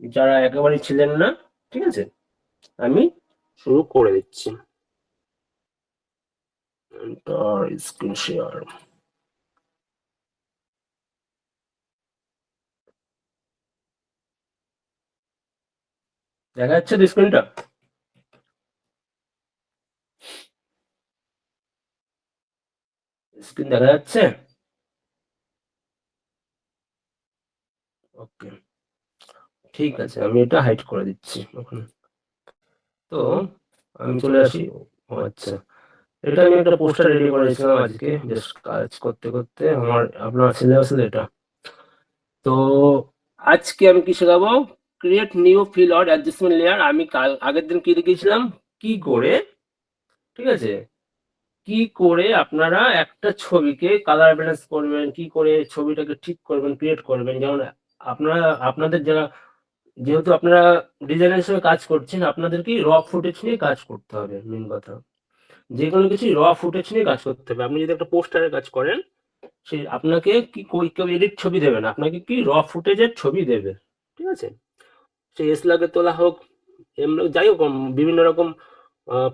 যারা একেবারেই ছিলেন না, ঠিক আছে, আমি শুরু করে দিচ্ছি। Screen share. দেখা যাচ্ছে তো স্ক্রিনটা? স্ক্রিন দেখা যাচ্ছে? ওকে, ঠিক আছে, আমি এটা হাইড করে দিচ্ছি এখন। তো আমি চলে আসি। ও আচ্ছা, এটা আমি একটা পোস্টার রেডি করেছিলাম আজকে, জাস্ট কাজ করতে করতে আমার আপনার সিলেবাসে এটা। তো আজকে আমি কি শেখাবো? Create new fill or adjustment layer. আমি কাল আগের দিন কি দেখিয়েছিলাম, কি করে, ঠিক আছে, কি করে আপনারা একটা ছবিকে কালার ব্যালেন্স করবেন, কি করে ছবিটাকে ঠিক করবেন, ক্রিয়েট করবেন। যেমন আপনারা আপনাদের যারা, যেহেতু আপনারা ডিজাইনার হিসেবে কাজ করছেন, আপনাদেরকে র ফুটেজ নিয়ে কাজ করতে হবে। মেন কথা, যে কোনো কিছু র ফুটেজ নিয়ে কাজ করতে হবে। আপনি যদি একটা পোস্টারের কাজ করেন, সে আপনাকে কি কেউ এডিট ছবি দেবে না, আপনাকে কি র ফুটেজের ছবি দেবে, ঠিক আছে। সে এসলাগে তোলা হোক, এমনি যাই হোক, বিভিন্ন রকম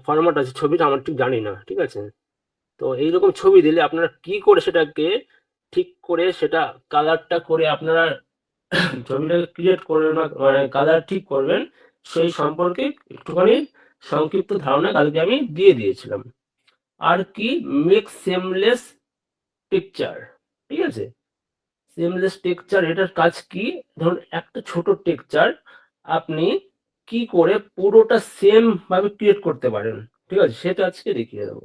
ফরম্যাট আছে ছবিটা, আমার ঠিক জানি না, ঠিক আছে। তো এইরকম ছবি দিলে আপনারা কি করে সেটাকে ঠিক করে, সেটা কালারটা করে আপনারা ছবিটাকে ক্রিয়েট করবেন, মানে কালার ঠিক করবেন, সেই সম্পর্কে একটুখানি সংক্ষিপ্ত ধারণা কালকে আমি দিয়ে দিয়েছিলাম। আর কি, মেক সেমলেস পিকচার, ঠিক আছে। সেমলেস টেক্সচার, এটার কাজ কি? ধরুন একটা ছোট টেক্সচার আপনি কি করে পুরোটা সেম ভাবে ক্রিয়েট করতে পারেন, ঠিক আছে, সেটা আজকে দেখিয়ে দেবো।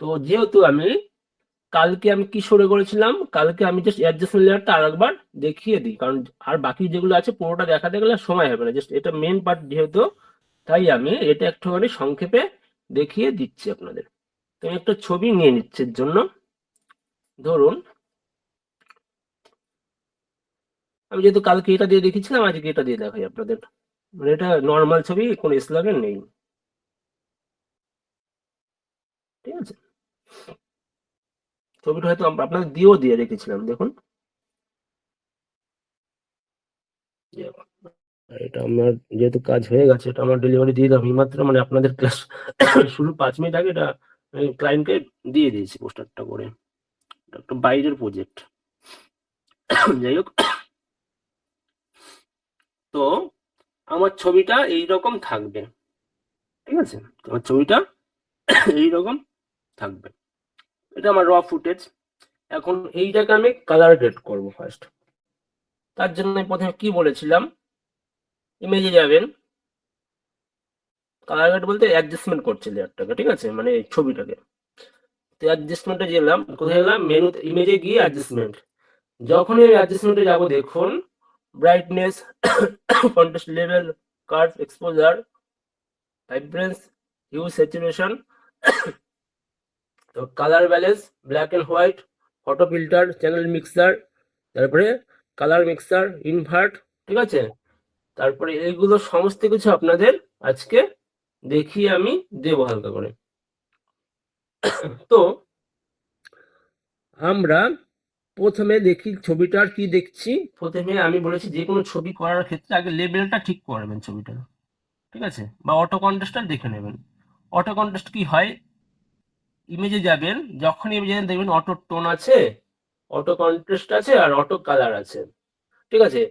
তো যেহেতু আমি কালকে আমি কি শুরু করেছিলাম, কালকে আমি জাস্ট অ্যাডজাস্টমেন্ট লেয়ারটা আরেকবার দেখিয়ে দিই, কারণ আর বাকি যেগুলো আছে পুরোটা দেখাতে গেলে সময় হবে না, জাস্ট এটা মেন পার্ট যেহেতু, তাই আমি এটা একটুখানি সংক্ষেপে দেখিয়ে দিচ্ছি আপনাদের। তো আমি একটা ছবি নিয়ে নিচ্ছি এর জন্য। ধরুন আমি যেহেতু কালকে এটা দিয়ে দেখিয়েছিলাম, আজকে এটা দিয়ে দেখাই আপনাদের। মানে এটা নর্মাল ছবি, কোনো স্লোগান নেই, ঠিক আছে। ছবিটা হয়তো আপনাদের দিয়েও দিয়ে রেখেছিলাম, দেখুন। আর এটা আমার যেহেতু কাজ হয়ে গেছে, এটা আমার ডেলিভারি দিয়ে দিলাম এইমাত্র, মানে আপনাদের ক্লাস শুরু 5 মিনিট আগে এটা আমি ক্লায়েন্টকে দিয়ে দিয়েছি পোস্টারটা করে। এটা একটা বাইরের প্রজেক্ট। যাই হোক, তো আমার ছবিটা এইরকম থাকবে, ঠিক আছে। আমার ছবিটা এইরকম থাকবে, এটা আমার র ফুটেজ। এখন এইটাকে আমি কালার গ্রেড করবো ফার্স্ট। তার জন্য আমি প্রথমে কি বলেছিলাম, ইমেজে যাবেন, কালার গ্রেড বলতে অ্যাডজাস্টমেন্ট করছে লেয়ারটাকে, ঠিক আছে, মানে এই ছবিটাকে। তো অ্যাডজাস্টমেন্টে গেলাম, কোথায় গেলাম, মেনুতে, ইমেজে গিয়ে অ্যাডজাস্টমেন্ট। যখনই আমি অ্যাডজাস্টমেন্টে যাবো, দেখুন brightness, contrast level, curve, exposure, vibrance, hue, saturation, তো colour balance, black and white, photo filter, channel mixer, তারপরে কালার মিক্সার, ইনভার্ট, ঠিক আছে। তারপরে এইগুলো সমস্ত কিছু আপনাদের আজকে দেখিয়ে আমি দেবো হালকা করে। তো আমরা প্রথমে দেখি ছবিটার কি দেখছি। প্রথমে আমি বলেছি যে কোনো ছবি করার ক্ষেত্রে আগে লেবেলটা ঠিক করবেন ছবিটার, ঠিক আছে, বা অটো কন্ট্রাস্টটা দেখে নেবেন। অটো কন্ট্রাস্ট কি হয়, ইমেজে যাবেন, যখন ইমেজে দেখবেন অটো টোন আছে, অটো কন্ট্রাস্ট আছে, আর অটো কালার আছে, ঠিক আছে।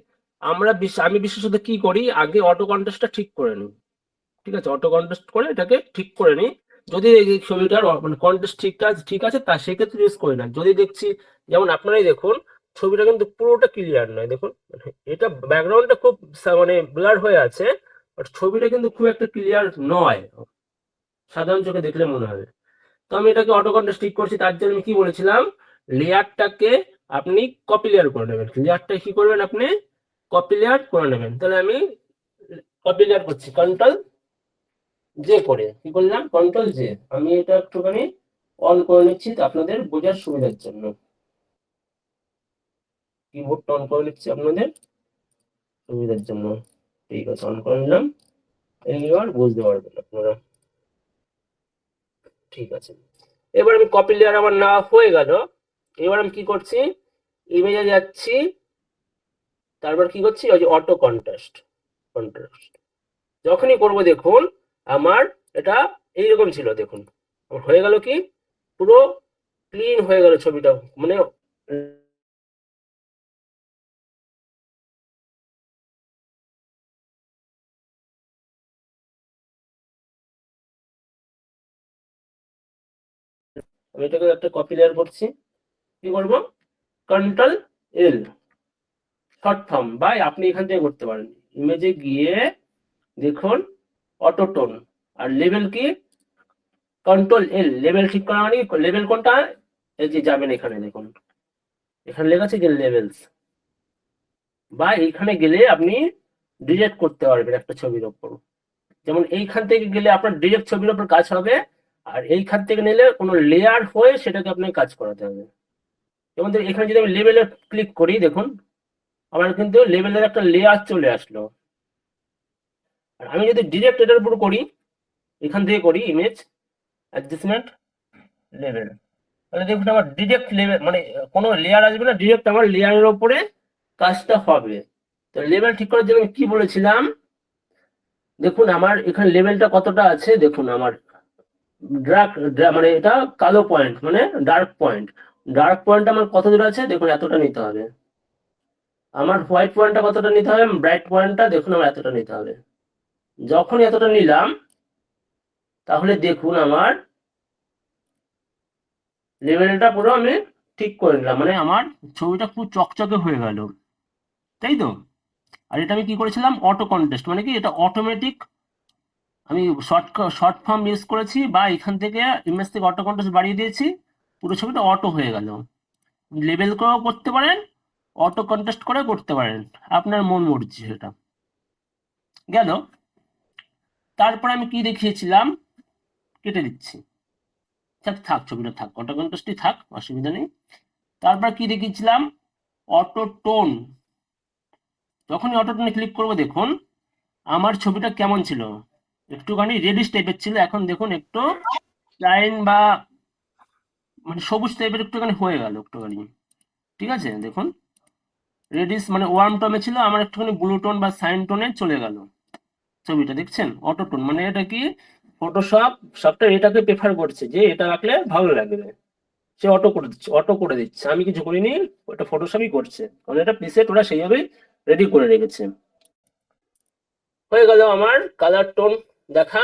আমি বিশেষত কি করি, আগে অটো কন্ট্রাস্টটা ঠিক করে নিই, ঠিক আছে, অটো কন্ট্রাস্ট করে এটাকে ঠিক করে নিই। যদি এই ছবিটার মানে কন্ট্রাস্ট ঠিক আছে, তা সেক্ষেত্রে ইউজ করি না। যদি দেখছি, যেমন আপনারাই দেখুন, ছবিটা কিন্তু পুরোটা ক্লিয়ার নয়, দেখুন মানে এটা ব্যাকগ্রাউন্ডটা খুব মানে ব্লার হয়ে আছে, বাট ছবিটা কিন্তু খুব একটা ক্লিয়ার নয়, সাধারণ চোখে দেখলে মনে হবে। তো আমি এটাকে অটো কন্ট্রাস্ট ঠিক করছি। তার জন্য আমি কি বলেছিলাম, লেয়ারটাকে আপনি কপি লেয়ার করে নেবেন। লেয়ারটা কি করবেন, আপনি কপি লেয়ার করে নেবেন। তাহলে আমি কপি লেয়ার করছি, কন্ট্রোল জে করে, কি করলাম, কন্ট্রোল জে। আমি এটা একটুখানি অন করে নিচ্ছি আপনাদের বোঝার সুবিধার জন্য, কিবোর্ডটা অন করে নিচ্ছি আপনাদের সুবিধার জন্য, ঠিক আছে, অন করে নিলাম। এইবার বুঝতে পারবেন আপনারা, ঠিক আছে। এবার আমি কপি লেয়ার আমার না হয়ে গেল, এবার আমি কি করছি, ইমেজে যাচ্ছি, তারপর কি করছি, ওই যে অটো কন্ট্রাস্ট, কন্ট্রাস্ট যখনই করব দেখুন আমার এটা এইরকম ছিল, দেখুন আমার হয়ে গেল কি পুরো ক্লিন হয়ে গেল ছবিটা, মানে আমি এটাকে একটা কপি লেয়ার করছি, কি করব কন্ট্রোল এল শর্ট ফর্ম, বা আপনি এখান থেকে করতে পারেন ইমেজে গিয়ে দেখুন অটোটোন আর লেভেল কি কন্ট্রোল এল, লেভেল ঠিক করা মানে লেভেল কোনটা, এই যে যাবেন এখানে দেখুন এখানে লেখা আছে যে লেভেলস, বা এইখানে গেলে আপনি ডিরেক্ট করতে পারবেন একটা ছবির ওপর, যেমন এইখান থেকে গেলে আপনার ডিরেক্ট ছবির ওপর কাজ হবে, আর এইখান থেকে নিলে কোনো লেয়ার হয়ে সেটাকে আপনাকে কাজ করাতে হবে। যেমন এখানে যদি আমি লেভেলে ক্লিক করি দেখুন আমার কিন্তু লেভেলের একটা লেয়ার চলে আসলো, আর আমি যদি ডিরেক্ট এটার উপর করি এখান থেকে করি ইমেজ অ্যাডজাস্টমেন্ট লেভেল, তাহলে দেখুন আমার ডিরেক্ট লেভেল মানে কোনো লেয়ার আসবে না, ডিরেক্ট আমার লেয়ারের ওপরে কাজটা হবে। তো লেভেল ঠিক করার জন্য আমি কি বলেছিলাম দেখুন আমার এখানে লেভেলটা কতটা আছে দেখুন আমার ডার্ক মানে এটা কালো পয়েন্ট মানে ডার্ক পয়েন্ট, ডার্ক পয়েন্ট আমার কত দূর আছে দেখুন এতটা নিতে হবে, আমার হোয়াইট পয়েন্টটা কতটা নিতে হবে, ব্রাইট পয়েন্টটা দেখুন আমার এতটা নিতে হবে। যখন এতটা নিলাম তাহলে দেখুন আমার লেভেলটা পুরো আমি ঠিক করে নিলাম, মানে আমার ছবিটা খুব চকচকে হয়ে গেল, তাই তো। আর এটা আমি কি করেছিলাম অটো কন্টেস্ট, মানে কি এটা অটোমেটিক আমি শর্ট ফর্ম ইউজ করেছি, বা এখান থেকে ইমেজ থেকে অটো কন্টেস্ট বাড়িয়ে দিয়েছি, পুরো ছবিটা অটো হয়ে গেল। লেবেল করেও করতে পারেন, অটো কন্টেস্ট করে করতে পারেন, আপনার মন মর্জি সেটা গেল। তারপর আমি কি দেখিয়েছিলাম কেটে দিচ্ছি, থাক থাক ছবিটা থাক, অটো কন্টেস্টই থাক, অসুবিধা নেই। তারপর কি দেখিয়েছিলাম অটো টোন, যখনই অটো টোনে ক্লিক করবো দেখুন আমার ছবিটা কেমন ছিল, একটুখানি রেডিশ টাইপের ছিল, এখন দেখুন একটু লাইন বা মানে সবুজ টাইপের একটুখানি হয়ে গেল একটুখানি, ঠিক আছে দেখুন রেডিশ মানে ওয়ার্ম টোনে ছিল, আমার একটুখানি ব্লু টোন বা সাইন টোনে চলে গেল ছবিটা, দেখছেন অটো টোন, মানে এটা কি ফটোশপ সফটওয়্যার এটাকে প্রেফার করছে যে এটা রাখলে ভালো লাগবে, সে অটো করে দিচ্ছে, আমি কিছু করিনি, ওটা ফটোশপই করছে, কারণ এটা প্রিসেট ওরা সেইভাবেই রেডি করে রেখেছে। হয়ে গেল আমার কালার টোন দেখা।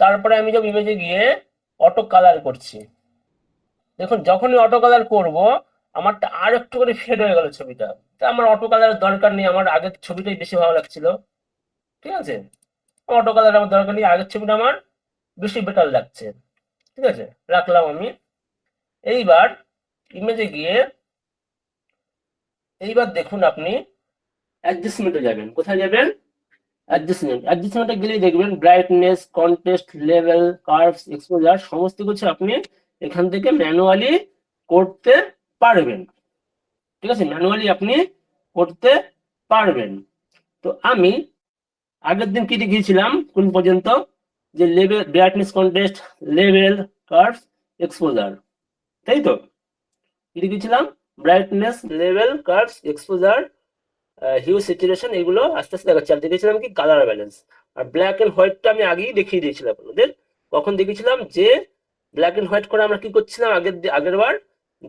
তারপরে আমি যখন ইমেজে গিয়ে অটো কালার করছি, দেখুন যখনই অটো কালার করব আমারটা আর একটু করে ফেড হয়ে গেল ছবিটা, তা আমার অটো কালারের দরকার নেই, আমার আগের ছবিটাই বেশি ভালো লাগছিল, ঠিক আছে অটো কালার আমার দরকার নেই, আগের ছবিটা আমার বেশি বেটার লাগছে, ঠিক আছে রাখলাম আমি। এইবার ইমেজে গিয়ে এইবার দেখুন আপনি অ্যাডজাস্টমেন্টে যাবেন, কোথায় যাবেন অ্যাডজাস্টমেন্টে গেলেই দেখবেন brightness contrast level curves exposure সমস্ত কিছু আপনি এখান থেকে ম্যানুয়ালি করতে পারবেন, ঠিক আছে ম্যানুয়ালি আপনি করতে পারবেন। তো আমি আগের দিন কি দেখিয়েছিলাম কোন পর্যন্ত, যে level brightness contrast level curves exposure, তাই তো কি দেখিয়েছিলাম brightness level curves exposure hue saturation, এগুলো আস্তে আস্তে দেখাচ্ছি। আর দেখেছিলাম কি কালার ব্যালেন্স, আর ব্ল্যাক এন্ড হোয়াইটটা আমি আগেই দেখিয়ে দিয়েছিলাম আপনাদের, কখন দেখেছিলাম যে ব্ল্যাক এন্ড হোয়াইট করে আমরা কি করছিলাম আগের বার,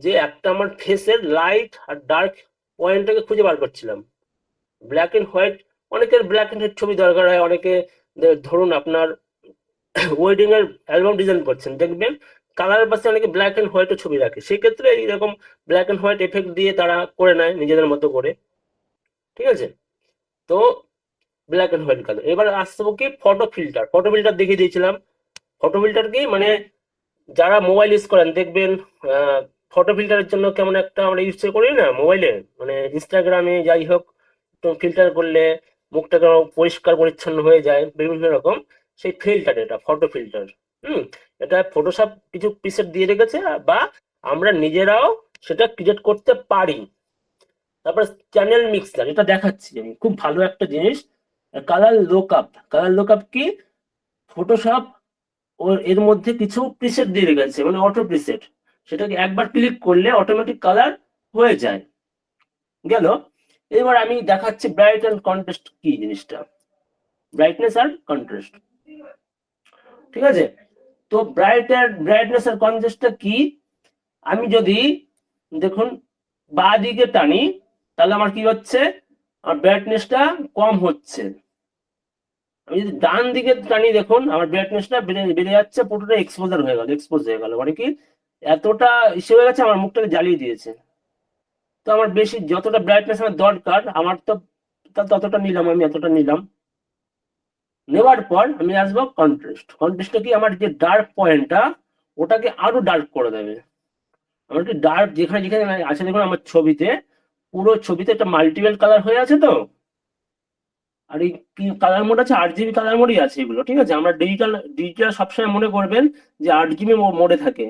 যে একটা আমার ফেসের লাইট আর ডার্ক পয়েন্টটাকে খুঁজে বার করছিলাম। ব্ল্যাক এন্ড হোয়াইট অনেকের ব্ল্যাক এন্ড হোয়াইট ছবি দরকার হয়, অনেকে ধরুন আপনার ওয়েডিং এর অ্যালবাম ডিজাইন করছেন দেখবেন কালারের পাশে অনেকে ব্ল্যাক এন্ড হোয়াইটও ছবি রাখে, সেই ক্ষেত্রে এইরকম ব্ল্যাক এন্ড হোয়াইট এফেক্ট দিয়ে তারা করে নেয় নিজেদের মতো করে, ঠিক আছে। তো ব্ল্যাক এন্ড হোয়াইট কালার, এবার আসবো কি ফটো ফিল্টার দেখিয়ে দিয়েছিলাম। ফটো ফিল্টার কি মানে যারা মোবাইল ইউজ করেন দেখবেন ফটো ফিল্টারের জন্য কেমন একটা আমরা ইউজ করি না মোবাইলে, মানে ইনস্টাগ্রামে যাই হোক ফিল্টার করলে মুখটা কেন পরিষ্কার পরিচ্ছন্ন হয়ে যায় বিভিন্ন রকম, সেই ফিল্টার এটা ফটো ফিল্টার। হুম, এটা ফটোশপ কিছু প্রিসেট দিয়ে রেখেছে, বা আমরা নিজেরাও সেটা ক্রিয়েট করতে পারি। তারপর চ্যানেল মিক্সার, এটা দেখাচ্ছি আমি, খুব ভালো একটা জিনিস। কালার লুকআপ কি ফটোশপ ওর এর মধ্যে কিছু প্রিসেট দিয়ে রেখেছে মানে অটো প্রিসেট, সেটাকে একবার ক্লিক করলে অটোমেটিক কালার হয়ে যায় গেল। এবার আমি দেখাচ্ছি ব্রাইট এন্ড কন্ট্রাস্ট কি জিনিসটা, ব্রাইটনেস আর কন্ট্রাস্ট। ঠিক আছে, তো ব্রাইটনেস আর কন্ট্রাস্টটা কি? আমি যদি দেখুন বাঁ দিকে টানি তাহলে আমার কি হচ্ছে, আমার ব্রাইটনেসটা কম হচ্ছে। আমি যদি ডান দিকে টানি দেখুন আমার ব্রাইটনেসটা বেড়ে যাচ্ছে, পুরোটা এক্সপোজ হয়ে গেল, মানে কি এতটা ইসে হয়ে গেছে, আমার মুখটাকে জ্বালিয়ে দিয়েছে। তো আমার বেশি যতটা ব্রাইটনেস আমার দরকার, আমার তো ততটা নিলাম, আমি এতটা নিলাম। নেওয়ার পর আমি আসবো কন্ট্রাস্টটা কি, আমার যে ডার্ক পয়েন্টটা ওটাকে আরো ডার্ক করে দেবে। আমার কি ডার্ক যেখানে যেখানে আছে দেখুন আমার ছবিতে, পুরো ছবিতে একটা মাল্টিপল কালার হয়ে আছে। তো আর এই কি কালার মোড আছে, 8 GB কালার মোডই আছে এগুলো। ঠিক আছে, আমরা ডিজিটাল সবসময় মনে করবেন যে 8 GB মোডে থাকে।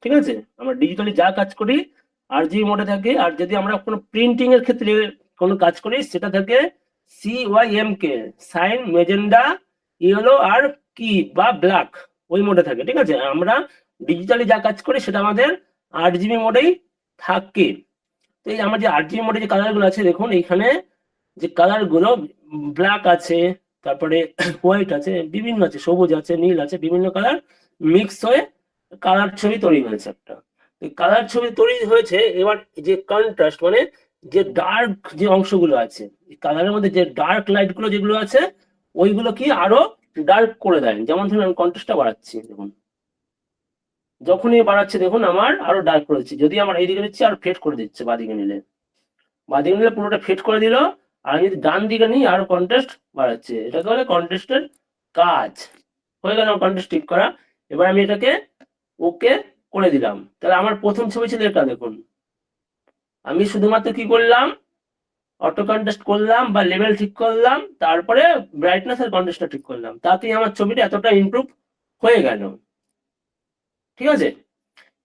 ঠিক আছে, আমরা ডিজিটালি যা কাজ করি 8 GB মোডে থাকে। আর যদি আমরা কোনো প্রিন্টিং এর ক্ষেত্রে কোনো কাজ করি সেটা থাকে CYMK, সাইন, মেজেন্ডা, ইয়েলো আর কি বা ব্ল্যাক, ওই মোডে থাকে। ঠিক আছে, আমরা ডিজিটালি যা কাজ করি সেটা আমাদের 8 GB মোডেই থাকে। তো এই আমার যে 8 GB মোডে যে কালার গুলো আছে দেখুন, এইখানে যে কালার গুলো ব্ল্যাক আছে, তারপরে হোয়াইট আছে, বিভিন্ন আছে, সবুজ আছে, নীল আছে, বিভিন্ন কালার মিক্স হয়ে কালার ছবি তৈরি হয়েছে একটা। এই কালার ছবি তৈরি হয়েছে। এবার যে কন্ট্রাস্ট মানে যে ডার্ক যে অংশগুলো আছে, কালারের মধ্যে যে ডার্ক লাইট গুলো যেগুলো আছে ওইগুলো কি আরো ডার্ক করে দেয়। যেমন ধরুন আমি কন্ট্রাস্টটা বাড়াচ্ছি, দেখুন যখনই বাড়াচ্ছে দেখুন আমার আরো ডার্ক করে দিচ্ছে। যদি আমার এইদিকে নিচ্ছে আর ফেড করে দিচ্ছে, বাদিকে নিলে পুরোটা ফেড করে দিল। আর আমি যদি ডান দিকে নিই আরো কন্ট্রাস্ট বাড়াচ্ছে। এটাকে বলে কন্ট্রাস্টের কাজ। হয়ে গেল আমার কন্ট্রাস্ট ঠিক করা। এবার আমি এটাকে ওকে করে দিলাম। তাহলে আমার প্রথম ছবি ছিল এটা, দেখুন আমি শুধুমাত্র কি করলাম, অটো কন্ট্রাস্ট করলাম বা লেভেল ঠিক করলাম, তারপরে ব্রাইটনেস আর কন্ট্রাস্টটা ঠিক করলাম, তাতেই আমার ছবিটা এতটা ইমপ্রুভ হয়ে গেল। ঠিক আছে,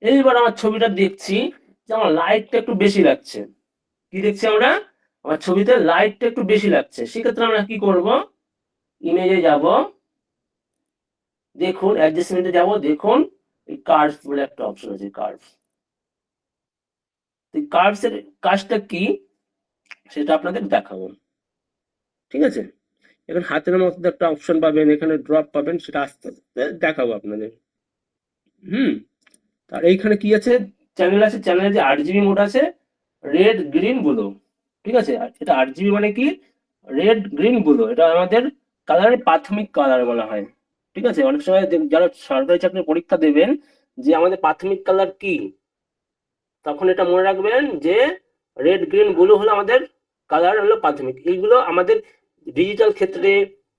এইবার আমার ছবিটা দেখছি যে আমার লাইটটা একটু বেশি লাগছে। কি দেখছি আমরা, আমার ছবিতে লাইটটা একটু বেশি লাগছে। সেক্ষেত্রে আমরা কি করব, ইমেজে যাব, দেখুন অ্যাডজাস্টমেন্টে যাব, দেখুন এই কার্ভস বলে একটা অপশন আছে, কার্ভস। এই কার্ভস এর কাজটা কি সেটা আপনাদের দেখাবো। ঠিক আছে, এখন হাতের মধ্যে একটা অপশন পাবেন, এখানে ড্রপ পাবেন, সেটা আস্তে আস্তে দেখাবো আপনাদের। হুম, আর এইখানে কি আছে, চ্যানেল আছে, চ্যানেলে যে 8 GB মোড আছে, রেড, গ্রিন, ব্লু। ঠিক আছে, এটা 8 GB মানে কি, রেড, গ্রিন, ব্লু, এটা আমাদের কালারের প্রাথমিক কালার বলা হয়। ঠিক আছে, অনেক সময় যারা সরকারি চাকরির পরীক্ষা দেবেন যে আমাদের প্রাথমিক কালার কি, তখন এটা মনে রাখবেন যে রেড, গ্রিন, ব্লু হলো আমাদের কালার, হলো প্রাথমিক। এইগুলো আমাদের ডিজিটাল ক্ষেত্রে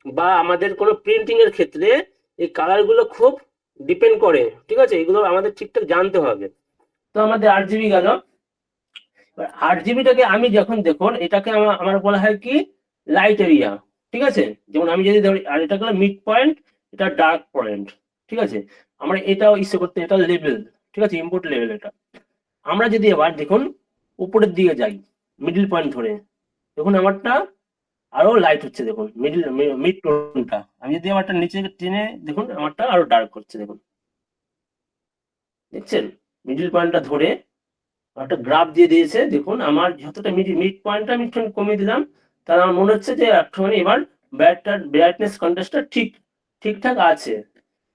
বা আমাদের কোনো প্রিন্টিং এর ক্ষেত্রে এই কালার গুলো খুব ডিপেন্ড করে। ঠিক আছে, এগুলো আমাদের ঠিকঠাক জানতে হবে। তো আমাদের 8 GB গেল। 8 GBটাকে আমি যখন দেখুন, এটাকে আমার বলা হয় কি লাইট এরিয়া। ঠিক আছে, যেমন আমি যদি ধরি, আর এটা হলো মিড পয়েন্ট, এটা ডার্ক পয়েন্ট। ঠিক আছে, আমরা এটাও ইচ্ছে করতে, এটা লেভেল। ঠিক আছে, ইনপুট লেভেল এটা। আমরা যদি এবার দেখুন উপরের দিকে যাই, মিডল পয়েন্ট ধরে, দেখুন আমারটা আরো লাইট হচ্ছে, দেখুন মিড টোনটা। আমি যদি আমারটা নিচে টেনে দেখুন, আমারটা আরো ডার্ক হচ্ছে, দেখুন দেখছেন, মিডল পয়েন্টটা ধরে একটা গ্রাফ দিয়ে দিয়েছে। দেখুন আমার যতটা মিড পয়েন্টটা আমি একটু কমিয়ে দিলাম, তাহলে আমার মনে হচ্ছে যে একটুখানি এবার ব্রাইটনেস কন্ট্রাস্টটা ঠিকঠাক আছে।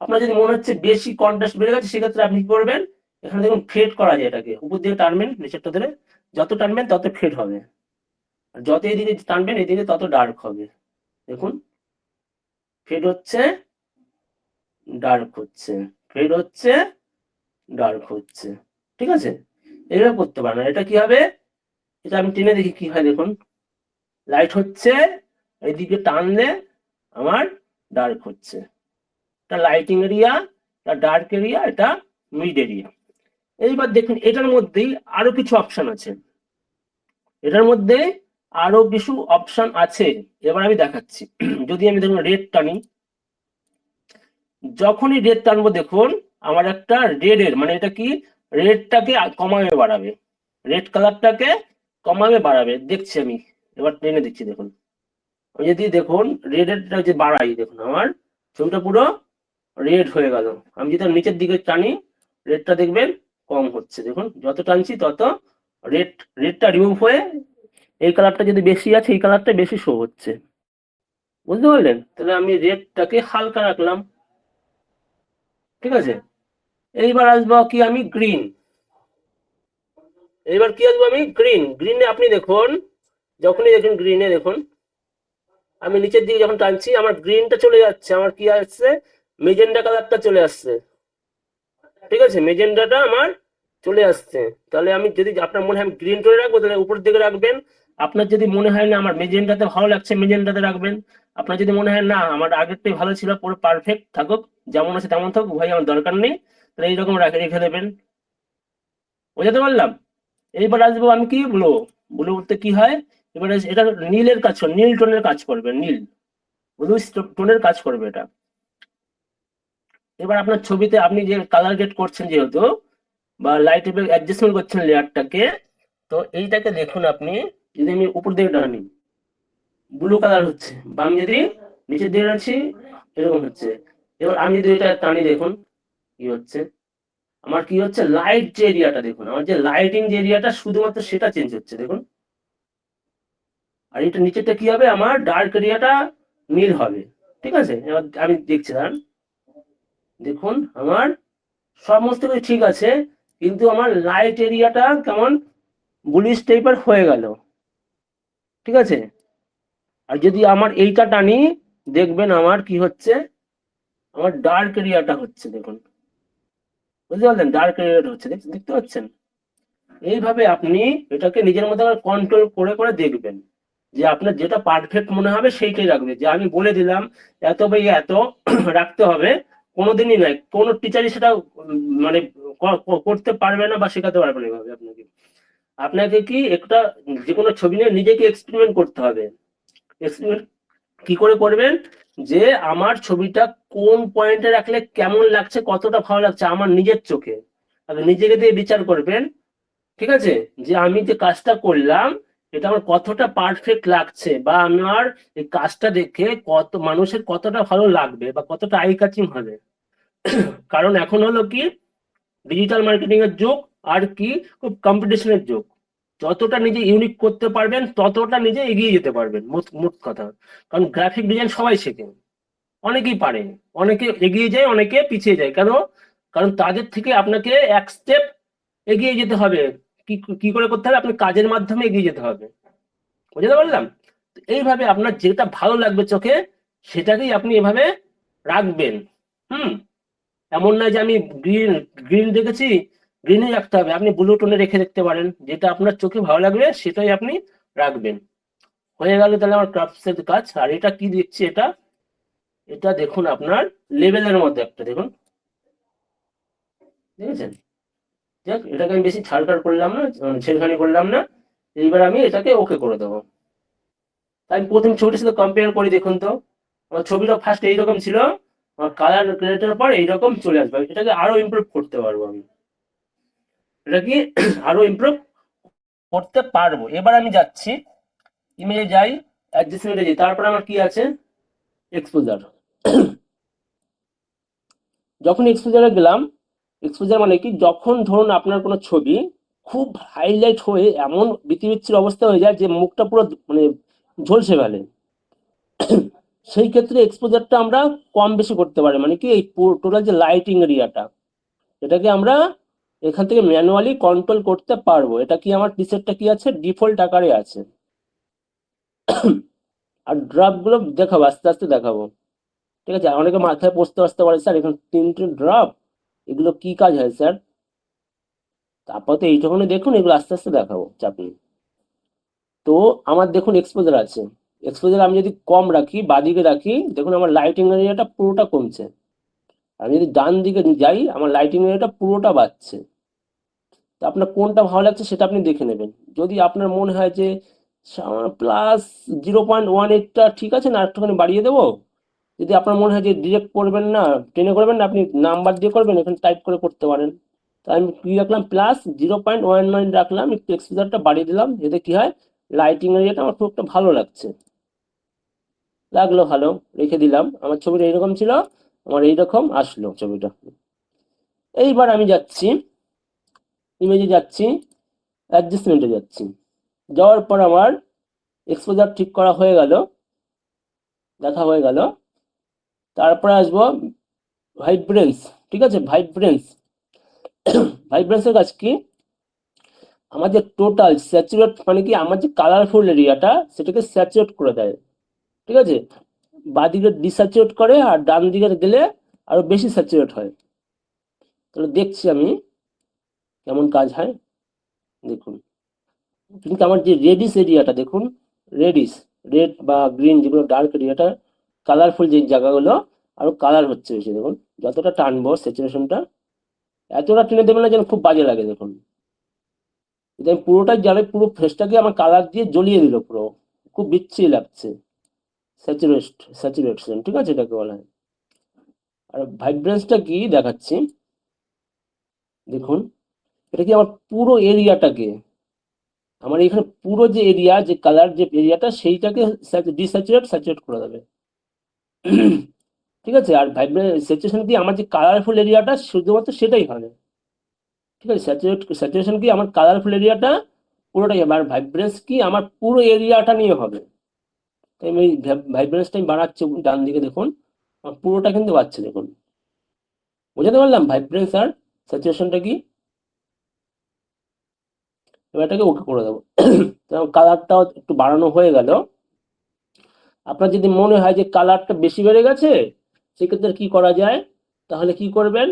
আপনার যদি মনে হচ্ছে বেশি কন্ট্রাস্ট বেড়ে গেছে, সেক্ষেত্রে আপনি কি করবেন, এখানে দেখুন ফেড করা যায়, এটাকে উপর দিকে টানবেন, নিচেরটা ধরে যত টানবেন তত ফেড হবে, আর যত এদিকে টানবেন এদিকে তত ডার্ক হবে। দেখুন ফেড হচ্ছে, ডার্ক হচ্ছে, ফেড হচ্ছে, ডার্ক হচ্ছে। ঠিক আছে, এইভাবে করতে পারেন। এটা কি হবে, এটা আমি টেনে দেখি কি হয়। দেখুন লাইট হচ্ছে, এইদিকে টানলে আমার ডার্ক হচ্ছে। এটা লাইটিং এরিয়া, এটা ডার্ক এরিয়া, এটা মিড এরিয়া। এইবার দেখুন এটার মধ্যেই আরো কিছু অপশন আছে, এটার মধ্যে আরো কিছু অপশন আছে। এবার আমি দেখাচ্ছি। যদি আমি দেখুন রেড টানি, যখনই রেড টানবো দেখুন আমার একটা রেড এর মানে এটা কি, রেডটাকে কমাবে বাড়াবে, রেড কালারটাকে কমাবে বাড়াবে দেখছি আমি। এবার টেনে দিচ্ছি, দেখুন আমি যদি দেখুন রেড এরটা যে বাড়াই, দেখুন আমার ছবিটা পুরো রেড হয়ে গেল। আমি যদি নিচের দিকে টানি, রেডটা দেখবেন কম হচ্ছে। দেখুন যত টানছি তত রেডটা রিমুভ হয়ে এই কালারটা যদি বেশি আছে, এই কালারটা বেশি শো হচ্ছে। বুঝতে পারলেন? তাহলে আমি রেডটাকে হালকা রাখলাম, ঠিক আছে? এইবার আসবো কি আমি গ্রিন। এইবার কি আসবো আমি গ্রিন। গ্রিনে আপনি দেখুন, যখনই দেখুন গ্রিনে দেখুন, আমি নিচের দিকে যখন টানছি আমার গ্রিনটা চলে যাচ্ছে, আমার কি আসছে মেজেন্ডা কালারটা চলে আসছে, ঠিক আছে? মেজেন্ডাটা আমার চলে আসছে। তাহলে আমি যদি আপনার মনে হয় আমি গ্রিন করে রাখবো তাহলে উপরের দিকে রাখবেন। আপনার যদি মনে হয় না আমার মেজেন্ডাতে ভালো লাগছে মেজেন্ডাতে রাখবেন। আপনার যদি মনে হয় না আমার আগেরটাই ভালো ছিল পুরো পারফেক্ট থাকুক, যেমন আছে তেমন থাকুক ভাই, আমার দরকার নেই, তাহলে এইরকম রেখে দেবেন। বোঝাতে পারলাম? এইবার আসবো আমি কি ব্লু। ব্লু বলতে কি হয়, এবার এটা নীলের কাজ করবে, নীল টোনের কাজ করবে, নীল ব্লু টোনের কাজ করবে এটা। এবার আপনার ছবিতে আপনি যে কালার গেট করছেন যেহেতু, বা লাইট অ্যাডজাস্টমেন্ট করছেন লেয়ারটাকে, তো এইটাকে দেখুন আপনি, যদি আমি উপর দিকে টানি ব্লু কালার হচ্ছে, বা আমি যদি নিচের দিকে টানছি এরকম হচ্ছে। এবার আমি যদি এটা টানি দেখুন কি হচ্ছে, আমার কি হচ্ছে লাইট যে এরিয়াটা দেখুন, আমার যে লাইটিং যে এরিয়াটা শুধুমাত্র সেটা চেঞ্জ হচ্ছে দেখুন। আর এটা নিচেরটা কি হবে, আমার ডার্ক এরিয়াটা নীল হবে, ঠিক আছে? এবার আমি দেখছি দাঁড়ান, দেখুন আমার সমস্ত কিছু ঠিক আছে, কিন্তু আমার লাইট এরিয়াটা কেমন ব্লুইশ টাইপের হয়ে গেল, ঠিক আছে? আর যদি আমার এইটা টানি দেখবেন আমার কি হচ্ছে, আমার ডার্ক এরিয়াটা হচ্ছে দেখুন। বুঝতে পারলেন? ডার্ক এরিয়াটা হচ্ছে, দেখতে পাচ্ছেন? এইভাবে আপনি এটাকে নিজের মধ্যে কন্ট্রোল করে করে দেখবেন, যে আপনার যেটা পারফেক্ট মনে হবে সেইটাই রাখবে। যে আমি বলে দিলাম এত বাই এত রাখতে হবে, কোনোদিনই নয়, কোনো টিচারই সেটা মানে করতে পারবে না বা শেখাতে পারবে না এভাবে আপনাকে। আপনাকে কি একটা যে কোনো ছবি নিয়ে নিজেকে এক্সপেরিমেন্ট করতে হবে। এক্সপেরিমেন্ট কি করে করবেন, যে আমার ছবিটা কোন পয়েন্টে রাখলে কেমন লাগছে, কতটা ভালো লাগছে আমার নিজের চোখে, আপনি নিজেকে দিয়ে বিচার করবেন, ঠিক আছে? যে আমি যে কাজটা করলাম এটা আমার কতটা পারফেক্ট লাগছে, বা আমার এই কাজটা দেখে কত মানুষের কতটা ভালো লাগবে বা কতটা আই কাচিং হবে। কারণ এখন হলো কি ডিজিটাল মার্কেটিং এর যুগ, আর কি খুব কম্পিটিশনের যুগ। যতটা নিজে ইউনিক করতে পারবেন ততটা নিজে এগিয়ে যেতে পারবেন, মোট মোট কথা। কারণ গ্রাফিক ডিজাইন সবাই শেখে, অনেকেই পারে, অনেকে এগিয়ে যায়, অনেকে পিছিয়ে যায়। কেন? কারণ তাদের থেকে আপনাকে এক স্টেপ এগিয়ে যেতে হবে। কি কি করে করতে হবে, আপনি কাজের মাধ্যমে এগিয়ে যেতে হবে। বুঝতে পারলাম? তো এইভাবে আপনার যেটা ভালো লাগবে চোখে সেটাকেই আপনি এভাবে রাখবেন। হুম। এমন নয় যে আমি গ্রিন গ্রিন দেখেছি গ্রিনই রাখতে হবে, আপনি ব্লু টোনে রেখে দেখতে পারেন, যেটা আপনার চোখে ভালো লাগবে সেটাই আপনি রাখবেন। হয়ে গেল তাহলে আমার ক্রাফটসের কাজ। আর এটা কি দিচ্ছি, এটা এটা দেখুন আপনার লেভেলের মধ্যে একটা দেখুন, দেখেছেন? যাক, এটাকে আমি বেশি ছাড়খাড় করলাম না, ছেড়খানি করলাম না। এইবার আমি এটাকে ওকে করে দেবো। তাই আমি প্রথম ছবিটার সাথে কম্পেয়ার করি, দেখুন তো আমার ছবিটা ফার্স্ট এইরকম ছিল, আমার কালার গ্রেডের পর এইরকম চলে আসবে। এটাকে আরো ইমপ্রুভ করতে পারবো আমি, এটা কি আরো ইমপ্রুভ করতে পারবো। এবার আমি যাচ্ছি ইমেজে যাই, অ্যাডজাস্টমেন্টে যাই, তারপর আমার কি আছে এক্সপোজার। যখন এক্সপোজারে গেলাম, এক্সপোজার মানে কি, যখন ধরুন আপনার কোনো ছবি খুব হাইলাইট হয়ে এমন বিতিবিচ্ছির অবস্থা হয়ে যায় যে মুখটা পুরো মানে ঝলসে ফেলে, সেই ক্ষেত্রে এক্সপোজারটা আমরা কম বেশি করতে পারি। মানে কি এই টোটাল যে লাইটিং এরিয়াটা এটাকে আমরা এখান থেকে ম্যানুয়ালি কন্ট্রোল করতে পারবো। এটা কি আমার প্রিসেটটা কি আছে, ডিফল্ট আকারে আছে। আর ড্রপ গুলো দেখাবো, আস্তে আস্তে দেখাবো, ঠিক আছে? অনেকে মাথায় বসতে বসতে পারে স্যার এখানে 3টে ড্রপ, এগুলো কি কাজ হয় স্যার? আপাতত এইটুকুনি দেখুন, এগুলো আস্তে আস্তে দেখাবো, চাপ নেই। তো আমার দেখুন এক্সপোজার আছে, এক্সপোজার আমি যদি কম রাখি, বাদিকে রাখি, দেখুন আমার লাইটিং এরিয়াটা পুরোটা কমছে। আমি যদি ডান দিকে যাই আমার লাইটিং এরিয়াটা পুরোটা বাড়ছে। তো আপনার কোনটা ভালো লাগছে সেটা আপনি দেখে নেবেন। যদি আপনার মনে হয় যে প্লাস 0.18টা ঠিক আছে, না একটুখানি বাড়িয়ে দেবো। যদি আপনার মনে হয় যে ডিরেক্ট করবেন না, টেনে করবেন না, আপনি নাম্বার দিয়ে করবেন, এখানে টাইপ করে করতে পারেন। তো আমি কি রাখলাম, +0.19 রাখলাম, একটু এক্সপোজারটা বাড়িয়ে দিলাম, এতে কি হয় লাইটিং এরিয়াটা আমার খুব একটা ভালো লাগছে, লাগলো ভালো, রেখে দিলাম। আমার ছবিটা এইরকম ছিল, আমার এইরকম আসলো ছবিটা। এইবার আমি যাচ্ছি ইমেজে, যাচ্ছি অ্যাডজাস্টমেন্টে যাচ্ছি, যাওয়ার পর আমার এক্সপোজার ঠিক করা হয়ে গেল। দেখা হয়ে গেল। তারপরে আসবো ভাইব্রেন্স। ঠিক আছে, ভাইব্রেন্স। ভাইব্রেন্সের কাজ কি? আমার যে টোটাল স্যাচুরেট মানে কি আমার যে কালারফুল এরিয়াটা সেটাকে স্যাচুরেট করে দেয়। ঠিক আছে, বাঁদিকে ডিস্যাচুরেট করে আর ডান দিকে গেলে আরো বেশি স্যাচুরেট হয়। তাহলে দেখছি আমি কেমন কাজ হয়। দেখুন, কিন্তু আমার যে রেডিশ এরিয়াটা দেখুন, রেডিশ, রেড বা গ্রিন যেগুলো ডার্ক এরিয়াটা, কালারফুল যে জায়গাগুলো আরো কালার হচ্ছে বেশি। দেখুন যতটা টানবো স্যাচুরেশনটা, এতটা টেনে দেবে না যেন খুব বাজে লাগে। দেখুন যদি আমি পুরোটাই জ্বালাই, পুরো ফেসটাকে আমার কালার দিয়ে জ্বলিয়ে দিল পুরো, খুব বিচ্ছিরি লাগছে। স্যাচুরেশন, ঠিক আছে, এটাকে বলা হয়। আর ভাইব্রেন্সটা কি দেখাচ্ছি, দেখুন এটা কি আমার পুরো এরিয়াটাকে, আমার এখানে পুরো যে এরিয়া, যে কালার যে এরিয়াটা সেইটাকে স্যাচুরেট করে দেবে। ঠিক আছে, আর স্যাচুরেশন কি আমার যে কালারফুল এরিয়াটা শুধুমাত্র সেটাই হয় না। ঠিক আছে, স্যাচুরেশন কি আমার কালারফুল এরিয়াটা পুরোটাই হবে, আর ভাইব্রেন্স কি আমার পুরো এরিয়াটা নিয়ে হবে। তাই আমি ভাইব্রেন্সটা আমি বাড়াচ্ছি ডান দিকে, দেখুন আমার পুরোটা কিন্তু বাড়ছে। দেখুন বুঝাতে পারলাম ভাইব্রেন্স আর স্যাচুরেশনটা কি। এবার এটাকে ওকে করে দেবো। কালারটাও একটু বাড়ানো হয়ে গেল। আপনার যদি মনে হয় যে কালারটা বেশি বেড়ে গেছে, সেক্ষেত্রে কি করা যায়, তাহলে কি করবেন,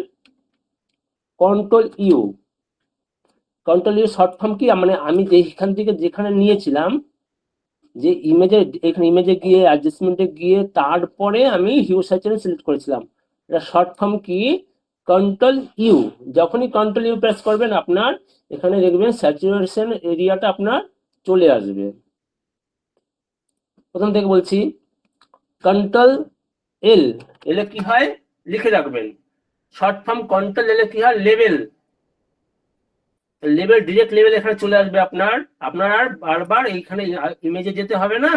control U. Control U short form কি, মানে আমি যেখান থেকে যেখানে নিয়েছিলাম, যে ইমেজে, এখানে ইমেজে গিয়ে অ্যাডজাস্টমেন্টে গিয়ে তারপরে আমি হিউ স্যাচুরেশন সিলেক্ট করেছিলাম। এটা শর্ট ফর্ম কি, কন্ট্রোল ইউ। যখনই কন্ট্রোল ইউ প্রেস করবেন আপনার এখানে দেখবেন স্যাচুরেশন এরিয়াটা আপনার চলে আসবে। প্রথম থেকে বলছি, কন্ট্রোল এল, এলে কি হয় লিখে রাখবেন, শর্ট ফর্ম কন্ট্রোল এলে কি হয়, লেভেল। লেভেল, ডিরেক্ট লেভেল এখানে চলে আসবে আপনার। আপনার আর বারবার এইখানে ইমেজে যেতে হবে না,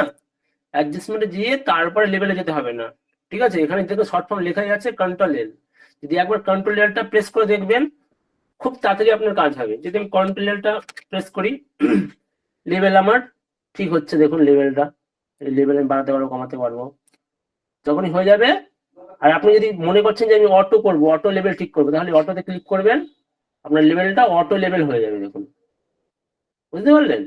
অ্যাডজাস্টমেন্টে গিয়ে তারপরে লেভেলে যেতে হবে না। ঠিক আছে, এখানে দেখো শর্ট ফর্ম লেখাই আছে কন্ট্রোল এল। যদি একবার কন্ট্রোল এলটা প্রেস করে দেখবেন খুব তাড়াতাড়ি আপনার কাজ হবে। যদি আমি কন্ট্রোল এলটা প্রেস করি, লেভেল আমার ঠিক হচ্ছে। দেখুন লেভেলটা, এই লেভেল আমি বাড়াতে পারবো, কমাতে পারবো যখনই হয়ে যাবে। আর আপনি যদি মনে করছেন যে আমি অটো করবো, অটো লেভেল ঠিক করবো, তাহলে অটোতে ক্লিক করবেন, আপনার লেভেলটা অটো লেভেল হয়ে যাবে। দেখুন বুঝতে পারলেন,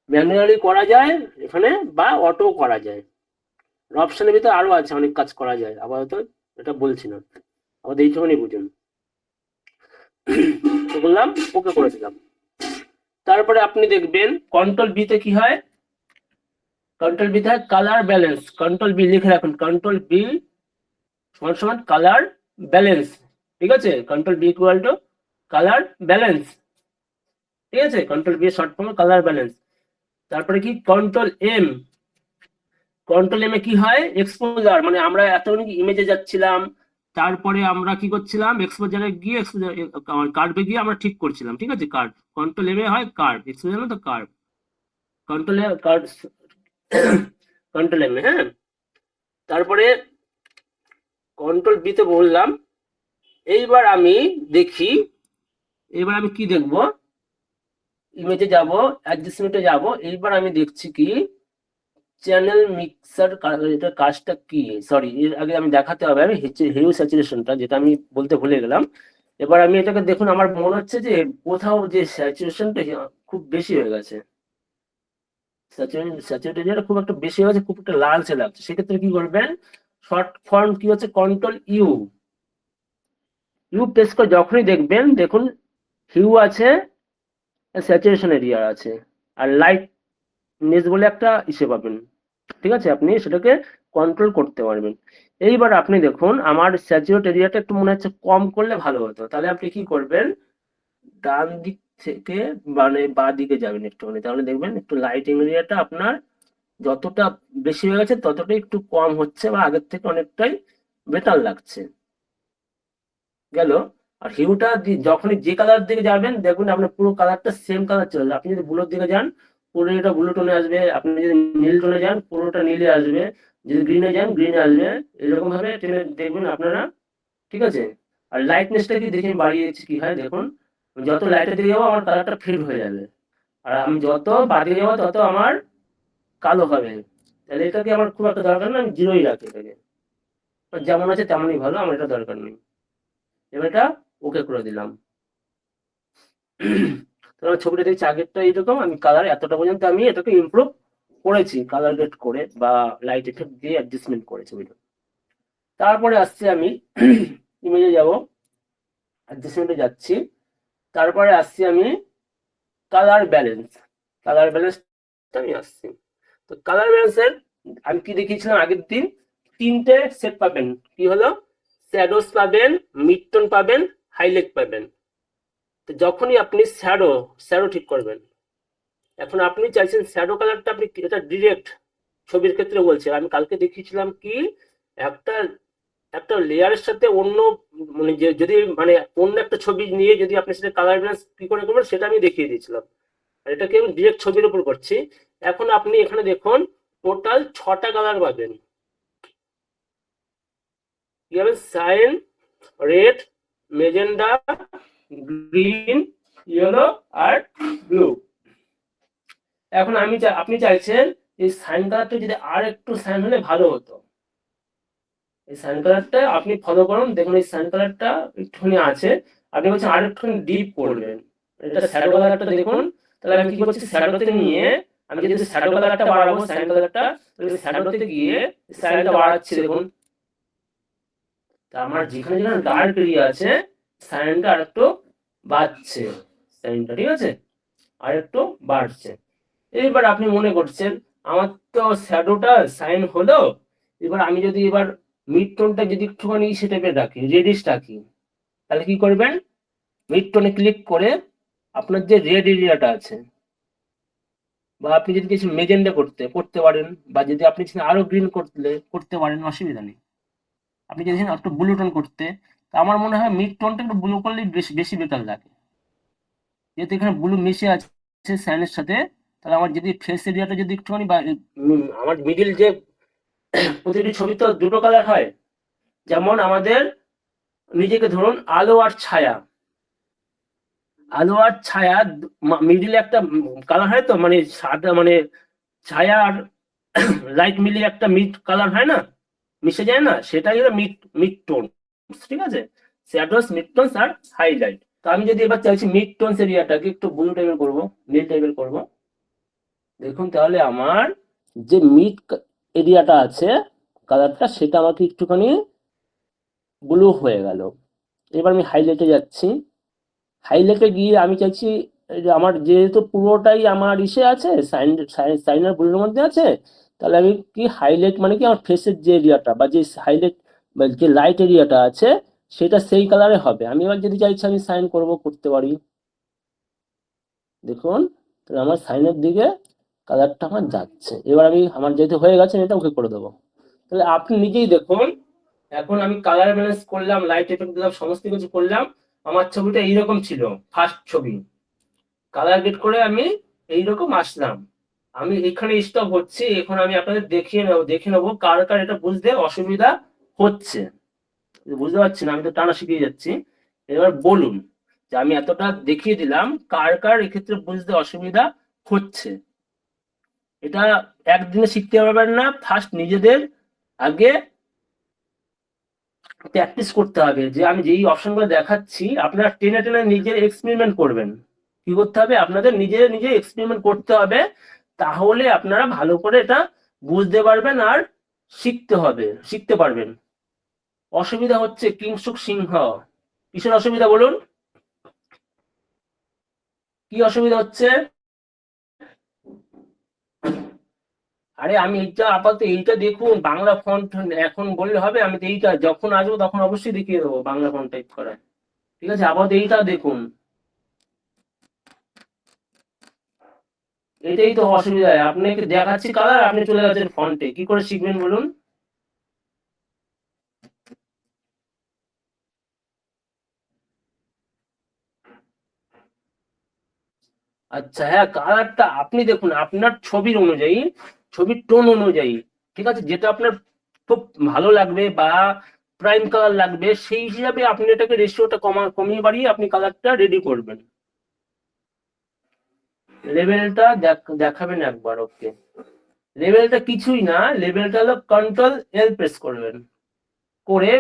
ম্যানুয়ালি করা যায় এখানে বা অটো করা যায়। অপশনের ভিতরে আরো আছে, অনেক কাজ করা যায়, আপাতত এটা বলছি না, আপাতত এইটুকুনি বুঝুন। তো বললাম ওকে করে দিলাম। তারপরে আপনি দেখবেন কন্ট্রোল বি তে কি হয়, কন্ট্রোল বি তে হয় কালার ব্যালেন্স। কন্ট্রোল বি লিখে রাখুন, কন্ট্রোল বি সমান সমান কালার ব্যালেন্স। ঠিক আছে, control B equal to colour balance. ঠিক আছে, control B short form colour balance. তারপরে কি কন্ট্রোল এম, কন্ট্রোল এম এ কি হয়, এক্সপোজার, মানে আমরা এতক্ষণ ইমেজে যাচ্ছিলাম, তারপরে আমরা কি করছিলাম, এক্সপোজারে গিয়ে কার্ভে গিয়ে আমরা ঠিক করছিলাম। ঠিক আছে, কার্ভ, কন্ট্রোল এম এ হয় কার্ভ, এক্সপোজার না তো curve, control curve, control M এ। হ্যাঁ, তারপরে কন্ট্রোল বি তে বললাম। এইবার আমি দেখি, এবার আমি কি দেখবো, ইমেজে যাব, অ্যাডজাস্টমেন্টে যাব, এইবার আমি দেখছি কি চ্যানেল মিক্সার, এটা কাজটা কি, সরি এর আগে আমি দেখাতে হবে আমি হিউ স্যাচুরেশনটা, যেটা আমি বলতে ভুলে গেলাম। এবার আমি এটাকে দেখুন, আমার মনে হচ্ছে যে কোথাও যে স্যাচুরেশনটা খুব বেশি হয়ে গেছে, স্যাচুরেশনটা খুব একটা বেশি হয়ে গেছে, খুব একটা লালচে লাগছে। সেক্ষেত্রে কি করবেন, শর্ট ফর্ম কি হচ্ছে, কন্ট্রোল ইউ। ইউ প্রেস করে যখনই দেখবেন, দেখুন হিউ আছে, স্যাচুরেশন এরিয়া আছে, আর লাইটনেস বলে একটা ইসে পাবেন। ঠিক আছে, আপনি সেটাকে কন্ট্রোল করতে পারবেন। এইবার আপনি দেখুন আমার স্যাচুরেট এরিয়াটা একটু মনে হচ্ছে কম করলে ভালো হতো, তাহলে আপনি কি করবেন, ডান দিক থেকে মানে বাঁ দিকে যাবেন একটুখানি, তাহলে দেখবেন একটু লাইটিং এরিয়াটা আপনার যতটা বেশি হয়ে গেছে ততটাই একটু কম হচ্ছে, বা আগের থেকে অনেকটাই বেটার লাগছে। গেল। আর হিউটা যখনই যে কালার দিকে যাবেন দেখুন আপনার পুরো কালারটা সেম কালার চলে যাবে। আপনি যদি ব্লুর দিকে যান পুরো এটা ব্লু টোনে আসবে, আপনি যদি নীল টোনে যান পুরোটা নীলে আসবে, যদি গ্রিনে যান গ্রিনে আসবে, এরকম ভাবে টেনে দেখবেন আপনারা। ঠিক আছে, আর লাইটনেসটা কি দেখে বাড়িয়েছি কি হয়, দেখুন যত লাইটের দিকে যাবো আমার কালারটা ফেড হয়ে যাবে, আর আমি যত বাদিকে যাবো তত আমার কালো হবে। তাহলে এটাকে আমার খুব একটা দরকার না, আমি জিরোই রাখি এটাকে, যেমন আছে তেমনই ভালো, আমার এটা দরকার নেই। এবার এটা ওকে করে দিলাম। তাহলে ছবিটা দেখছি আগেরটা এইরকম, আমি কালার এতটা পর্যন্ত আমি এটাকে ইমপ্রুভ করেছি কালার গ্রেড করে বা লাইট এফেক্ট দিয়ে অ্যাডজাস্টমেন্ট করে ছবিটা। তারপরে আসছে আমি ইমেজে যাব, অ্যাডজাস্টমেন্টে যাচ্ছি, তারপরে আসছি আমি কালার ব্যালেন্স। কালার ব্যালেন্সটা আমি আসছি। তো কালার ব্যালেন্সের আমি কি দেখিয়েছিলাম আগের দিন, তিনটে সেট পাবেন। কি হলো, শ্যাডোস পাবেন, মিড টোন পাবেন, হাইলাইট পাবেন। তো যখনই আপনি শ্যাডো ঠিক করবেন, এখন আপনি চাইছেন শ্যাডো কালারটা আপনি এটা ডিরেক্ট ছবির ক্ষেত্রে বলছি, আমি কালকে দেখিয়েছিলাম কি একটা একটা লেয়ারের সাথে অন্য মানে যদি মানে অন্য একটা ছবি নিয়ে যদি আপনি সেটা কালার ব্যালেন্স কি করে করবেন সেটা আমি দেখিয়ে দিয়েছিলাম। আর এটাকে আমি ডিরেক্ট ছবির উপর করছি। এখন আপনি এখানে দেখুন টোটাল 6টা কালার পাবেন। কি হবে, cyan, red, magenta, green, yellow আর ব্লু। এখন আপনি চাইছেন এই সাইন কালারটা যদি আর একটু সাইন হলে ভালো হতো। এই সাইন কালারটা আপনি ফলো করুন, দেখুন এই সাইন কালারটা একটুখানি আছে, আপনি বলছেন আর একটুখানি ডিপ করবেন। এটা শ্যাডো কালারটা দেখুন, তাহলে আমি কি করছি শ্যাডোতে নিয়ে আমি যদি শ্যাডো কালারটা বাড়াবো সাইন কালারটা, তাহলে শ্যাডোতে গিয়ে সাইনটা বাড়াচ্ছি দেখুন। তা আমার যেখানে যেখানে ডার্ক এরিয়া আছে সাইনটা আরেকটু বাড়ছে, সাইনটা ঠিক আছে আরেকটু বাড়ছে। এবার আপনি মনে করছেন আমার তো শ্যাডোটা সাইন হলো, এবার আমি যদি এবার মিড টোনটা যদি একটুখানি সে টাইপের রাখি, রেডিশ রাখি, তাহলে কি করবেন, মিড টোনে ক্লিক করে আপনার যে রেড এরিয়াটা আছে, বা আপনি যদি কিছু মেজেন্ডা করতে পারেন, বা যদি আপনি আরো গ্রিন করতে পারেন, অসুবিধা নেই। আপনি যদি একটু ব্লু টোন করতে, তো আমার মনে হয় মিড টোনটা একটু ব্লু করলে বেশি বেশি বেটার লাগে, যেহেতু এখানে ব্লু মিশে আছে স্যানের সাথে। তাহলে আমার যদি ফেস এরিয়াটা যদি একটুখানি বা আমার মিডিল যে প্রতিটি ছবি তো দুটো কালার হয়, যেমন আমাদের নিজেকে ধরুন আলো আর ছায়া, আলো আর ছায়া মিডিলে একটা কালার হয় তো, মানে সাদা মানে ছায়া আর লাইট মিলিয়ে একটা মিড কালার হয় না, মিশে যায় না, সেটাই হলো মিড মিড টোন। ঠিক আছে, শ্যাডোস, মিড টোনস আর হাইলাইট। তো আমি যদি এবার চাইছি মিড টোনস এরিয়াটাকে একটু ব্লু টাইপের করবো, নীল টাইপের করবো, দেখুন তাহলে আমার যে মিড এরিয়াটা আছে কালারটা সেটা আমাকে একটুখানি ব্লু হয়ে গেল। এবার আমি হাইলাইটে যাচ্ছি, হাইলাইটে গিয়ে আমি চাইছি আমার যেহেতু পুরোটাই আমার ইসে আছে সাইনার ব্লুর মধ্যে আছে, তাহলে আমি কি হাইলাইট মানে কি আমার ফেসের যে এরিয়াটা বা যে হাইলাইট বা যে লাইট এরিয়াটা আছে সেটা সেই কালারে হবে। আমি এবার যদি চাইছি আমি সাইন করতে পারি, দেখুন তাহলে আমার সাইনের দিকে কালারটা আমার যাচ্ছে। এবার আমি আমার যেহেতু হয়ে গেছে এটা ওকে করে দেবো। তাহলে আপনি নিজেই দেখুন, এখন আমি কালার ব্যালেন্স করলাম, লাইট এফেক্ট দিলাম, সমস্ত কিছু করলাম, আমার ছবিটা এইরকম ছিল ফার্স্ট ছবি, কালার গ্রেড করে আমি এইরকম আসলাম। আমি এখানে স্টপ হচ্ছি, এখন আমি আপনাদের দেখে নেবো কার কার এটা বুঝতে অসুবিধা হচ্ছে। বুঝতে পারছি না, আমি তো টানা শিখিয়ে যাচ্ছি। এবার বলুন যে আমি এতটা দেখিয়ে দিলাম, কার কার এক্ষেত্রে বুঝতে অসুবিধা হচ্ছে। এটা একদিনে শিখতে পারবেন না, ফার্স্ট নিজেদের আগে প্র্যাকটিস করতে হবে। যে আমি যেই অপশনগুলো দেখাচ্ছি আপনারা টেনে টেনে নিজের এক্সপেরিমেন্ট করবেন। কি করতে হবে, আপনাদের নিজে এক্সপেরিমেন্ট করতে হবে, তাহলে আপনারা ভালো করে এটা বুঝতে পারবেন আর শিখতে পারবেন। অসুবিধা হচ্ছে কিংসুক সিংহ, কিসের অসুবিধা বলুন, কি অসুবিধা হচ্ছে? আরে আমি এইটা আপাতত এইটা দেখুন বাংলা ফন্ট এখন বললে হবে, আমি তো এইটা যখন আসবো তখন অবশ্যই দেখিয়ে দেবো বাংলা ফন্ট টাইপ করা। ঠিক আছে, আপাতত এইটা দেখুন, এটাই তো অসুবিধা। আপনাকে দেখাচ্ছি কালার, আপনি চলে যাচ্ছেন ফন্টে, কি করে শিখবেন বলুন? আচ্ছা হ্যাঁ, কালারটা আপনি দেখুন আপনার ছবির অনুযায়ী, ছবির টোন অনুযায়ী, ঠিক আছে, যেটা আপনার খুব ভালো লাগবে বা প্রাইম কালার লাগবে সেই হিসাবে আপনি এটাকে রেশিওটা কমিয়ে বাড়িয়ে আপনি কালারটা রেডি করবেন। লেভেলটা দেখাবেন একবার, ওকে। লেভেলটা কিছুই না, লেভেলটা হলো কন্ট্রোল এল প্রেস করবেন, করে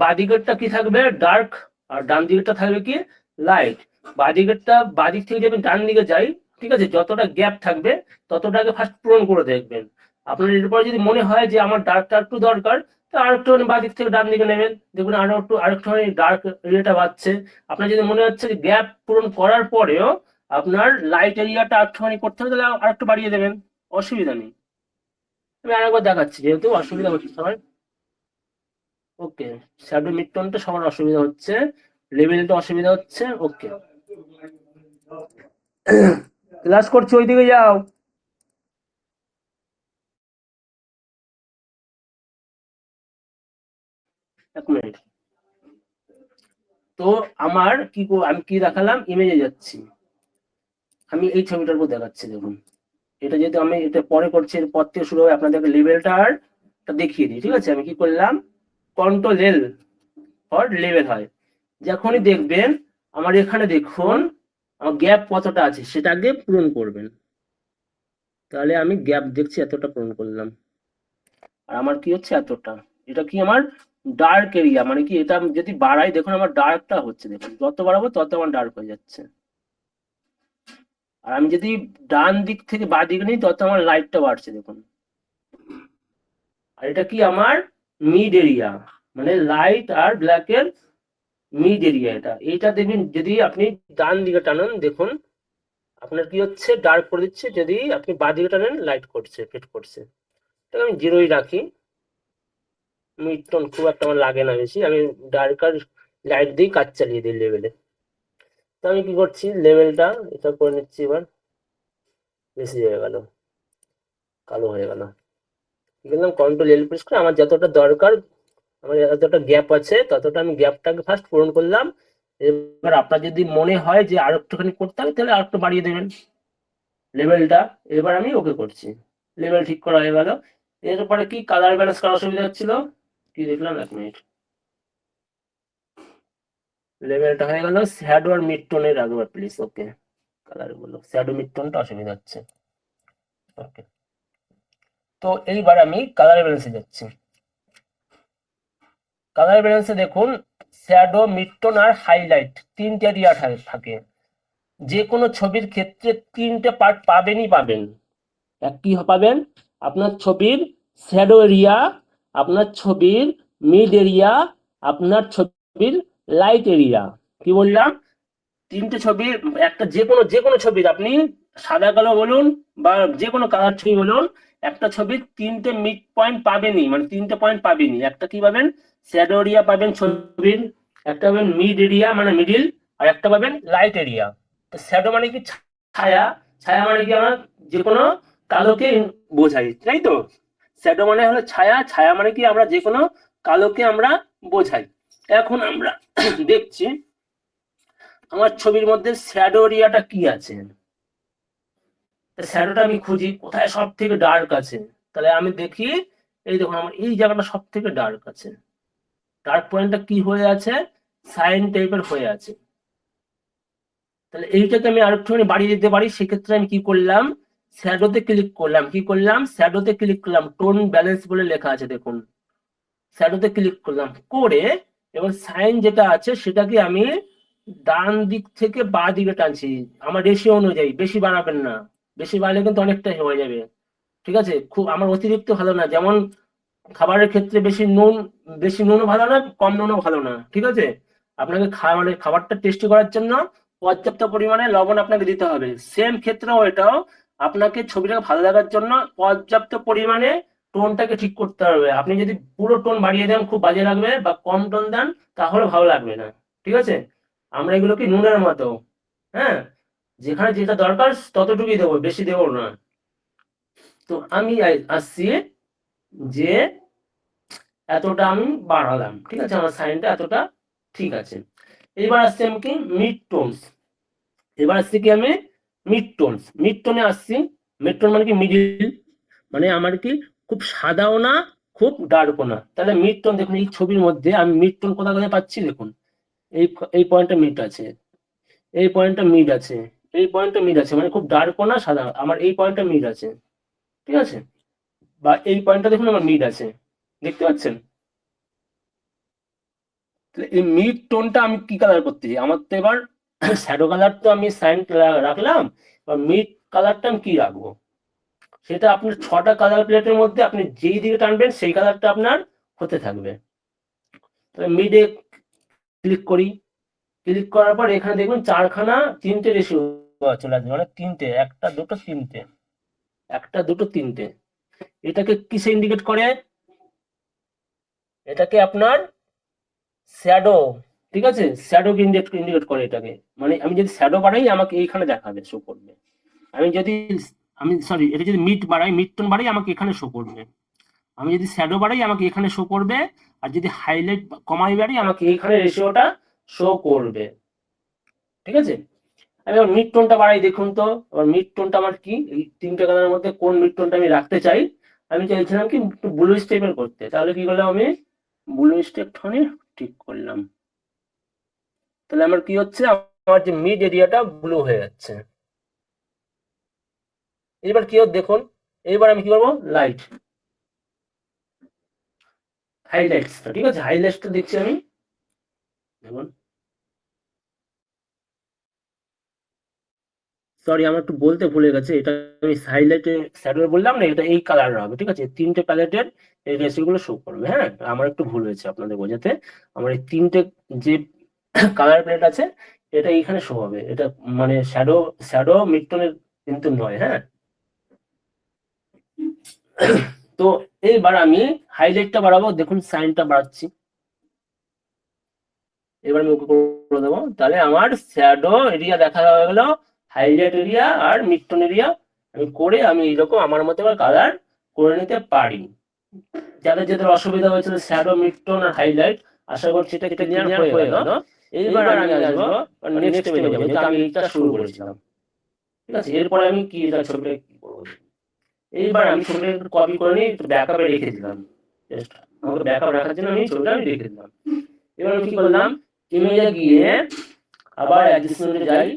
বাদিকেরটা কি থাকবে ডার্ক, আর ডান দিকেরটা থাকবে কি লাইট। বাদিকেরটা বাদিক থেকে যদি ডান দিকে যাই, ঠিক আছে, যতটা গ্যাপ থাকবে ততটাকে ফার্স্ট পূরণ করে দেখবেন। আপনার এরপরে যদি মনে হয় যে আমার ডার্কটা একটু দরকার, তো আর একটু বাদিক থেকে ডান দিকে নেবেন, দেখুন আরেকটু ডার্ক এরিয়াটা বাড়ছে। আপনার যদি মনে হচ্ছে যে গ্যাপ পূরণ করার পরেও আপনার লাইট এরিয়াটা একটুখানি করতে হবে, তাহলে আরেকটু বাড়িয়ে দেবেন, অসুবিধা নেই। আমি আরেকবার দেখাচ্ছি, যেহেতু অসুবিধা হচ্ছে সবার। ওকে, শ্যাডো মিড টোনটা সবার অসুবিধা হচ্ছে, লেভেলটা অসুবিধা হচ্ছে। ওকে, ক্লাস করছি, ওইদিকে যাও। এক মিনিট। তো আমার আমি কি দেখালাম, ইমেজে যাচ্ছি, আমি এই ছবিটার উপর দেখাচ্ছি, দেখুন। এটা যেহেতু আমি এটা পরে করছি, এরপর থেকে শুরু হবে, আপনাদেরকে লেভেলটা আর দেখিয়ে দিই, ঠিক আছে। আমি কি করলাম, কন্ট্রোল এল ফর লেভেল হয়। যখনই দেখবেন আমার এখানে দেখুন আমার গ্যাপ কতটা আছে, সেটা আগে পূরণ করবেন। তাহলে আমি গ্যাপ দেখছি এতটা পূরণ করলাম, আর আমার কি হচ্ছে এতটা। এটা কি আমার ডার্ক এরিয়া, মানে কি এটা আমি যদি বাড়াই, দেখুন আমার ডার্কটা হচ্ছে, দেখুন যত বাড়াবো তত আমার ডার্ক হয়ে যাচ্ছে। আর আমি যদি ডান দিক থেকে বাঁ দিকে নিই, তত আমার লাইটটা বাড়ছে, দেখুন। আর এটা কি আমার মিড এরিয়া, মানে লাইট আর ব্ল্যাকের মিড এরিয়া। এইটা দেখবেন যদি আপনি ডান দিকে টানান, দেখুন আপনার কি হচ্ছে ডার্ক করে দিচ্ছে, যদি আপনি বাঁ দিকে টানেন লাইট করছে, ফেড করছে। তাহলে আমি জিরোই রাখি, মিড টোন খুব একটা আমার লাগে না বেশি, আমি ডার্ক আর লাইট দিয়ে কাজ চালিয়ে দিই লেভেলে। তো আমি কি করছি, লেভেলটা এটা করে নিচ্ছি, এবার বেশি হয়ে গেল, কালো হয়ে গেল। কি করলাম, কন্ট্রোল এল প্রেস করে আমার যতটা দরকার, আমার যতটা গ্যাপ আছে ততটা আমি গ্যাপটাকে ফার্স্ট পূরণ করলাম। এবার আপনার যদি মনে হয় যে আর একটুখানি করতে হবে, তাহলে আর একটু বাড়িয়ে দেবেন লেভেলটা। এবার আমি ওকে করছি, লেভেল ঠিক করা হয়ে গেল। এরপরে কি কালার ব্যালেন্স করার অসুবিধা হচ্ছিল, কি দেখলাম, এক মিনিট। লেভেলটা হয়ে গেল, শ্যাডো আর মিড টোনের রাখবে প্লিজ। ওকে, কালার গুলো শ্যাডো মিড টোনটা অসুবিধা হচ্ছে। ওকে, তো এইবার আমি কালার ব্যালেন্সে যাচ্ছি। কালার ব্যালেন্সে দেখুন, শ্যাডো মিড টোন আর হাইলাইট তিনটে এরিয়া থাকে। যে কোনো ছবির ক্ষেত্রে তিনটে পার্ট পাবেনই পাবেন। কি পাবেন, আপনার ছবির শ্যাডো এরিয়া, আপনার ছবির মিড এরিয়া, আপনার ছবির লাইট এরিয়া। কি বললাম, তিনটে ছবির একটা, যে কোনো ছবির আপনি সাদা কালো বলুন বা যে কোনো কালার ছবি বলুন, একটা ছবির তিনটে মিড পয়েন্ট পাবেনই, মানে তিনটে পয়েন্ট পাবেনই। একটা কি পাবেন, শ্যাডো এরিয়া পাবেন ছবির, একটা পাবেন মিড এরিয়া মানে মিডিল, আর একটা পাবেন লাইট এরিয়া। তো শ্যাডো মানে কি ছায়া, ছায়া মানে কি আমরা যে কোনো কালোকে বোঝাই, তাই তো। শ্যাডো মানে হলো ছায়া, ছায়া মানে কি আমরা যে কোনো কালোকে আমরা বোঝাই। এখন আমরা দেখছি আমার ছবির মধ্যে শ্যাডো এরিয়াটা কি আছে। শ্যাডোটা আমি খুঁজি কোথায় সব থেকে ডার্ক আছে। তাহলে আমি দেখি, এই দেখুন আমার এই জায়গাটা সব থেকে ডার্ক আছে, ডার্ক পয়েন্টটা কি হয়ে আছে, সাইন টাইপের হয়ে আছে। তাহলে এইটাকে আমি আরেকটুখানি বাড়িয়ে দিতে পারি। সেক্ষেত্রে আমি কি করলাম, শ্যাডোতে ক্লিক করলাম, শ্যাডোতে ক্লিক করলাম, টোন ব্যালেন্স বলে লেখা আছে, দেখুন। শ্যাডোতে ক্লিক করলাম করে, এবং সাইন যেটা আছে সেটাকে আমি ডান দিক থেকে বাঁ দিকে টানছি আমার রেশিও অনুযায়ী। বেশি বাড়াবেন না, বেশি বাড়লে কিন্তু অনেকটা হয়ে যাবে, ঠিক আছে। খুব আমার অতিরিক্ত ভালো না, যেমন খাবারের ক্ষেত্রে বেশি নুন ভালো না, কম নুনও ভালো না, ঠিক আছে। আপনাকে মানে খাবারটা টেস্টি করার জন্য পর্যাপ্ত পরিমাণে লবণ আপনাকে দিতে হবে। সেম ক্ষেত্রেও এটাও, আপনাকে ছবিটাকে ভালো লাগার জন্য পর্যাপ্ত পরিমাণে টোনটাকে ঠিক করতে হবে। আপনি যদি পুরো টোন বাড়িয়ে দেন খুব বাজে লাগবে, বা কম টোন দেন তাহলে ভালো লাগবে না, ঠিক আছে। আমরা এগুলো কি নুনের মতো, হ্যাঁ, যেখানে যেটা দরকার ততটুকুই দেবো, বেশি দেবো না। তো আমি আসছি যে এতটা আমি বাড়ালাম, ঠিক আছে, আমার সাইনটা এতটা ঠিক আছে। এবার আসছি আমি কি মিড টোনস, এবার আসছি কি আমি মিড টোনে আসছি। মিড টোন মানে কি মিডিল, মানে আমার কি খুব সাদাও না খুব ডার্কও না। তাহলে মিড টোন দেখুন, এই ছবির মধ্যে আমি মিড টোন কোথায় কোথায় পাচ্ছি, দেখুন। এই এই পয়েন্টটা মিড আছে, এই পয়েন্টটা মিড আছে, এই পয়েন্টটা মিড আছে, মানে খুব ডার্কও না সাদা, আমার এই পয়েন্টটা মিড আছে, ঠিক আছে। বা এই পয়েন্টটা দেখুন আমার মিড আছে, দেখতে পাচ্ছেন? এই মিড টোনটা আমি কি কালার করতে চাই? আমার তো এবার শ্যাডো কালার তো আমি সাইন রাখলাম, বা মিড কালারটা আমি কি রাখবো? সেটা আপনার 6টা কালার প্লেটের মধ্যে আপনি যেই দিকে টানবেন সেই কালারটা আপনার হতে থাকবে। তাহলে মিডে ক্লিক করি, ক্লিক করার পর এখানে দেখবেন 4খানা 3টে রেশিও চলে আসবে, মানে 3টে, 1টা 2টো 3টে, 1টা 2টো 3টে। এটাকে কিসে ইন্ডিকেট করে? এটাকে আপনার শ্যাডো, ঠিক আছে, শ্যাডো ইন্ডিকেট করে এটাকে। মানে আমি যদি শ্যাডো বাড়াই আমাকে এইখানে দেখাবে, শো করবে। আমি যদি সরি, এটা যদি মিড বাড়াই, মিড টোন বাড়াই আমাকে এখানে শো করবে। আমি যদি শ্যাডো বাড়াই আমাকে এখানে শো করবে, আর যদি হাইলাইট কমাই বাড়াই আমাকে এইখানে রেশিওটা শো করবে, ঠিক আছে? আমি আবার মিড টোনটা বাড়াই, দেখুন তো আবার মিড টোনটা আমার কি, এই 3টে কালারের মধ্যে কোন মিড টোনটা আমি রাখতে চাই? আমি চাইছিলাম কি একটু ব্লু স্টেপের করতে, তাহলে কি করলাম আমি ব্লু স্টেপ টোনে ঠিক করলাম। তাহলে আমার কি হচ্ছে, আমার যে মিড এরিয়াটা ব্লু হয়ে যাচ্ছে। এবার কি হচ্ছে দেখুন, এবার আমি কি করবো, লাইট হাইলাইটসটা, ঠিক আছে, হাইলাইটসটা দেখছি আমি, দেখুন। সরি, আমার একটু বলতে ভুলে গেছে, এটা আমি হাইলাইটে শ্যাডো বললাম না, এটা এই কালার হবে, ঠিক আছে? 3টে প্যালেটের এই রেশিওগুলো শো করবে, হ্যাঁ? আমার একটু ভুল হয়েছে আপনাদের বোঝাতে। আমার এই 3টে যে কালার প্যালেট আছে এটা এইখানে শো হবে, এটা মানে শ্যাডো মিডটোনের কিন্তু নয়, হ্যাঁ? তো এইবার আমি হাইলাইটটা বাড়াবো, দেখুন সাইনটা বাড়াচ্ছি, এবার আমি ওকে করে দেবো। তাহলে আমার শ্যাডো এরিয়া দেখা হয়ে গেল, হাইলাইট এরিয়া আর মিডটোন এরিয়া আমি করে আমি এইরকম আমার মতো এবার কালার করে নিতে পারি। যাদের যাদের অসুবিধা হয়েছিল শ্যাডো মিডটোন আর হাইলাইট, আশা করছি এটা ক্লিয়ার হয়ে গেল। এইবার আমি আসবো নেক্সট স্টেপে যাবো, যেটা আমি এটা শুরু করেছিলাম, ঠিক আছে? এরপরে আমি কি এটা ছবিটা কি করবো, এইবার আমি ছবিটা একটু কপি করে নিয়ে একটু ব্যাকআপে রেখে দিলাম, জাস্ট আমাকে ব্যাকআপ রাখার জন্য আমি ছবিটা আমি রেখে দিলাম। এবার আমি কি করলাম, ইমেজে গিয়ে আবার অ্যাডজাস্টমেন্টে যাই।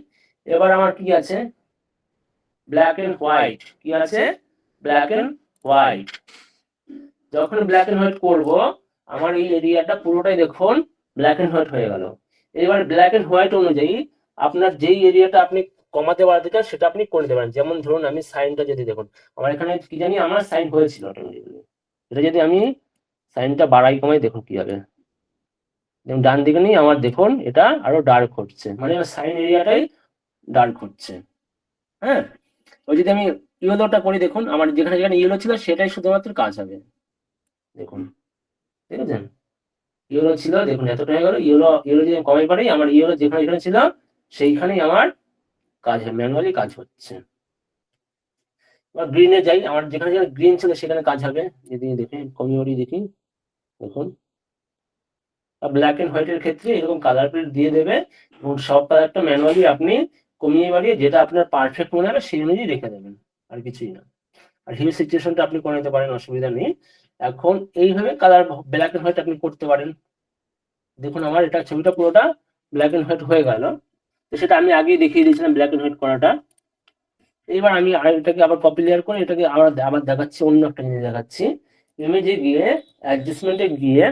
এবার আমার কি আছে, ব্ল্যাক এন্ড হোয়াইট, কি আছে, ব্ল্যাক এন্ড হোয়াইট। যখন ব্ল্যাক এন্ড হোয়াইট করব, আমার এই এরিয়াটা পুরোটাই দেখুন ব্ল্যাক এন্ড হোয়াইট হয়ে গেল। এবার ব্ল্যাক এন্ড হোয়াইট অনুযায়ী আপনার যেই এরিয়াটা আপনি কমাতে বাড়াতে চান সেটা আপনি করে নিতে পারেন। যেমন ধরুন আমি সাইনটা যদি দেখুন, আমার এখানে কি জানি আমার সাইন হয়েছিল অটোমেটিক্যালি, এটা যদি আমি সাইনটা বাড়াই কমাই দেখুন কি হবে, দেখুন ডান দিকে নিয়ে আমার দেখুন এটা আরো ডার্ক হচ্ছে, মানে আমার সাইন এরিয়াটাই ডার্ক হচ্ছে, হ্যাঁ? ওই যদি আমি ইয়েলোটা করি দেখুন, আমার যেখানে যেখানে ইয়েলো ছিল সেটাই শুধুমাত্র কাজ হবে, দেখুন, দেখেছেন? ইয়েলো ছিল দেখুন এতটা হয়ে গেল, ইয়েলো ইয়েলো যদি আমি কমাই পারি আমার ইয়েলো যেখানে যেখানে ছিল সেইখানেই আমার কাজ ম্যানুয়ালি কাজ হচ্ছে। এবার গ্রিনে যাই, আমার যেখানে যেখানে গ্রিন ছিল সেখানে কাজ হবে, যদি দেখি কমিউনিটি দেখি, দেখুন ব্ল্যাক এন্ড হোয়াইটের ক্ষেত্রে এরকম কালার প্লেট দিয়ে দেবে এবং সব কালারটা ম্যানুয়ালি আপনি কমিয়ে বাড়িয়ে যেটা আপনার পারফেক্ট মনে হবে সেই অনুযায়ী রেখে দেবেন, আর কিছুই না। আর হিউ সিচুয়েশনটা আপনি করে নিতে পারেন, অসুবিধা নেই। এখন এইভাবে কালার ব্ল্যাক এন্ড হোয়াইট আপনি করতে পারেন। দেখুন আমার এটা ছবিটা পুরোটা ব্ল্যাক এন্ড হোয়াইট হয়ে গেল, তো সেটা আমি আগেই দেখিয়ে দিয়েছিলাম ব্ল্যাক এন্ড হোয়াইট করাটা। এবার আমি এটাকে আবার কপি লেয়ার করে এটাকে আবার আবার দেখাচ্ছি, অন্য একটা জিনিস দেখাচ্ছি। ইমেজে গিয়ে অ্যাডজাস্টমেন্টে গিয়ে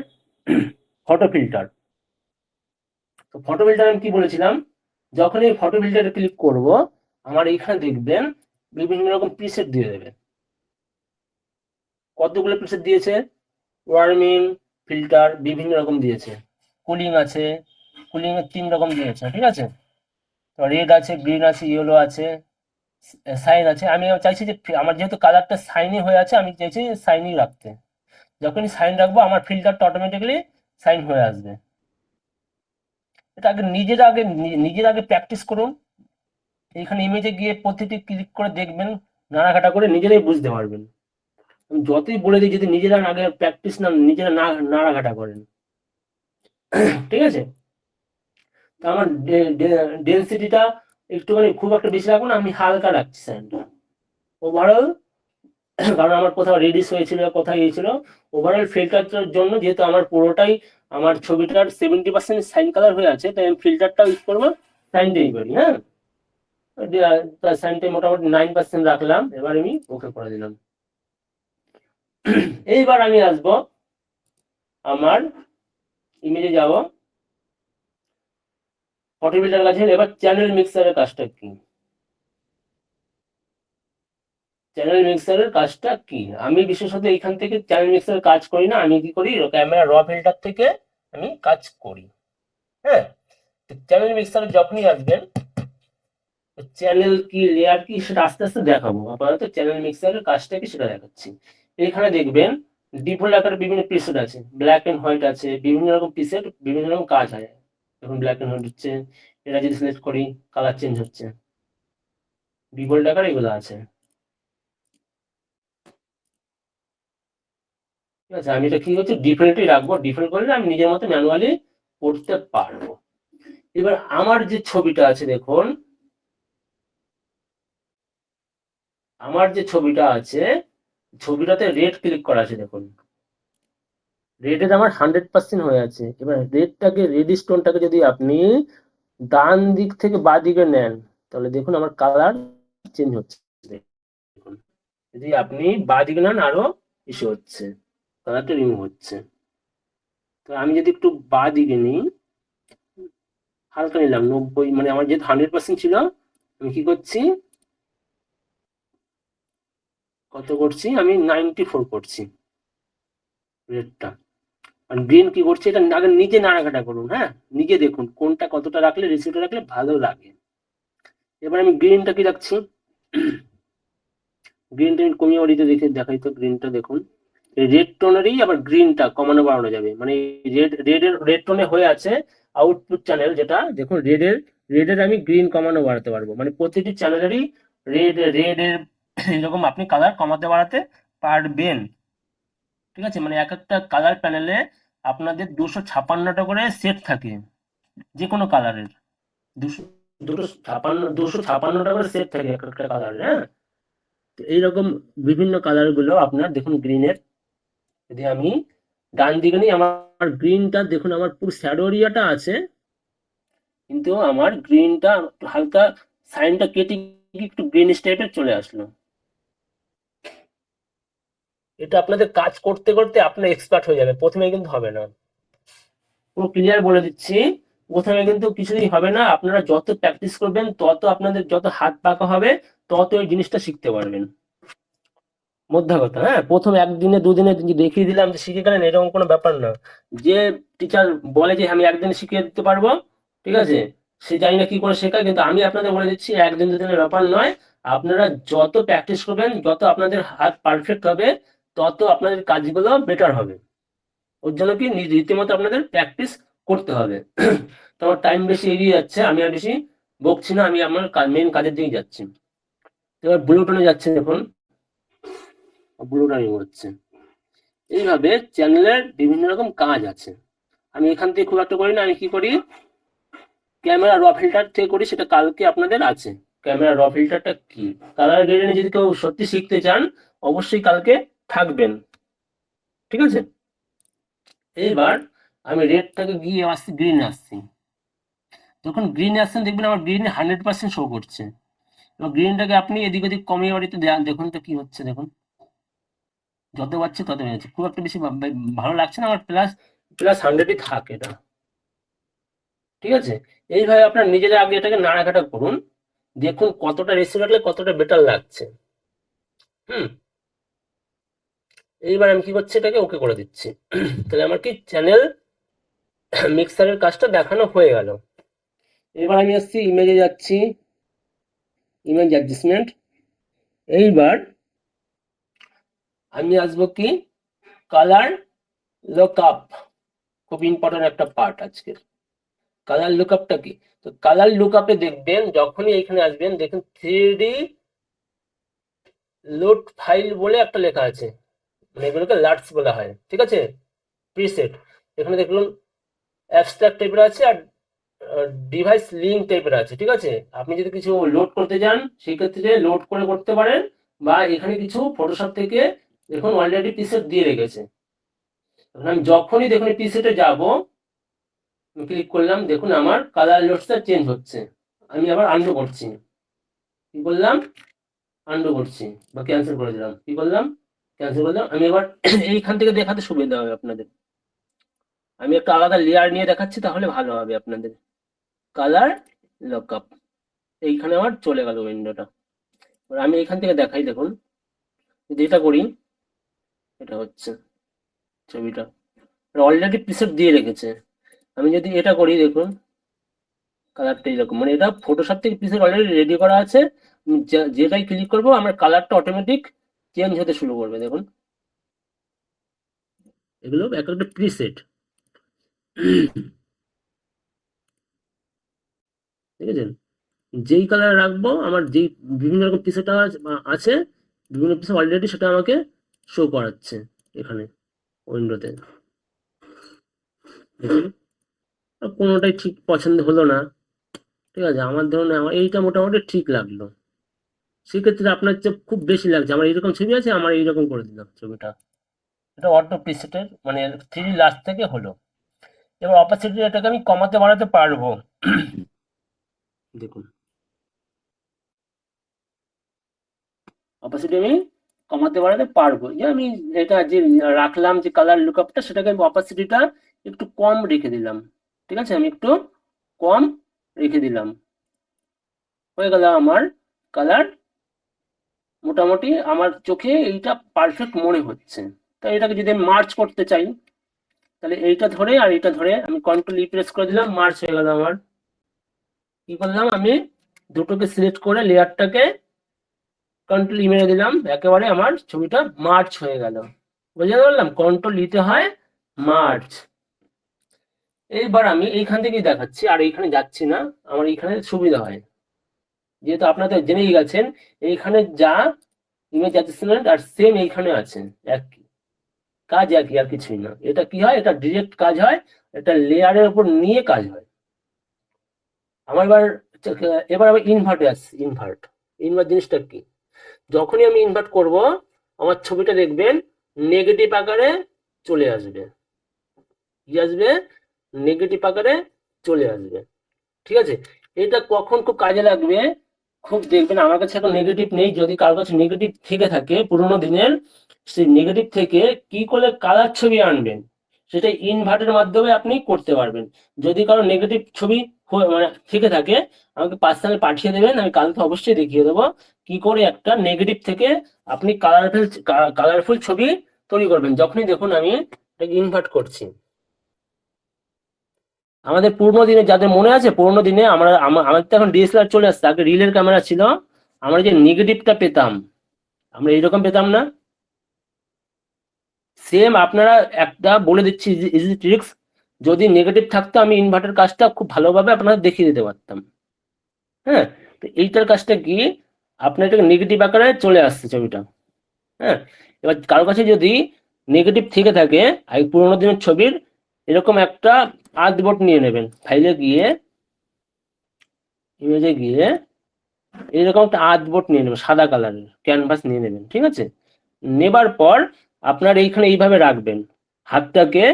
ফটো ফিল্টার, তো ফটো ফিল্টার আমি কি বলেছিলাম, যখন এই ফটো ফিল্টারে ক্লিক করব আমার এইখানে দেখবেন বিভিন্ন রকম প্রিসেট দিয়ে দেবে। কতগুলো প্রিসেট দিয়েছে, ওয়ার্মিং ফিল্টার বিভিন্ন রকম দিয়েছে, কুলিং আছে, কুলিং এর 3 রকম দিয়েছে, ঠিক আছে? তো রেড আছে, গ্রিন আছে, ইয়েলো আছে, সাইন আছে। আমি চাইছি যে আমার যেহেতু কালারটা সাইনি হয়ে আছে আমি চাইছি সাইনি রাখতে, যখনই সাইন রাখবো আমার ফিল্টারটা অটোমেটিক্যালি সাইন হয়ে আসবে। এটা আগে নিজের আগে প্র্যাকটিস করুন, এইখানে ইমেজে গিয়ে প্রতিটি ক্লিক করে দেখবেন, নাড়াঘাটা করে নিজেরাই বুঝতে পারবেন। আমি যতই বলে দিই যদি নিজেরা আগে প্র্যাকটিস না, নিজেরা না নাড়াঘাটা করেন, ঠিক আছে? তো আমার ডেন্সিটিটা একটুখানি খুব একটা বেশি রাখবো না, আমি হালকা রাখছি সাইনটা ওভারঅল, কারণ আমার কোথাও রেডিস হয়েছিল কোথাও ইয়েছিল। ওভারঅল ফিল্টারটার জন্য যেহেতু আমার পুরোটাই আমার ছবিটার 70% সাইন কালার হয়ে আছে, তাই আমি ফিল্টারটাও ইউজ করবো সাইনটাই করি, হ্যাঁ? সাইনটাই মোটামুটি 9% রাখলাম, এবার আমি ওকে করে দিলাম। এইবার আমি আসবো আমার ইমেজে যাব, ফটো ফিল্টার কাছে। এবার চ্যানেল মিক্সারের কাজটা কি, চ্যানেল মিক্সারের কাজটা কি, আমি বিশেষত এখান থেকে চ্যানেল মিক্সারের কাজ করি না, আমি কি করি ক্যামেরা র ফিল্টার থেকে আমি কাজ করি। হ্যাঁ, তো চ্যানেল মিক্সারে যখনই আসবেন, চ্যানেল কি লেয়ার কি সেটা আস্তে আস্তে দেখাবো, আপাতত চ্যানেল মিক্সারের কাজটা কি সেটা দেখাচ্ছি। এখানে দেখবেন ডিফল্ট আকারে বিভিন্ন প্রিসেট আছে, ব্ল্যাক এন্ড হোয়াইট আছে, বিভিন্ন রকম প্রিসেট, বিভিন্ন রকম কাজ হয়। এখন ব্ল্যাক এন্ড হোয়াইট হচ্ছে, এটা যদি সিলেক্ট করি কালার চেঞ্জ হচ্ছে, ডিফল্ট আকারে এগুলো আছে। ঠিক আছে, আমি এটা কি হচ্ছে ডিফল্টই রাখবো, ডিফল্ট করলে আমি নিজের মতো ম্যানুয়ালি করতে পারবো। এবার আমার যে ছবিটা আছে দেখুন, আমার যে ছবিটা আছে, ছবিটাতে রেড ক্লিক করা আছে দেখুন, রেডের আমার 100% হয়ে আছে। এবার রেডটাকে, রেড স্টোনটাকে যদি আপনি ডান দিক থেকে বাঁ দিকে নেন, তাহলে দেখুন আমার কালার চেঞ্জ হচ্ছে। দেখুন, যদি আপনি বাঁ দিকে নেন আরো ইস্যু হচ্ছে, কালারটা রিমুভ হচ্ছে। তো আমি যদি একটু বাঁ দিকে নিই, হালকা নিলাম 90, মানে আমার যেহেতু 100% ছিল, আমি কি করছি, কত করছি, আমি 94 করছি রেডটা। আর গ্রিন কি করছি, এটা আগে নিজে নাড়াঘাটা করুন। হ্যাঁ, নিজে দেখুন কোনটা কতটা রাখলে, রেসিওটা রাখলে ভালো লাগে। এবার আমি গ্রিনটা কি রাখছি, গ্রিনটা আমি কমিয়ে বাড়িতে দেখে দেখাই তো, গ্রিনটা দেখুন রেড টোনেরই আবার গ্রিনটা কমানো বাড়ানো যাবে, মানে রেড টোনে হয়ে আছে আউটপুট চ্যানেল, যেটা দেখুন রেডের আমি গ্রিন কমানো বাড়াতে পারবো, মানে প্রতিটি চ্যানেলেরই রেডের এরকম আপনি কালার কমাতে বাড়াতে পারবেন। ঠিক আছে, মানে এক একটা কালার প্যানেলে আপনাদের 256টা করে সেট থাকে, যে কোনো কালারের 256টা করে সেট থাকে এক একটা কালারের। হ্যাঁ, তো এইরকম বিভিন্ন কালার গুলো আপনার দেখুন গ্রিনের, যদি আমি ডান দিকে নিই, আমার গ্রিনটা দেখুন, আমার পুরো শ্যাডো এরিয়াটা আছে, কিন্তু আমার গ্রিনটা হালকা সাইনটা কেটে গিয়ে একটু গ্রিনিশ টাইপের চলে আসলো। এটা আপনাদের কাজ করতে করতে আপনার এক্সপার্ট হয়ে যাবে, প্রথমে কিন্তু হবে না। পুরো ক্লিয়ার বলে দিচ্ছি, প্রথমে কিন্তু কিছুই হবে না, আপনারা যত প্র্যাকটিস করবেন তত আপনাদের যত হাত পাকা হবে, তত এই জিনিসটা শিখতে পারবেন। মোদ্দা কথা, হ্যাঁ, প্রথম একদিনে দুদিনে দেখিয়ে দিলাম যে শিখে গেলেন, এরকম কোনো ব্যাপার না। যে টিচার বলে যে আমি একদিনে শিখিয়ে দিতে পারবো, ঠিক আছে, সে জানি না কি করে শেখায়, কিন্তু আমি আপনাদের বলে দিচ্ছি একদিন দুদিনের ব্যাপার নয়। আপনারা যত প্র্যাকটিস করবেন, যত আপনাদের হাত পারফেক্ট হবে, তত আপনাদের কাজগুলো বেটার হবে। ওর জন্য কি রীতিমতো আপনাদের প্র্যাকটিস করতে হবে। তো আমার টাইম বেশি এগিয়ে যাচ্ছে, আমি আর বেশি বকছি না, আমি আমার মেন কাজের দিকে যাচ্ছি। তো এবার ব্লু টোনে যাচ্ছে দেখুন, ব্লু টাইম হচ্ছে। এইভাবে চ্যানেলের বিভিন্ন রকম কাজ আছে, আমি এখান থেকে খুব একটা করি না, আমি কি করি ক্যামেরা র ফিল্টার থেকে করি, সেটা কালকে আপনাদের আছে। ক্যামেরা র ফিল্টারটা কি, কালার গ্রেডিং যদি কেউ সত্যি শিখতে চান, অবশ্যই কালকে থাকবেন। ঠিক আছে, এইবার আমি রেডটাকে গিয়ে আসছি, গ্রিন আসছি, যখন গ্রিন আসছেন দেখবেন আমার গ্রিন 100% শো করছে। এবার গ্রিনটাকে আপনি এদিক ওদিক কমিয়ে বাড়িতে দেখুন তো কি হচ্ছে, দেখুন যত বাড়ছে তত বেড়ে যাচ্ছে, খুব একটা বেশি ভালো লাগছে না আমার, প্লাস প্লাস 100ই থাকে এটা। ঠিক আছে, এইভাবে আপনার নিজেরা আগে এটাকে নাড়াঘাটা করুন, দেখুন কতটা রেশিও রাখলে কতটা বেটার লাগছে। হুম, এইবার আমি কি করছি, এটাকে ওকে করে দিচ্ছি। তাহলে আমার কি চ্যানেল মিক্সারের কাজটা দেখানো হয়ে গেল। এবার আমি আসছি ইমেজে যাচ্ছি, ইমেজ অ্যাডজাস্টমেন্ট। এইবার আমি আসবো কি কালার লুকআপ, খুব ইম্পর্টেন্ট একটা পার্ট আজকের। কালার লুকআপটা কি, তো কালার লুকআপে দেখবেন যখনই এখানে আসবেন, দেখুন 3D লোড ফাইল বলে একটা লেখা আছে, মানে এগুলোকে লাটস বলা হয়। ঠিক আছে, প্রিসেট, এখানে দেখুন অ্যাবস্ট্রাক্ট টাইপের আছে আর ডিভাইস লিঙ্ক টাইপের আছে। ঠিক আছে, আপনি যদি কিছু লোড করতে চান সেই ক্ষেত্রে লোড করে করতে পারেন, বা এখানে কিছু ফটোশপ থেকে দেখুন অলরেডি প্রিসেট দিয়ে রেখেছে। আমি যখনই দেখুন প্রিসেটে যাব, ক্লিক করলাম, দেখুন আমার কালার লোডসটা চেঞ্জ হচ্ছে। আমি আবার আনডু করছি, কি করলাম, আনডু করছি বা ক্যান্সেল করে দিলাম, কি করলাম, ক্যান্সেল করলাম। আমি এবার এইখান থেকে দেখাতে সুবিধা হবে আপনাদের। আমি একটা আলাদা লেয়ার নিয়ে দেখাচ্ছি, তাহলে ভালো হবে আপনাদের। কালার লকআপ, এইখানে আমার চলে গেল উইন্ডোটা। আমি এখান থেকে দেখাই, দেখুন যদি এটা করি, এটা হচ্ছে ছবিটা অলরেডি প্রিসেট দিয়ে রেখেছে। আমি যদি এটা করি, দেখুন কালারটা এরকম, মানে এটা ফটোশপ থেকে প্রিসেট অলরেডি রেডি করা আছে। যেটাই ক্লিক করবো আমার কালারটা অটোমেটিক চেঞ্জ হতে শুরু করবে। দেখুন এগুলো এক একটা প্রিসেট, দেখেছেন? যেই কালার রাখবো, আমার যেই বিভিন্ন রকম প্রিসেট আছে, বিভিন্ন প্রিসেট অলরেডি সেটা আমাকে শো করাচ্ছে এখানে উইন্ডোতে। দেখুন কোনোটাই ঠিক পছন্দ হলো না, ঠিক আছে? আমার ধরুন আমার এইটা মোটামুটি ঠিক লাগলো। সেক্ষেত্রে আপনার যে খুব বেশি লাগছে, আমার এইরকম ছবি আছে, আমার এইরকম করে দিলাম ছবিটা। এটা অটো প্রিসেটের মানে 3D লাস্ট থেকে হলো। এবার অপাসিটি এটাকে আমি কমাতে বাড়াতে পারবো। দেখুন অপাসিটি আমি কমাতে বাড়াতে পারবো, যে আমি এটা যে রাখলাম যে কালার লুকআপটা, সেটাকে আমি অপাসিটিটা একটু কম রেখে দিলাম। ঠিক আছে, আমি একটু কম রেখে দিলাম, হয়ে গেল আমার কালার। মোটামুটি আমার চোখে এইটা পারফেক্ট মনে হচ্ছে। তাই এটাকে যদি আমি মার্চ করতে চাই, তাহলে এইটা ধরে আর এইটা ধরে আমি কন্ট্রোল ই প্রেস করে দিলাম, মার্চ হয়ে গেল আমার। কি করলাম, আমি দুটোকে সিলেক্ট করে লেয়ারটাকে কন্ট্রোল ই মেরে দিলাম, একেবারে আমার ছবিটা মার্চ হয়ে গেল। বুঝতে পারলাম, কন্ট্রোল ইতে হয় মার্চ। এইবার আমি এইখান থেকেই দেখাচ্ছি, আর এইখানে যাচ্ছি না, আমার এইখানে সুবিধা হয়। যেহেতু আপনারা জেনেই গেছেন, এইখানে যা ইমেজ যাচ্ছিলেন আর সেম এইখানে আছে, একই কাজ, একই, আর কিছুই না। এটা কি হয়, এটা ডিরেক্ট কাজ হয়, এটা লেয়ারের উপর নিয়ে কাজ হয়। আমার এবার এবার আমি ইনভার্টে আসছি। ইনভার্ট জিনিসটা কি, যখনই আমি ইনভার্ট করব, আমার ছবিটা দেখবেন নেগেটিভ আকারে চলে আসবে। কি আসবে, নেগেটিভ আকারে চলে আসবে। ঠিক আছে, এটা কখন খুব কাজে লাগবে, খুব দেখবেন। আমার কাছে এখন নেগেটিভ নেই, যদি কারোর কাছে নেগেটিভ থেকে থাকে পুরোনো দিনের, সেই নেগেটিভ থেকে কি করে কালার ছবি আনবেন, সেটা ইনভার্টের মাধ্যমে আপনি করতে পারবেন। যদি কারো নেগেটিভ ছবি মানে থেকে থাকে, আমাকে পার্সোনালি পাঠিয়ে দেবেন, আমি কালকে অবশ্যই দেখিয়ে দেবো কি করে একটা নেগেটিভ থেকে আপনি কালারফুল ছবি তৈরি করবেন। যখনই দেখুন আমি ইনভার্ট করছি, আমাদের পুরোনো দিনে, যাদের মনে আছে পুরোনো দিনে আমাদের তো এখন ডিএসএলআর চলে আসছে, আগে রিলের ক্যামেরা ছিল, আমরা যে নেগেটিভটা পেতাম, আমরা এইরকম পেতাম না? সেম আপনারা, একটা বলে দিচ্ছি ইজি ট্রিক্স, যদি নেগেটিভ থাকতো আমি ইনভার্টার কাজটা খুব ভালোভাবে আপনাদের দেখিয়ে দিতে পারতাম। হ্যাঁ, তো এইটার কাজটা কি, আপনার এটা নেগেটিভ আকারে চলে আসছে ছবিটা। হ্যাঁ, এবার কারো কাছে যদি নেগেটিভ থেকে থাকে এই পুরোনো দিনের ছবির, এরকম একটা আর্টবোর্ড নিয়ে নেবেন, ফাইলে গিয়ে ইমেজে গিয়ে এরকম একটা আর্টবোর্ড নিয়ে নেবেন, সাদা কালারের ক্যানভাস নিয়ে নেবেন। ঠিক আছে, নেবার পর আপনার এইখানে এইভাবে রাখবেন হাতটাকে,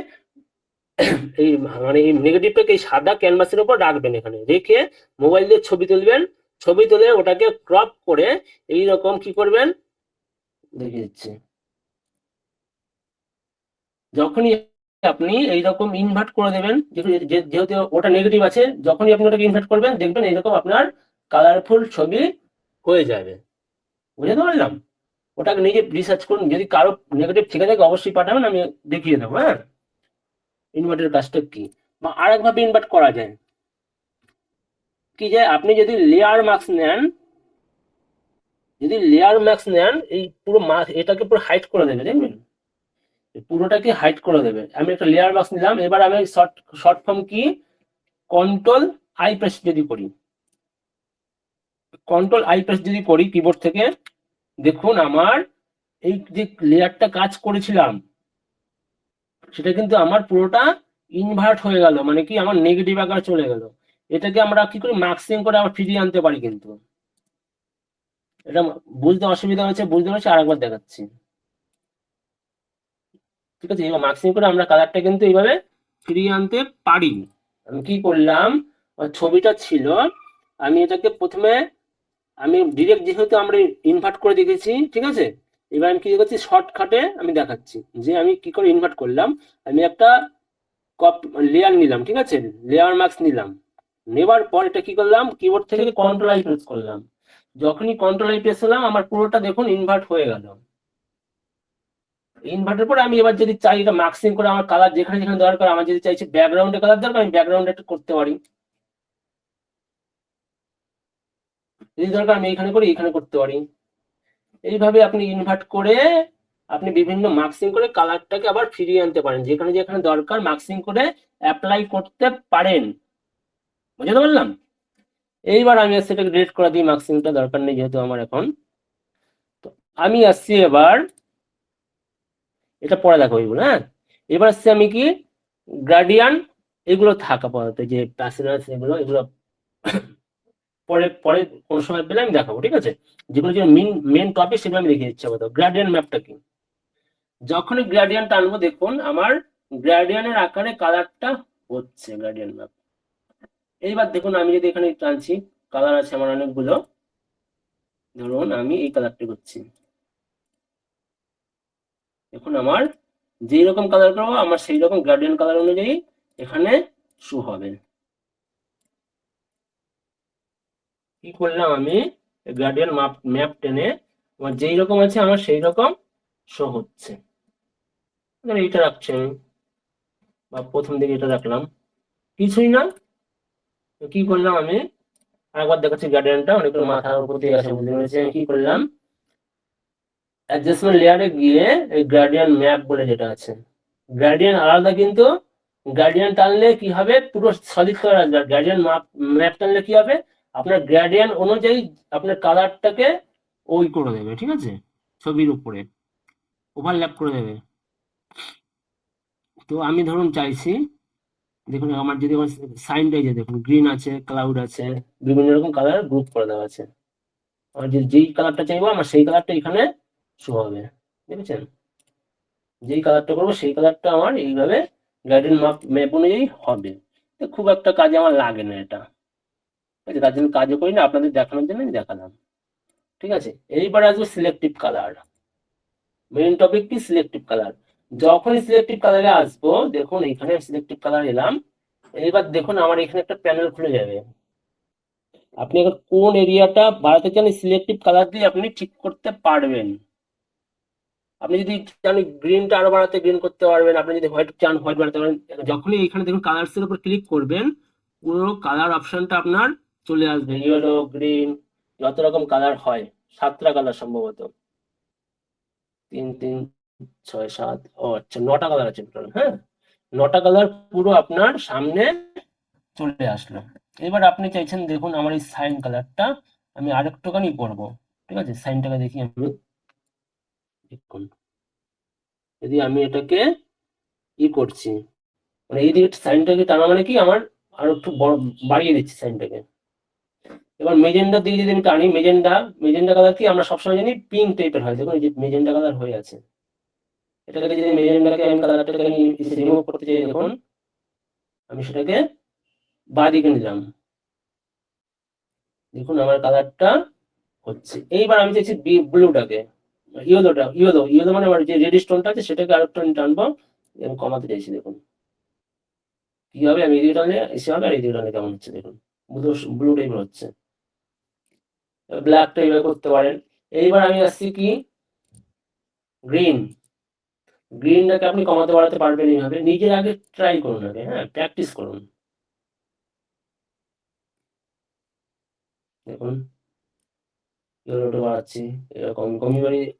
এই মানে এই নেগেটিভটাকে এই সাদা ক্যানভাসের উপর রাখবেন, এখানে রেখে মোবাইল দিয়ে ছবি তুলবেন। ছবি তুলে ওটাকে ক্রপ করে এইরকম কি করবেন দেখিয়ে দিচ্ছি। যখনই আপনি এইরকম ইনভার্ট করে দেবেন, যেহেতু ওটা নেগেটিভ আছে, যখনই আপনি ওটাকে ইনভার্ট করবেন দেখবেন এইরকম আপনার কালারফুল ছবি হয়ে যাবে। বুঝতে পারলাম? ওটাকে নিজে রিসার্চ করুন, যদি কারো নেগেটিভ থেকে থাকে অবশ্যই পাঠাবেন, আমি দেখিয়ে দেবো। হ্যাঁ, ইনভার্টের কাজটা কি, বা আরেকভাবে ইনভার্ট করা যায় কি, যে আপনি যদি লেয়ার মার্কস নেন, এই পুরো এটাকে পুরো হাইড করে দেবে, দেখবেন পুরোটাকে হাইড করে দেবে। আমি একটা লেয়ার মার্কস নিলাম, এবার আমি শর্ট ফর্ম কি, কন্ট্রোল আই প্রেস যদি করি, কিবোর্ড থেকে, দেখুন আমার এই যে লেয়ারটা কাজ করেছিলাম, সেটা কিন্তু আমার পুরোটা ইনভার্ট হয়ে গেল, মানে কি আমার নেগেটিভ আকার চলে গেল। এটাকে আমরা কি করি, মার্কসিং করে আবার ফিরিয়ে আনতে পারি কিন্তু। এটা বুঝতে অসুবিধা হচ্ছে, বুঝতে পারছি, আরেকবার দেখাচ্ছি। ঠিক আছে, এবার মার্কসিং করে আমরা কালারটা কিন্তু এইভাবে ফিরিয়ে আনতে পারি। আমি কি করলাম, ছবিটা ছিল, আমি এটাকে প্রথমে আমি ডিরেক্ট, যেহেতু আমরা ইনভার্ট করে দেখেছি, ঠিক আছে, এবার আমি কি করছি, শর্টকাটে আমি দেখাচ্ছি যে আমি কি করে ইনভার্ট করলাম। আমি একটা লেয়ার নিলাম, ঠিক আছে, লেয়ার মার্কস নিলাম, নেবার পর এটা কি করলাম, কিবোর্ড থেকে কন্ট্রোল আই প্রেস করলাম। যখনই কন্ট্রোল আই প্রেস করলাম আমার পুরোটা দেখুন ইনভার্ট হয়ে গেল। ইনভার্টের পর আমি এবার যদি চাই এটা মার্কসিং করে আমার কালার যেখানে যেখানে দরকার, আমার যদি চাইছি ব্যাকগ্রাউন্ডে কালার দরকার, আমি ব্যাকগ্রাউন্ডে একটু করতে পারি। যদি দরকার আমি এইখানে করি, এইখানে করতে পারি। এইভাবে আপনি ইনভার্ট করে আপনি বিভিন্ন মার্কসিং করে কালারটাকে আবার ফিরিয়ে আনতে পারেন, যেখানে যেখানে দরকার মার্কসিং করে অ্যাপ্লাই করতে পারেন। বুঝতে পারলাম? এইবার আমি সেটাকে ডিলিট করে দিই, মার্কসিংটা দরকার নেই যেহেতু আমার এখন। তো আমি আসছি এবার, এটা পরে দেখো এইগুলো, হ্যাঁ। এবার আসছি আমি কি, গ্রাডিয়ান, এগুলো থাকা পড়াতে যে প্যাসেজ এগুলো এগুলো পরে পরে কোন সময় পেলে আমি দেখাবো, ঠিক আছে। যেগুলো যে মেন টপিক সেগুলো আমি দেখিয়ে দিচ্ছি। আপাতত গ্রাডিয়ান ম্যাপটা কি, যখনই গ্রাডিয়ান টানবো দেখুন আমার গ্রাডিয়ানের আকারে কালারটা হচ্ছে গ্রাডিয়ান ম্যাপ। এইবার দেখুন আমি যদি এখানে টানছি, কালার আছে আমার অনেকগুলো, ধরুন আমি এই কালারটা করছি, দেখুন আমার যেই রকম কালার করবো আমার সেই রকম গ্রাডিয়ান কালার অনুযায়ী এখানে শো হবে। কি করলাম আমি, গ্রাডিয়ান ম্যাপ টেনে আমার যেই রকম আছে আমার সেই রকম শো হচ্ছে। এইটা রাখছি আমি, বা প্রথম দিকে এটা রাখলাম, কিছুই না। তো কি করলাম আমি, আরেকবার দেখাচ্ছি, গার্ডিয়ানটা অনেকগুলো মাথার উপর দিয়ে আসে, বুঝতে পেরেছি। আমি কি করলাম, অ্যাডজাস্টমেন্ট লেয়ারে গিয়ে এই গার্ডিয়ান ম্যাপ বলে যেটা আছে, গার্ডিয়ান আলাদা কিন্তু, গার্ডিয়ান টানলে কি হবে পুরো সলিড কালার আসবে। গার্ডিয়ান ম্যাপ টানলে কি হবে, আপনার গ্রেডিয়েন্ট অনুযায়ী আপনার কালারটাকে ওই করে দেবে, ঠিক আছে, ছবির উপরে ওভারল্যাপ করে দেবে। তো আমি ধরুন চাইছি, দেখুন আমার যদি আমার সাইনটাই যে দেখুন গ্রিন আছে, ক্লাউড আছে, বিভিন্ন রকম কালার গ্রুপ করে দেওয়া আছে। আমার যেই কালারটা চাইবো আমার সেই কালারটা এখানে শো হবে, দেখেছেন। যেই কালারটা করবো সেই কালারটা আমার এইভাবে গাইডেন্স ম্যাপ অনুযায়ী হবে। তো খুব একটা কাজে আমার লাগে না এটা, ঠিক আছে, তার জন্য কাজও করি না, আপনাদের দেখানোর জন্য আমি দেখালাম, ঠিক আছে। এইবার আসবে সিলেক্টিভ কালার। মেইন টপিক কি, সিলেক্টিভ কালার। যখনই সিলেক্টিভ কালারে আসবো দেখুন এখানে সিলেক্টিভ কালার এলাম, এইবার দেখুন আমার এখানে একটা প্যানেল খুলে যাবে। আপনি এখন কোন এরিয়াটা বাড়াতে চান সিলেক্টিভ কালার দিয়ে আপনি ঠিক করতে পারবেন। আপনি যদি চান গ্রিনটা আরো বাড়াতে গ্রিন করতে পারবেন, আপনি যদি হোয়াইট চান হোয়াইট বাড়াতে পারবেন। যখনই এখানে দেখুন কালার্স এর উপর ক্লিক করবেন পুরো কালার অপশনটা আপনার চলে আসবে, ইয়েলো গ্রিন যত রকম কালার হয়, 7টা কালার সম্ভবত, 3 3 6 7, ও আচ্ছা 9টা কালার আছে টোটাল, হ্যাঁ। 9টা কালার পুরো আপনার সামনে চলে আসলো। এবার আপনি চাইছেন দেখুন আমার এই সাইন কালারটা আমি আরেকটুখানি করবো, ঠিক আছে, সাইনটাকে দেখি আমি, দেখুন যদি আমি এটাকে করছি, মানে এই দিকে সাইনটাকে টানা মানে কি আমার আরো একটু বড় বাড়িয়ে দিচ্ছি সাইনটাকে। এবার মেজেন্ডা দিয়ে যদি আমি টানি, মেজেন্ডা মেজেন্ডা কালার কি আমরা সবসময় জানি পিঙ্ক টাইপের হয়, দেখুন এই যে মেজেন্ডা কালার হয়ে আছে। এটাকে যদি মেজেন্ডাকে আমি কালারটাকে আমি রিমুভ করতে চাই দেখুন, আমি সেটাকে বাঁ দিকে নিলাম, দেখুন আমার কালারটা হচ্ছে। এইবার আমি চাইছি ব্লুটাকে, ইয়েলো ইয়েলো মানে আমার যে রেড স্টোনটা আছে সেটাকে আরেকটু টানবো, আমি কমাতে চাইছি, দেখুন কি হবে, আমি এদিকে টানলে এসে হবে আর এদিকে টানলে কেমন হচ্ছে দেখুন, ব্লু টাইপের হচ্ছে। ব্ল্যাকটা এইভাবে করতে পারেন। এইবার আমি আসছি কি, গ্রিন, গ্রিনটাকে আপনি কমাতে বাড়াতে পারবেন এইভাবে, নিজের আগে ট্রাই করুন আগে, হ্যাঁ প্র্যাকটিস করুন। দেখুন ইয়েলোটা বাড়াচ্ছি, এরকম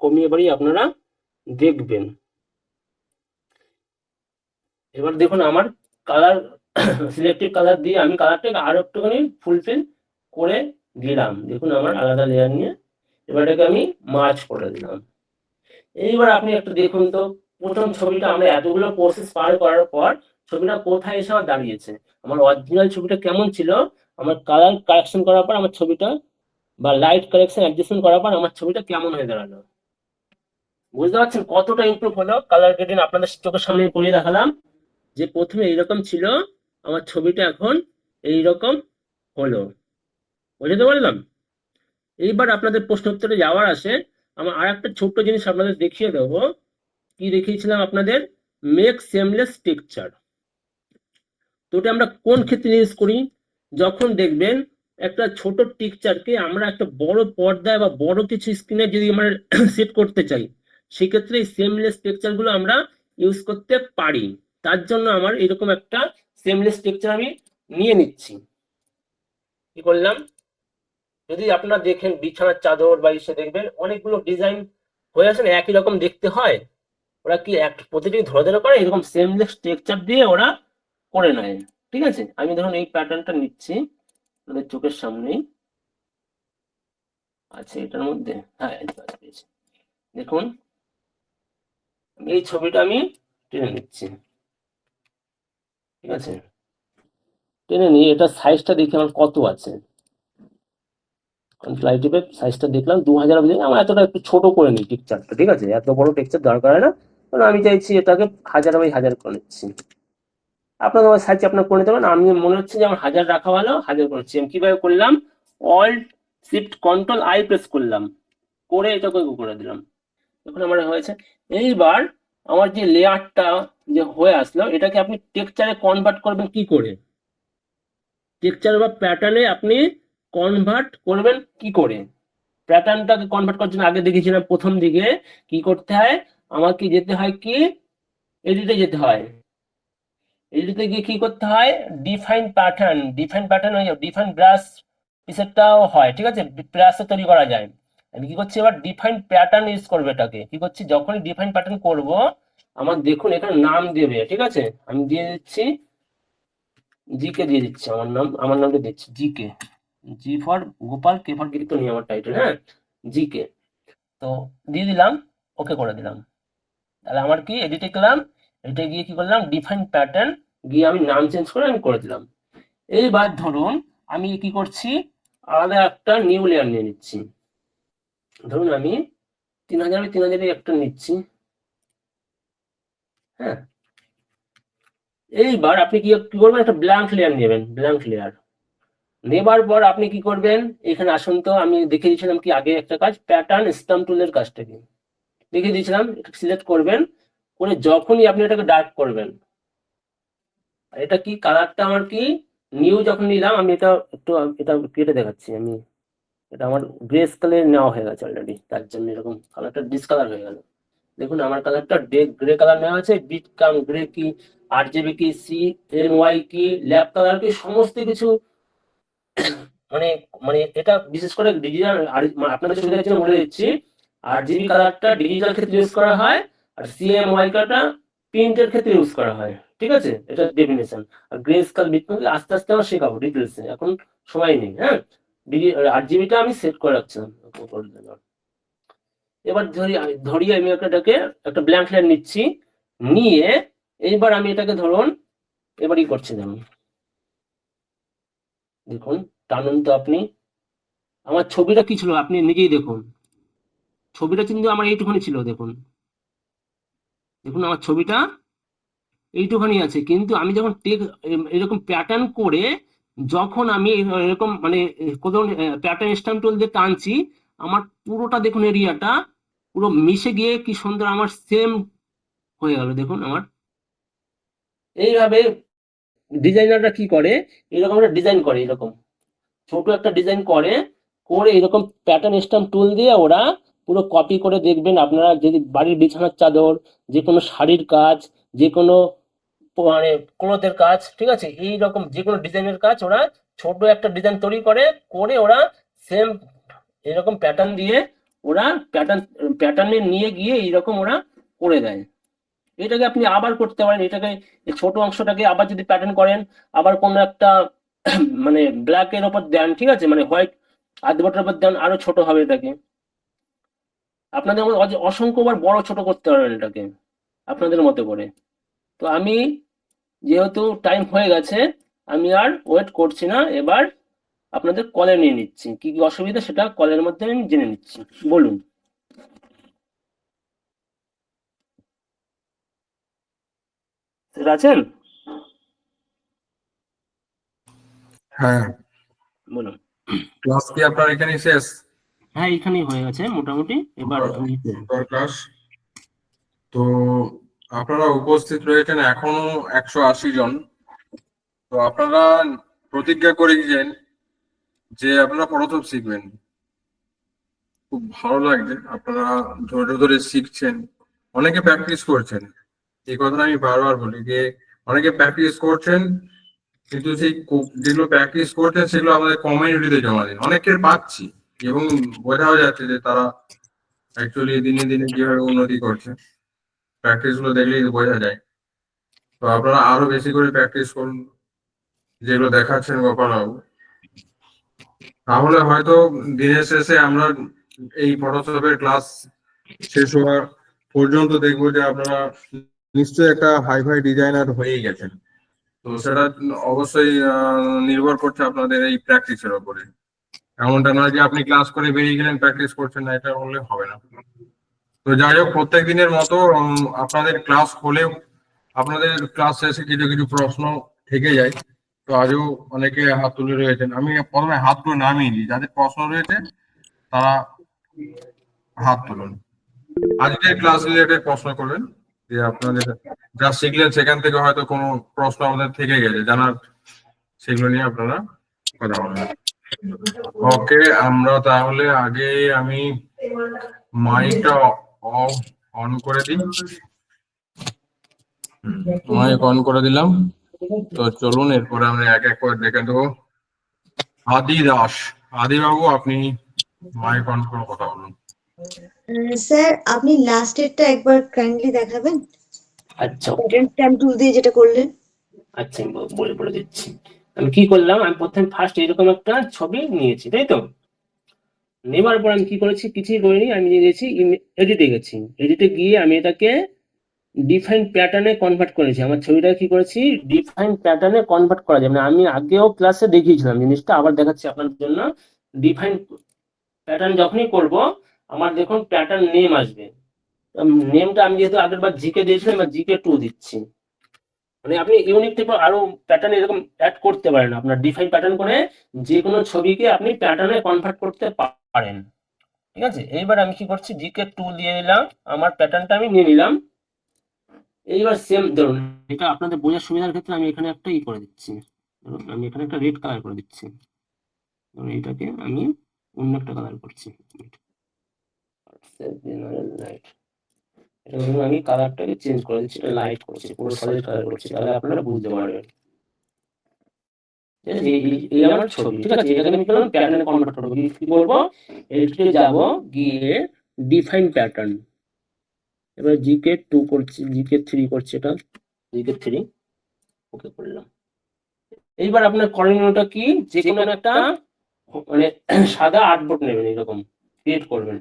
কমিয়ে বাড়িয়ে আপনারা দেখবেন। এবার দেখুন আমার কালার সিলেক্টিভ কালার দিয়ে আমি কালারটাকে আরো একটুখানি ফুলফিল করে দিলাম, দেখুন আমার আলাদা লেয়ার নিয়ে এবার এটাকে আমি মার্চ করে দিলাম। এইবার আপনি একটু দেখুন তো প্রথম ছবিটা আমরা এতগুলো প্রসেস পার করার পর ছবিটা কোথায় এসে আমার দাঁড়িয়েছে, আমার অরিজিনাল ছবিটা কেমন ছিল, আমার কালার কারেকশন করার পর আমার ছবিটা বা লাইট কারেকশন অ্যাডজাস্টমেন্ট করার পর আমার ছবিটা কেমন হয়ে দাঁড়ালো। বুঝতে পারছেন কতটা ইমপ্রুভ হলো, কালার গ্রেডিং আপনাদের চোখের সামনে করিয়ে দেখালাম যে প্রথমে এইরকম ছিল আমার ছবিটা এখন এইরকম হলো। বুঝতে পারলাম। এইবার আপনাদের প্রশ্ন উত্তরে যাওয়ার আসে, আমার আর একটা ছোট্ট জিনিস আপনাদের দেখিয়ে দেবো। কি দেখিয়েছিলাম আপনাদের? Make seamless texture. তো ওটা আমরা কোন ক্ষেত্রে ইউজ করি? যখন দেখবেন একটা ছোট টেক্সচারকে আমরা একটা বড় পর্দায় বা বড় কিছু স্ক্রিনে যদি আমরা সেট করতে চাই, সেক্ষেত্রে এই সেমলেস টেক্সচার গুলো আমরা ইউজ করতে পারি। তার জন্য আমার এরকম একটা সেমলেস টেক্সচার আমি নিয়ে নিচ্ছি। কি করলাম? যদি আপনারা দেখেন বিছানার চাদর বা ইসে দেখবেন অনেকগুলো ডিজাইন হয়ে আছে না, একই রকম দেখতে হয়। ওরা কি এক প্রতিটি ধরে ধরে করে, এরকম সেমলেস টেক্সচার দিয়ে ওরা করে নেয়। ঠিক আছে, আমি ধরুন এই প্যাটার্নটা নিচ্ছি আমাদের চোখের সামনেই আছে, এটার মধ্যে হ্যাঁ পেয়েছি। দেখুন এই ছবিটা আমি টেনে নিচ্ছি। ঠিক আছে, টেনে নিয়ে এটা সাইজটা দেখি আমার কত আছে। ফ্লাই টিপে সাইজটা দেখলাম 2000, আমার এতটা একটু ছোট করে নিই টেক্সচারটা। ঠিক আছে, এত বড় টেক্সচার দরকার হয় না, কারণ আমি চাইছি এটাকে 1000 বাই 1000 করে নিচ্ছি। আপনাদের সাইজ আপনার করে নিতে পারেন। আমি মনে হচ্ছে যে আমার 1000 রাখা ভালো, 1000 করেছি। আমি কিভাবে করলাম? Alt shift control I press করলাম, করে এটাকে করে দিলাম। এখন আমার হয়েছে। এইবার আমার যে লেয়ারটা যে হয়ে আসলো, এটাকে আপনি টেক্সচারে কনভার্ট করবেন কি করে? টেক্সচার বা প্যাটার্নে আপনি কনভার্ট করবেন কি করে? প্যাটার্নটাকে কনভার্ট করার জন্য আগে দেখেছিলাম প্রথম দিকে কি করতে হয়, আমাকে যেতে হয় কি, এডিটে যেতে হয়। এডিটে গিয়ে কি করতে হয়? ডিফাইন প্যাটার্ন, ডিফাইন প্যাটার্ন হয়ে যাবে, ডিফাইন ব্রাশ পিসেরটাও হয়। ঠিক আছে, ব্রাশে তৈরি করা যায়। আমি কি করছি এবার? ডিফাইন প্যাটার্ন ইউজ করবে এটাকে। কি করছি? যখনই ডিফাইন প্যাটার্ন করব, আমার দেখুন এখানে নাম দেবে। ঠিক আছে, আমি দিয়ে দিচ্ছি জিকে, দিয়ে দিচ্ছি আমার নামটা দিচ্ছি G K. G for Gopal, K for Kirtaniya আমার টাইটেল, হ্যাঁ জিকে। তো দিয়ে দিলাম, ওকে করে দিলাম। তাহলে আমার কি এডিটে গেলাম, এডিটে গিয়ে কি করলাম? ডিফাইন প্যাটার্ন গিয়ে আমি নাম চেঞ্জ করে আমি করে দিলাম। এইবার ধরুন আমি কি করছি, আলাদা একটা নিউ লেয়ার নিয়ে নিচ্ছি। ধরুন আমি 3000 একটা নিচ্ছি। হ্যাঁ, এইবার আপনি কি কি করবেন? একটা ব্ল্যাঙ্ক লেয়ার নেবেন, ব্ল্যাঙ্ক লেয়ার নেবার পর আপনি কি করবেন? এখানে আসুন তো, আমি দেখিয়ে দিয়েছিলাম কি আগে একটা কাজ, প্যাটার্ন স্টাম্প টুলের কাজটা কি দেখিয়ে দিয়েছিলাম। সিলেক্ট করবেন, করে যখনই আপনি এটাকে ডার্ক করবেন, এটা কি কালারটা আমার কি নিউ যখন নিলাম, আমি এটা একটু এটা কেটে দেখাচ্ছি আমি। এটা আমার গ্রে স্কেলে নেওয়া হয়ে গেছে অলরেডি, তার জন্য এরকম কালারটা ডিসকালার হয়ে গেল। দেখুন আমার কালারটা গ্রে কালার নেওয়া আছে। বিট কাম গ্রে কি, RGB কি, CMY কি, ল্যাব কালার কি, সমস্ত কিছু মানে মানে এটা বিশেষ করে ডিজিটাল, আপনাদের সুবিধার জন্য বলে দিচ্ছি, RGB কালারটা ডিজিটাল ক্ষেত্রে ইউজ করা হয়, আর CMY কালারটা প্রিন্টের ক্ষেত্রে ইউজ করা হয়। ঠিক আছে, এটা ডেফিনেশন। আর গ্রে স্কেল বিট আস্তে আস্তে আমরা শেখাবো ডিটেলসে, এখন সময় নেই। হ্যাঁ, RGBটা আমি সেট করে রাখছিলাম। এবার ধরি আমি এটাকে একটা ব্ল্যাঙ্ক লাইন নিচ্ছি, নিয়ে এইবার আমি এটাকে ধরুন এবার করছি। দেখুন টানুন তো আপনি, আমার ছবিটা কি ছিল আপনি নিজেই দেখুন। ছবিটা কিন্তু আমার এইটুখানি ছিল, দেখুন দেখুন আমার ছবিটা এইটুখানি আছে, কিন্তু আমি যখন এরকম প্যাটার্ন করে, যখন আমি এরকম মানে কোনো প্যাটার্ন স্ট্যাম্প টুল দিয়ে টানছি, আমার পুরোটা দেখুন এরিয়াটা পুরো মিশে গিয়ে কি সুন্দর আমার সেম হয়ে গেল। দেখুন আমার এইভাবে ডিজাইনাররা কি করে, এরকম একটা ডিজাইন করে, এরকম ছোট একটা ডিজাইন করে, করে এরকম প্যাটার্ন স্ট্যাম্প টুল দিয়ে ওরা পুরো কপি করে। দেখবেন আপনারা যদি বাড়ির বিছানার চাদর, যে কোনো শাড়ির কাজ, যে কোনো মানে ক্লথের কাজ, ঠিক আছে, এই রকম যে কোনো ডিজাইনের কাজ ওরা ছোট একটা ডিজাইন তৈরি করে, করে ওরা সেম এরকম প্যাটার্ন দিয়ে ওরা প্যাটার্নে নিয়ে গিয়ে এইরকম ওরা করে দেয়। এটাকে আপনি আবার করতে পারেন, এটাকে এই ছোট অংশটাকে আবার যদি প্যাটার্ন করেন, আবার কোনো একটা মানে ব্ল্যাক এর উপর দেন, ঠিক আছে, মানে হোয়াইট আধবটার উপর দেন, আরো ছোট হবে এটাকে। আপনাদের অসংখ্যবার বড় ছোট করতে পারবেন এটাকে আপনাদের মতো করে। তো আমি যেহেতু টাইম হয়ে গেছে, আমি আর ওয়েট করছি না, এবার আপনাদের কলে নিয়ে নিচ্ছি। কি কি অসুবিধা সেটা কলের মধ্যে আমি জেনে নিচ্ছি। বলুন, আছেন? হ্যাঁ, বলুন। ক্লাস কি আপনার এখানে শেষ? হ্যাঁ এখানেই হয়ে গেছে মোটামুটি। এবার আমি দুটো ক্লাস। তো আপনারা উপস্থিত রয়েছেন এখনো 180 জন। তো আপনারা প্রতিজ্ঞা করেছেন যে আপনারা প্রথম শিখবেন। খুব ভালো লাগছে, আপনারা ধৈর্য ধরে শিখছেন, অনেকে প্র্যাকটিস করছেন। এই কথাটা আমি বারবার বলি যে অনেকে প্র্যাকটিস করছেন, কিন্তু সেই যেগুলো প্র্যাকটিস করছেন সেগুলো আমাদের কমিউনিটিতে জমা দিন, অনেকের পাচ্ছি এবং বোঝাও যাচ্ছে যে তারা অ্যাকচুয়ালি দিনে দিনে কিভাবে উন্নতি করছে, প্র্যাকটিস গুলো দেখলেই বোঝা যায়। তো আপনারা আরো বেশি করে প্র্যাকটিস করুন যেগুলো দেখাচ্ছেন গোপালবাবু, তাহলে হয়তো দিনের শেষে আমরা এই ফটোশপের ক্লাস শেষ হওয়ার পর্যন্ত দেখবো যে আপনারা নিশ্চয়ই একটা হাই ফাই ডিজাইনার হয়েই গেছেন। তো সেটা অবশ্যই নির্ভর করছে আপনাদের এই প্র্যাকটিসের উপরে। এমনটা নয় যে আপনি ক্লাস করে বেরিয়ে গেলেন, প্র্যাকটিস করছেন না, এটা বললে হবে না। তো যাই হোক, প্রত্যেক দিনের মতো আপনাদের ক্লাস হলেও আপনাদের ক্লাস শেষে কিছু কিছু প্রশ্ন থেকে যায়। তো আজও অনেকে হাত তুলে রয়েছেন, আমি প্রথমে হাতগুলো নামিয়ে দিই, যাদের প্রশ্ন রয়েছে তারা হাত তুলুন। আজকের ক্লাস রিলেটেড প্রশ্ন করবেন, যে আপনাদের যা শিখলেন সেখান থেকে হয়তো কোনো প্রশ্ন আমাদের থেকে গেছে জানার, সেগুলো নিয়ে আপনারা কথা বলবেন। ওকে, আমরা তাহলে আগে আমি মাইকটা অন করে দিই। মাইক অন করে দিলাম। তো চলুন এরপরে আমরা এক এক করে দেখে দেবো। আদি দাস, আদি বাবু আপনি মাইক অন করে কথা বলুন। স্যার আপনি লাস্টেরটা একবার কাইন্ডলি দেখাবেন, আচ্ছা প্যাটার্ন স্ট্যাম্প টুল দিয়ে যেটা করলেন। আচ্ছা আমি বলে দিচ্ছি। আমি কি করলাম, আমি প্রথমে ফার্স্ট এরকম একটা ছবি নিয়েছি, তাই তো? নেবার পর আমি কি করেছি, কিছুই করিনি, আমি নিয়ে গেছি এডিটে গেছি। এডিটে গিয়ে আমি এটাকে ডিফাইন প্যাটার্নে কনভার্ট করেছি। আমার ছবিটা কি করেছি, ডিফাইন প্যাটার্নে কনভার্ট করা যায়। মানে আমি আগেও ক্লাসে দেখিয়েছিলাম জিনিসটা, আবার দেখাচ্ছি আপনার জন্য। ডিফাইন প্যাটার্ন যখনই করব, আমার দেখুন প্যাটার্ন নেম আসবে। নেমটা আমি যেহেতু আগের বার জিকে দিয়েছিলাম, এবার জিকে 2 দিচ্ছি। মানে আপনি ইউনিক টাইপের আরো প্যাটার্ন এরকম অ্যাড করতে পারেন। আপনার ডিফাইন প্যাটার্ন করে যে কোনো ছবিকে আপনি প্যাটার্নে কনভার্ট করতে পারেন। ঠিক আছে, এইবার আমি কি করছি, জিকে 2 দিয়ে দিলাম, আমার প্যাটার্নটা আমি নিয়ে নিলাম। এইবার সেম ধরুন, এটা আপনাদের বোঝার সুবিধার ক্ষেত্রে আমি এখানে একটা করে দিচ্ছি। ধরুন আমি এখানে একটা রেড কালার করে দিচ্ছি। ধরুন এটাকে আমি অন্য একটা কালার করছি। এটা ধরুন আমি কালারটাকে চেঞ্জ করে দিচ্ছি, এটা লাইট করছি, পুরো সলিড কালার করছি, তাহলে আপনারা বুঝতে পারবেন। এই আমার ছবি, ঠিক আছে? এটাকে আমি করলাম প্যাটার্নে কনভার্ট করব। কি করব, এডিটে যাব, গিয়ে ডিফাইন প্যাটার্ন, এবার জিকে 2 করছি, জিকে 3 করছি, এটা জিকে 3 ওকে করলাম। এইবার আপনার করণীয়টা কি, যে কোনো একটা মানে সাদা আর্টবোর্ড নেবেন, এরকম ক্রিয়েট করবেন।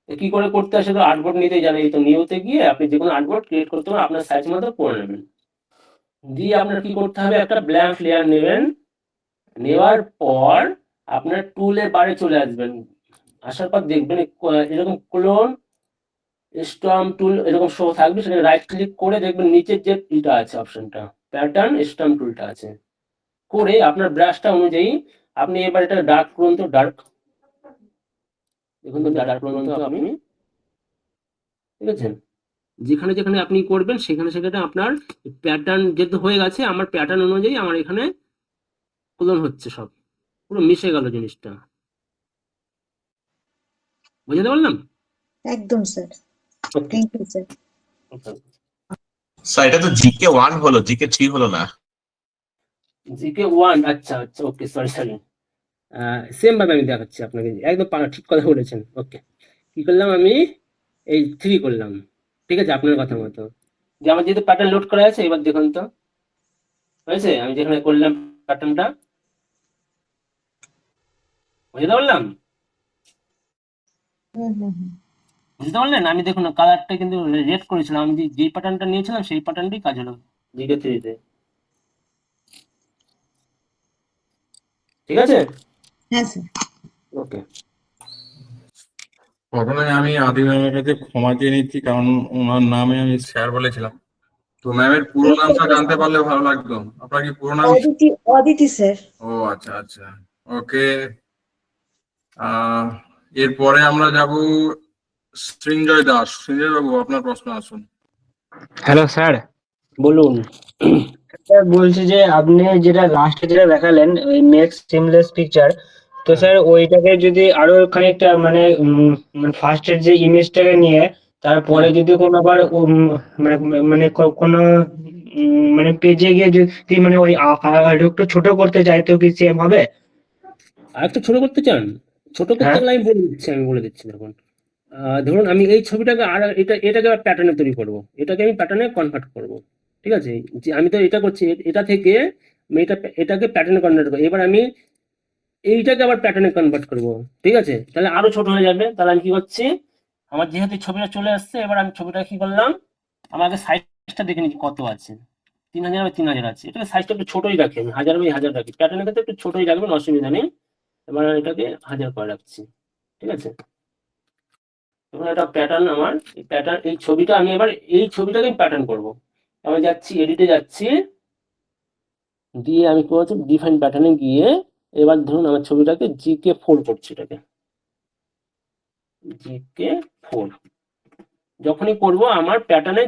কি করে করতে হয়, সেটা আর্টবোর্ড নিতে জানেন, এই তো নিউতে গিয়ে আপনি যে কোনো আর্টবোর্ড ক্রিয়েট করতে পারেন, আপনার সাইজ মতো করে নেবেন। দিয়ে আপনার কি করতে হবে, একটা ব্ল্যাঙ্ক লেয়ার নেবেন। নেওয়ার পর আপনার টুলের বারে চলে আসবেন। আসার পর দেখবেন এরকম ক্লোন স্ট্যাম্প টুল এরকম শো থাকবে, সেখানে রাইট ক্লিক করে দেখবেন নিচের যে এটা আছে অপশনটা, প্যাটার্ন স্ট্যাম্প টুলটা আছে, করে আপনার ব্রাশটা অনুযায়ী আপনি এবার এটা ডার্ক করুন। তো ডার্ক দেখুন, তো ডার্ক করুন তো আপনি, ঠিক আছে? যেখানে যেখানে আপনি করবেন সেখানে সেখানে আপনার প্যাটার্ন যেহেতু হয়ে গেছে, আমার প্যাটার্ন অনুযায়ী আমার এখানে ক্লোন হচ্ছে, সব পুরো মিশে গেল জিনিসটা। বুঝতে পারলাম? একদম sir, thank you sir. Sir এটা তো জিকে 1 হলো, জিকে 3 হলো না। জিকে 1, আচ্ছা আচ্ছা, ওকে, সরি সরি। সেম ভাবে আমি দেখাচ্ছি আপনাকে, একদম ঠিক কথা বলেছেন। ওকে, কি করলাম আমি, এই 3 করলাম, ঠিক আছে? আপনার কথা মতো, যে আমার যেহেতু প্যাটার্ন লোড করা আছে, এবার দেখুন তো হয়েছে। আমি যেখানে করলাম প্যাটার্নটা, বুঝতে পারলাম? বুঝতে পারলেন? আমি দেখুন কালারটা কিন্তু রেড করেছিলাম, আমি যেই প্যাটার্নটা নিয়েছিলাম সেই প্যাটার্নটাই কাজ হলো জিকে 3 তে। ঠিক আছে, হ্যাঁ স্যার। ওকে। প্রথমে আমি আদি ম্যামের কাছে ক্ষমা চেয়ে নিচ্ছি, কারণ ওনার নামে আমি স্যার বলেছিলাম। তো ম্যামের পুরো নামটা জানতে পারলে ভালো লাগতো। আপনার কি পুরো নাম? অদিতি স্যার। ও আচ্ছা আচ্ছা, ওকে। এরপরে আমরা যাব সৃঞ্জয় দাস। সৃঞ্জয় বাবু, আপনার প্রশ্ন আসুন। হ্যালো স্যার, বলুন। স্যার বলছি যে আপনি যেটা লাস্টে যেটা দেখালেন ওই মেক্স সিমলেস পিকচার, তো স্যার ওইটাকে যদি আরো খানিকটা মানে ফার্স্টের যে ইমেজটাকে নিয়ে তারপরে যদি কোনো আবার মানে মানে কোনো মানে পেজে গিয়ে যদি মানে ওই আর একটু ছোট করতে চাই তো কি সেম হবে? আর একটু ছোট করতে চান? ছোট করতে হ্যাঁ। গেলে আমি বলে দিচ্ছি দেখুন। ধরুন আমি এই ছবিটাকে আর এটাকে আবার প্যাটার্নে তৈরি করব, এটাকে আমি প্যাটার্নে কনভার্ট করব। ঠিক আছে, যে আমি তো এটা করছি, এটা থেকে আমি এটাকে প্যাটার্নে কনভার্ট করবো। এবার আমি এইটাকে আবার প্যাটার্নে কনভার্ট করব। ঠিক আছে, তাহলে আরো ছোট হয়ে যাবে। তাহলে আমি কি করছি, আমার যেহেতু ছবিটা চলে আসছে, এবার আমি ছবিটা কি করলাম, আমাকে সাইজটা দেখে নিচ্ছি কত আছে। 3000 বাই 3000 আছে। এটাকে সাইজটা একটু ছোটই রাখি আমি, 1000 বাই 1000 রাখি। প্যাটার্নের ক্ষেত্রে একটু ছোটই রাখবেন, অসুবিধা নেই। এবার এটাকে 1000 করে রাখছি। ঠিক আছে, এখন এটা প্যাটার্ন আমার, এই প্যাটার্ন, এই ছবিটা আমি এবার এই ছবিটাকে প্যাটার্ন করব। আমি যাচ্ছি এডিটে, যাচ্ছি দিয়ে আমি কি করছি, ডিফাইন প্যাটার্নে গিয়ে এবার ধরুন আমার ছবিটাকে GK4 করছি, এটাকে GK4 যখনই করব আমার প্যাটার্নে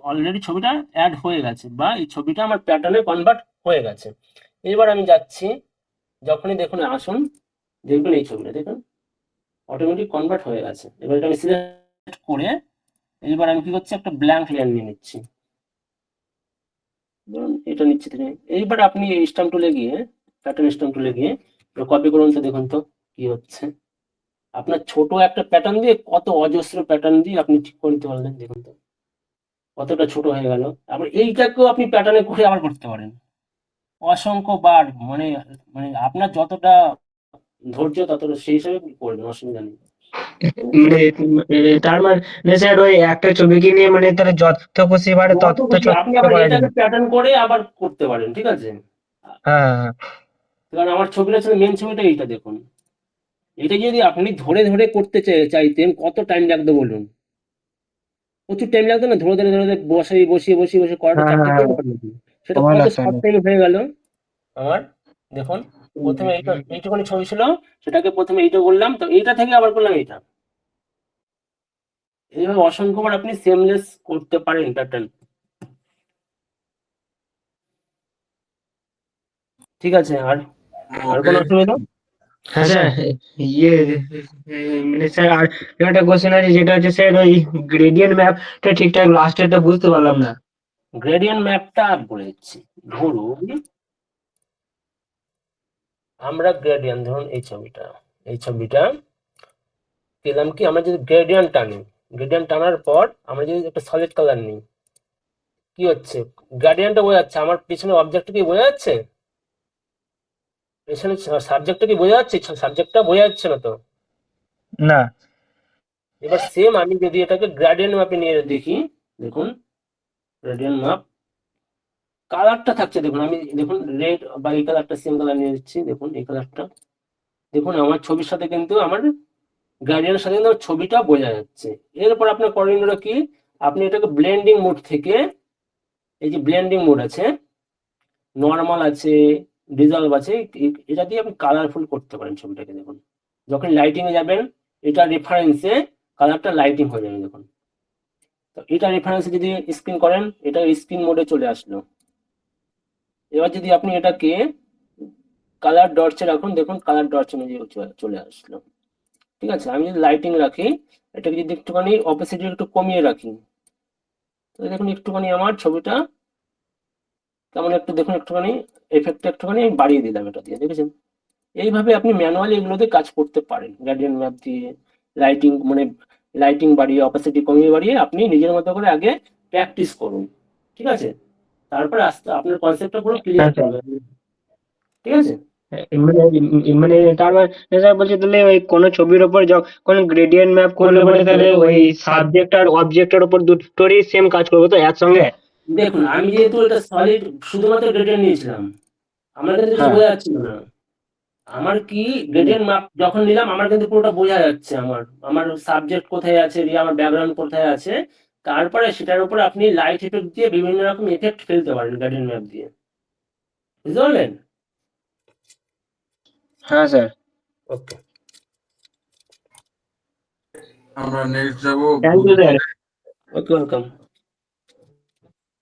অলরেডি ছবিটা অ্যাড হয়ে গেছে, বা এই ছবিটা আমার প্যাটার্নে কনভার্ট হয়ে গেছে। এবার আমি যাচ্ছি, যখনই দেখুন আসুন, দেখবেন এই ছবিটা দেখুন অটোমেটিক কনভার্ট হয়ে গেছে। এবার এটা আমি সিলেক্ট করে এবার আমি কি করছি, একটা ব্ল্যাঙ্ক লেয়ার নিয়ে নিচ্ছি। ধরুন এটা নিচ্ছি থেকে, এইবার আপনি স্ট্যাম্প টুলে গিয়ে, প্যাটার্ন স্ট্যাম্প টুলে গিয়ে কপি করুন তো, দেখুন তো কি হচ্ছে। আপনার ছোট একটা প্যাটার্ন দিয়ে কত অজস্র প্যাটার্ন দিয়ে আপনি ঠিক করে নিতে পারলেন, দেখুন তো কতটা ছোট হয়ে গেল। আবার এইটাকেও আপনি প্যাটার্নে করে আবার করতে পারেন অসংখ্য বার, মানে মানে আপনার যতটা ধৈর্য ততটা সেই হিসাবে আপনি করবেন, অসুবিধা নেই। মানে তার মানে স্যার ওই একটা ছবিকে নিয়ে মানে তাহলে যত খুশি পারে তত যত খুশি ছোট আপনি করতে আবার পারেন। এটাকে প্যাটার্ন করে আবার করতে পারেন। ঠিক আছে, হ্যাঁ হ্যাঁ কারণ আমার ছবিটা ছিল, মেন ছবিটা এইটা দেখুন। এটা যদি আপনি ধরে ধরে করতে চাইতেন কত টাইম লাগতো বলুন, প্রচুর টাইম লাগতো না? ধরে ধরে ধরে ধরে বসিয়ে করাটা হ্যাঁ চারটে হ্যাঁ করে হ্যাঁ, ব্যাপার নাকি? সেটা সময় কত লাগছে শর্ট অনেক। টাইমে হয়ে গেল আমার। দেখুন প্রথমে এইটুখানি ছবি ছিল, সেটাকে প্রথমে এইটা করলাম, তো এইটা থেকে আবার করলাম এইটা। এইভাবে অসংখ্যবার আপনি সেমলেস করতে পারেন প্যাটার্ন। ঠিক আছে, আর আর ওকে, কোনো অসুবিধা? হ্যাঁ স্যার, ইয়ে মানে স্যার আর একটা কোশ্চেন আছে যেটা হচ্ছে স্যার ওই গ্রেডিয়েন্ট ম্যাপটা ঠিকঠাক লাস্টেরটা বুঝতে পারলাম না। গ্রেডিয়েন্ট ম্যাপটা বলে দিচ্ছি। ধরুন আমরা গ্রেডিয়েন্ট, ধরুন এই ছবিটা পেলাম কি, আমরা যদি গ্রেডিয়েন্ট টানি, গ্রেডিয়েন্ট টানার পর আমরা যদি একটা সলিড কালার নিই, কি হচ্ছে, গ্রেডিয়েন্টটা বোঝা যাচ্ছে, আমার পিছনে অবজেক্টটা কি বোঝা যাচ্ছে, পেছনে সাবজেক্টটা কি বোঝা যাচ্ছে, সাবজেক্টটা বোঝা যাচ্ছে না তো। না। এবার সেম আমি যদি এটাকে গ্রেডিয়েন্ট ম্যাপে নিয়ে দেখি, দেখুন গ্রেডিয়েন্ট ম্যাপ কালারটা থাকছে, দেখুন আমি দেখুন রেড বা এই কালারটা সেম কালার নিয়ে দিচ্ছি, দেখুন এই কালারটা, দেখুন আমার ছবির সাথে কিন্তু আমার গ্রেডিয়েন্টের সাথে কিন্তু আমার ছবিটা বোঝা যাচ্ছে। এরপর আপনার করণীয়টা কি, আপনি এটাকে ব্লেন্ডিং মোড থেকে, এই যে ব্লেন্ডিং মোড আছে, নর্মাল আছে, ডিজলভ আছে, এটা দিয়ে আপনি কালারফুল করতে পারেন ছবিটাকে। দেখুন যখন লাইটিং এ যাবেন, এটা রেফারেন্সে কালারটা লাইটিং হয়ে যাবে। দেখুন তো এটা রেফারেন্সে যদি স্ক্রিন করেন, এটা স্ক্রিন মোডে চলে আসলো। এবার যদি আপনি এটাকে কালার ডটসে রাখুন, দেখুন কালার ডটস চলে আসলো। ঠিক আছে, আমি যদি লাইটিং রাখি, এটাকে যদি একটুখানি অপোসিটে একটু কমিয়ে রাখি, তো দেখুন একটুখানি আমার ছবিটা কেমন একটু, দেখুন একটুখানি এফেক্টটা একটুখানি আমি বাড়িয়ে দিলাম এটা দিয়ে, দেখেছেন? এইভাবে আপনি ম্যানুয়ালি এগুলোতে কাজ করতে পারেন, গ্রেডিয়েন্ট ম্যাপ দিয়ে লাইটিং, মানে লাইটিং বাড়িয়ে, অপাসিটি কমিয়ে বাড়িয়ে আপনি নিজের মতো করে আগে প্র্যাকটিস করুন। ঠিক আছে, তারপরে আস্তে আপনার কনসেপ্টটা পুরো ক্লিয়ার হ্যাঁ স্যার, করবে। ঠিক আছে, মানে মানে তার মানে স্যার বলছি তাহলে ওই কোনো ছবির ওপর যখন গ্রেডিয়েন্ট ম্যাপ করলে পরে তাহলে ওই সাবজেক্ট আর অবজেক্টের উপর দুটোরই সেম কাজ করবে তো একসঙ্গে? দেখুন আমি যেহেতু এটা সলিড শুধুমাত্র গ্রেডিয়েন্ট নিয়েছিলাম, আমার কিন্তু কিছু হ্যাঁ। বোঝা যাচ্ছিল না। আমার কি গ্রেডিয়েন্ট মাপ যখন নিলাম, আমার কিন্তু পুরোটা বোঝা যাচ্ছে, আমার আমার সাবজেক্ট কোথায় আছে, আমার ব্যাকগ্রাউন্ড কোথায় আছে। তারপরে সেটার উপর আপনি লাইট ইফেক্ট দিয়ে বিভিন্ন রকম ইফেক্ট ফেলতে পারেন গ্রেডিয়েন্ট ম্যাপ দিয়ে। বুঝতে পারলেন? হ্যাঁ স্যার। ওকে। আমরা নেক্সট যাবো thank you sir. Okay, welcome.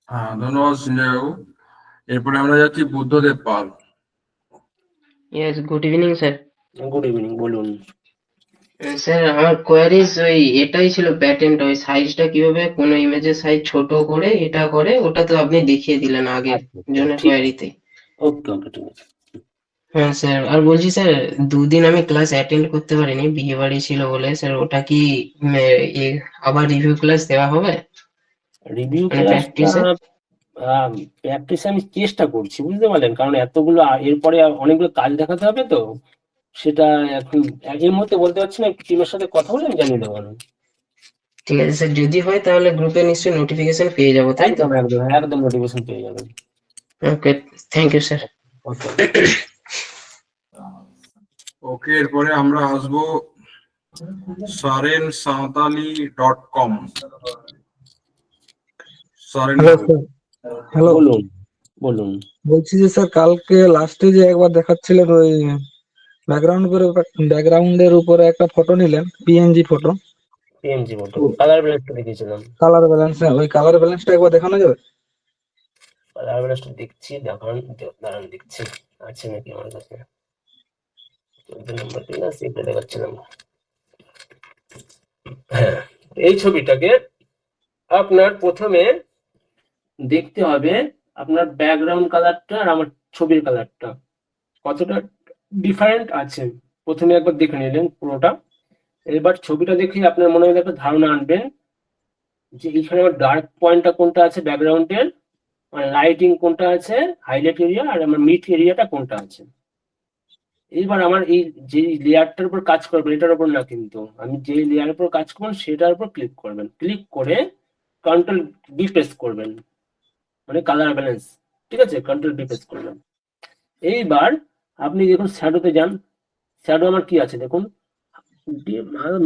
হ্যাঁ, ধন্যবাদ সঞ্জয় বাবু। এরপরে আমরা যাচ্ছি Buddhadeb Pal. Yes, good evening sir. Good evening, বলুন। স্যার আমার কোয়ারিজ ওই এটাই ছিল প্যাটেন্ট, ওই সাইজটা কিভাবে কোনো ইমেজের সাইজ ছোট করে এটা করে, ওটা তো আপনি দেখিয়ে দিলেন আগের জন্য ঠিক কোয়ারিতে। ওকে, ওকে, ঠিক আছে। হ্যাঁ স্যার, আর বলছি স্যার, দুদিন আমি ক্লাস অ্যাটেন্ড করতে পারিনি, বিয়ে বাড়ি ছিল বলে। স্যার ওটা কি আবার রিভিউ ক্লাস দেওয়া হবে, রিভিউ মানে ক্লাসটা প্র্যাকটিসে? প্র্যাকটিসে আমি চেষ্টা করছি, বুঝতে পারলেন, কারণ এতগুলো এরপরে অনেকগুলো কাজ দেখাতে হবে, তো সেটা এখন এর মধ্যে বলতে পারছি না। টিমের সাথে কথা বলে আমি জানিয়ে দেবো। ঠিক আছে স্যার, যদি হয় তাহলে গ্রুপে নিশ্চয়ই নোটিফিকেশন পেয়ে যাবো, তাই তো? একদম, একদম, একদম মোটিভেশন পেয়ে যাবেন। ওকে, থ্যাংক ইউ স্যার। ওকে। ওকে, এরপরে আমরা আসবো sarensanthali.com। সারেন হ্যালো বাবু। স্যার। হ্যালো, বলুন, বলুন। বলছি যে স্যার কালকে লাস্টে যে একবার দেখাচ্ছিলেন ওই ব্যাকগ্রাউন্ডের উপরে একটা ফটো নিলেন, পিএনজি ফটো, পিএনজি মতো কালার ব্যালেন্সটা দেখিয়েছিলাম। কালার ব্যালেন্স, ওই কালার ব্যালেন্সটা একবার দেখানো যাবে? কালার ব্যালেন্সটা দেখছি, দাঁড়ান দেখছি আছে নাকি আমার কাছে। 14 নম্বর দিন না, সেটা দেখাচ্ছিলাম। হ্যাঁ, এই ছবিটাকে আপনার প্রথমে দেখতে হবে আপনার ব্যাকগ্রাউন্ড কালারটা আর আমার ছবির কালারটা কতটা ডিফারেন্ট আছে। প্রথমে একবার দেখে নিলেন পুরোটা। এবার ছবিটা দেখে আপনার মনে হয় একটা ধারণা আনবেন যে এখানে আমার ডার্ক পয়েন্টটা কোনটা আছে ব্যাকগ্রাউন্ডের, আর লাইটিং কোনটা আছে, হাইলাইট এরিয়া, আর আমার মিড এরিয়াটা কোনটা আছে। এইবার আমার এই যে লেয়ারটার উপর কাজ করবেন, এটার উপর না, কিন্তু আমি যে লেয়ারের উপর কাজ করবেন সেটার উপর ক্লিক করবেন। ক্লিক করে কন্ট্রোল বি প্রেস করবেন, মানে কালার ব্যালেন্স। ঠিক আছে, কন্ট্রোল বি প্রেস করবেন। এইবার আপনি দেখুন শ্যাডোতে যান। শ্যাডো আমার কি আছে দেখুন,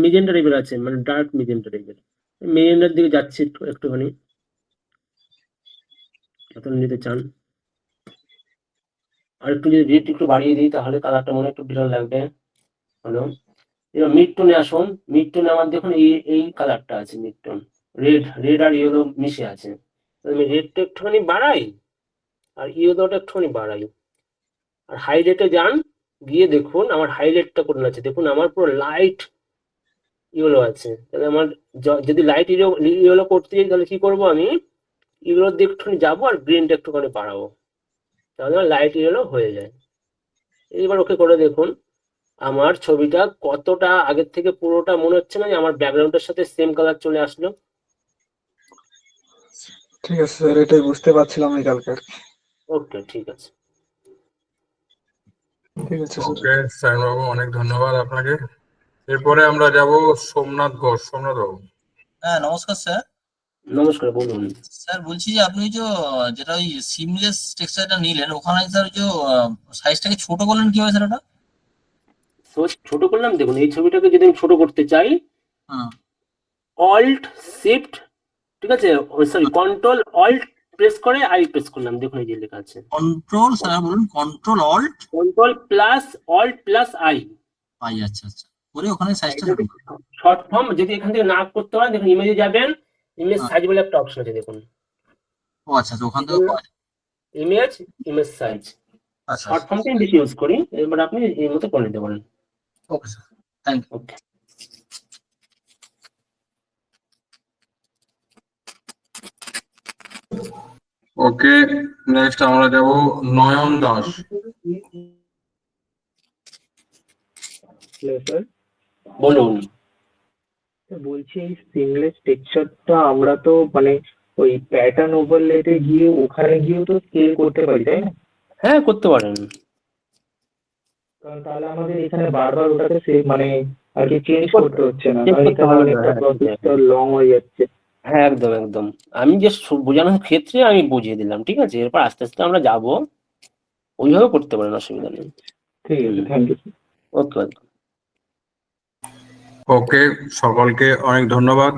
মেজেন্টা টাইপের আছে, মানে ডার্ক মেজেন্টা টাইপের। মেজেন্টার দিকে যাচ্ছে একটুখানি, যত নিতে চান। আর একটু যদি রেট একটু বাড়িয়ে দিই তাহলে কালারটা মনে হয় একটু ডিফারেন্ট লাগবে। হলো, এবার মিড টোনে আসুন। মিড টোনে আমার দেখুন এই কালারটা আছে, মিড টোন রেড আর ইয়েলো মিশে আছে। আমি রেডটা একটুখানি বাড়াই আর ইয়েলোটা একটুখানি বাড়াই। আর হাইলাইটে যান, গিয়ে দেখুন আমার হাইলাইটটা কোন আছে। দেখুন আমার পুরো লাইট ইয়েলো আছে। তাহলে আমার যদি লাইট ইয়েলো করতে যাই তাহলে কি করবো, আমি ইয়েলোর দিকে একটুখানি যাবো আর গ্রিনটা একটুখানি বাড়াবো, তাহলে আমার লাইট ইয়েলো হয়ে যায়। এইবার ওকে করে দেখুন আমার ছবিটা কতটা আগের থেকে পুরোটা মনে হচ্ছে না যে আমার ব্যাকগ্রাউন্ডের সাথে সেম কালার চলে আসলো। ঠিক আছে স্যার, এটাই বুঝতে পারছিলাম এই কালকে আর কি। ওকে, ঠিক আছে। ঠিক আছে স্যার। ওকে সারেন বাবু, অনেক ধন্যবাদ আপনাকে। এরপরে আমরা যাব সোমনাথ ঘোষ। সোমনাথ বাবু। হ্যাঁ নমস্কার স্যার। নমস্কার, বলুন। স্যার বলছি যে আপনি যেটা ওই সিমলেস টেক্সচারটা নিলেন, ওখানে স্যার সাইজটাকে ছোট করলেন কিভাবে স্যার ওটা? ছোট করলাম, দেখুন এই ছবিটাকে যদি আমি ছোট করতে চাই, হ্যাঁ। অল্ট শিফট, ঠিক আছে, সরি, কন্ট্রোল অল্ট প্রেস করে আই প্রেস করলাম, দেখুন এই যে লেখা আছে কন্ট্রোল, স্যার বলুন control alt control plus alt plus I. I, আচ্ছা আচ্ছা, করে ওখানে সাইজটা ছোট করুন। শর্ট ফর্ম যদি এখান থেকে না করতে পারেন, দেখুন ইমেজে যাবেন, ইমেজ হ্যাঁ। সাইজ বলে একটা অপশন আছে, দেখুন ও আচ্ছা আচ্ছা, ওখান থেকে পাওয়া যায়। Image size. আচ্ছা শর্ট ফর্মটাই বেশি ইউজ করি, এবার আপনি এই মতো করে নিতে পারেন। Okay sir, thank you. Okay. Okay, next আমরা যাব নয়ন দাস। স্যার বলুন। বলছি এই সিমলেস টেক্সচারটা আমরা তো মানে ওই প্যাটার্ন ওভারলেতে গিয়ে ওখানে গিয়েও তো স্কেল করতে পারি, তাই না? হ্যাঁ, করতে পারেন। কারণ তাহলে আমাদের এখানে বারবার ওটাকে মানে আর কি চেঞ্জ করতে হচ্ছে না, Change কারণ করতে এটা হবে না, অনেকটা হ্যাঁ, প্রসেসটা লং হয়ে যাচ্ছে। হ্যাঁ, একদম, একদম। আমি যে বোঝানোর ক্ষেত্রে আমি বুঝিয়ে দিলাম, ঠিক আছে, এরপর আস্তে আস্তে আমরা যাব, ওইভাবে করতে পারেন, অসুবিধা নেই। ঠিক আছে, thank you. Okay, welcome. Okay, সকলকে অনেক ধন্যবাদ।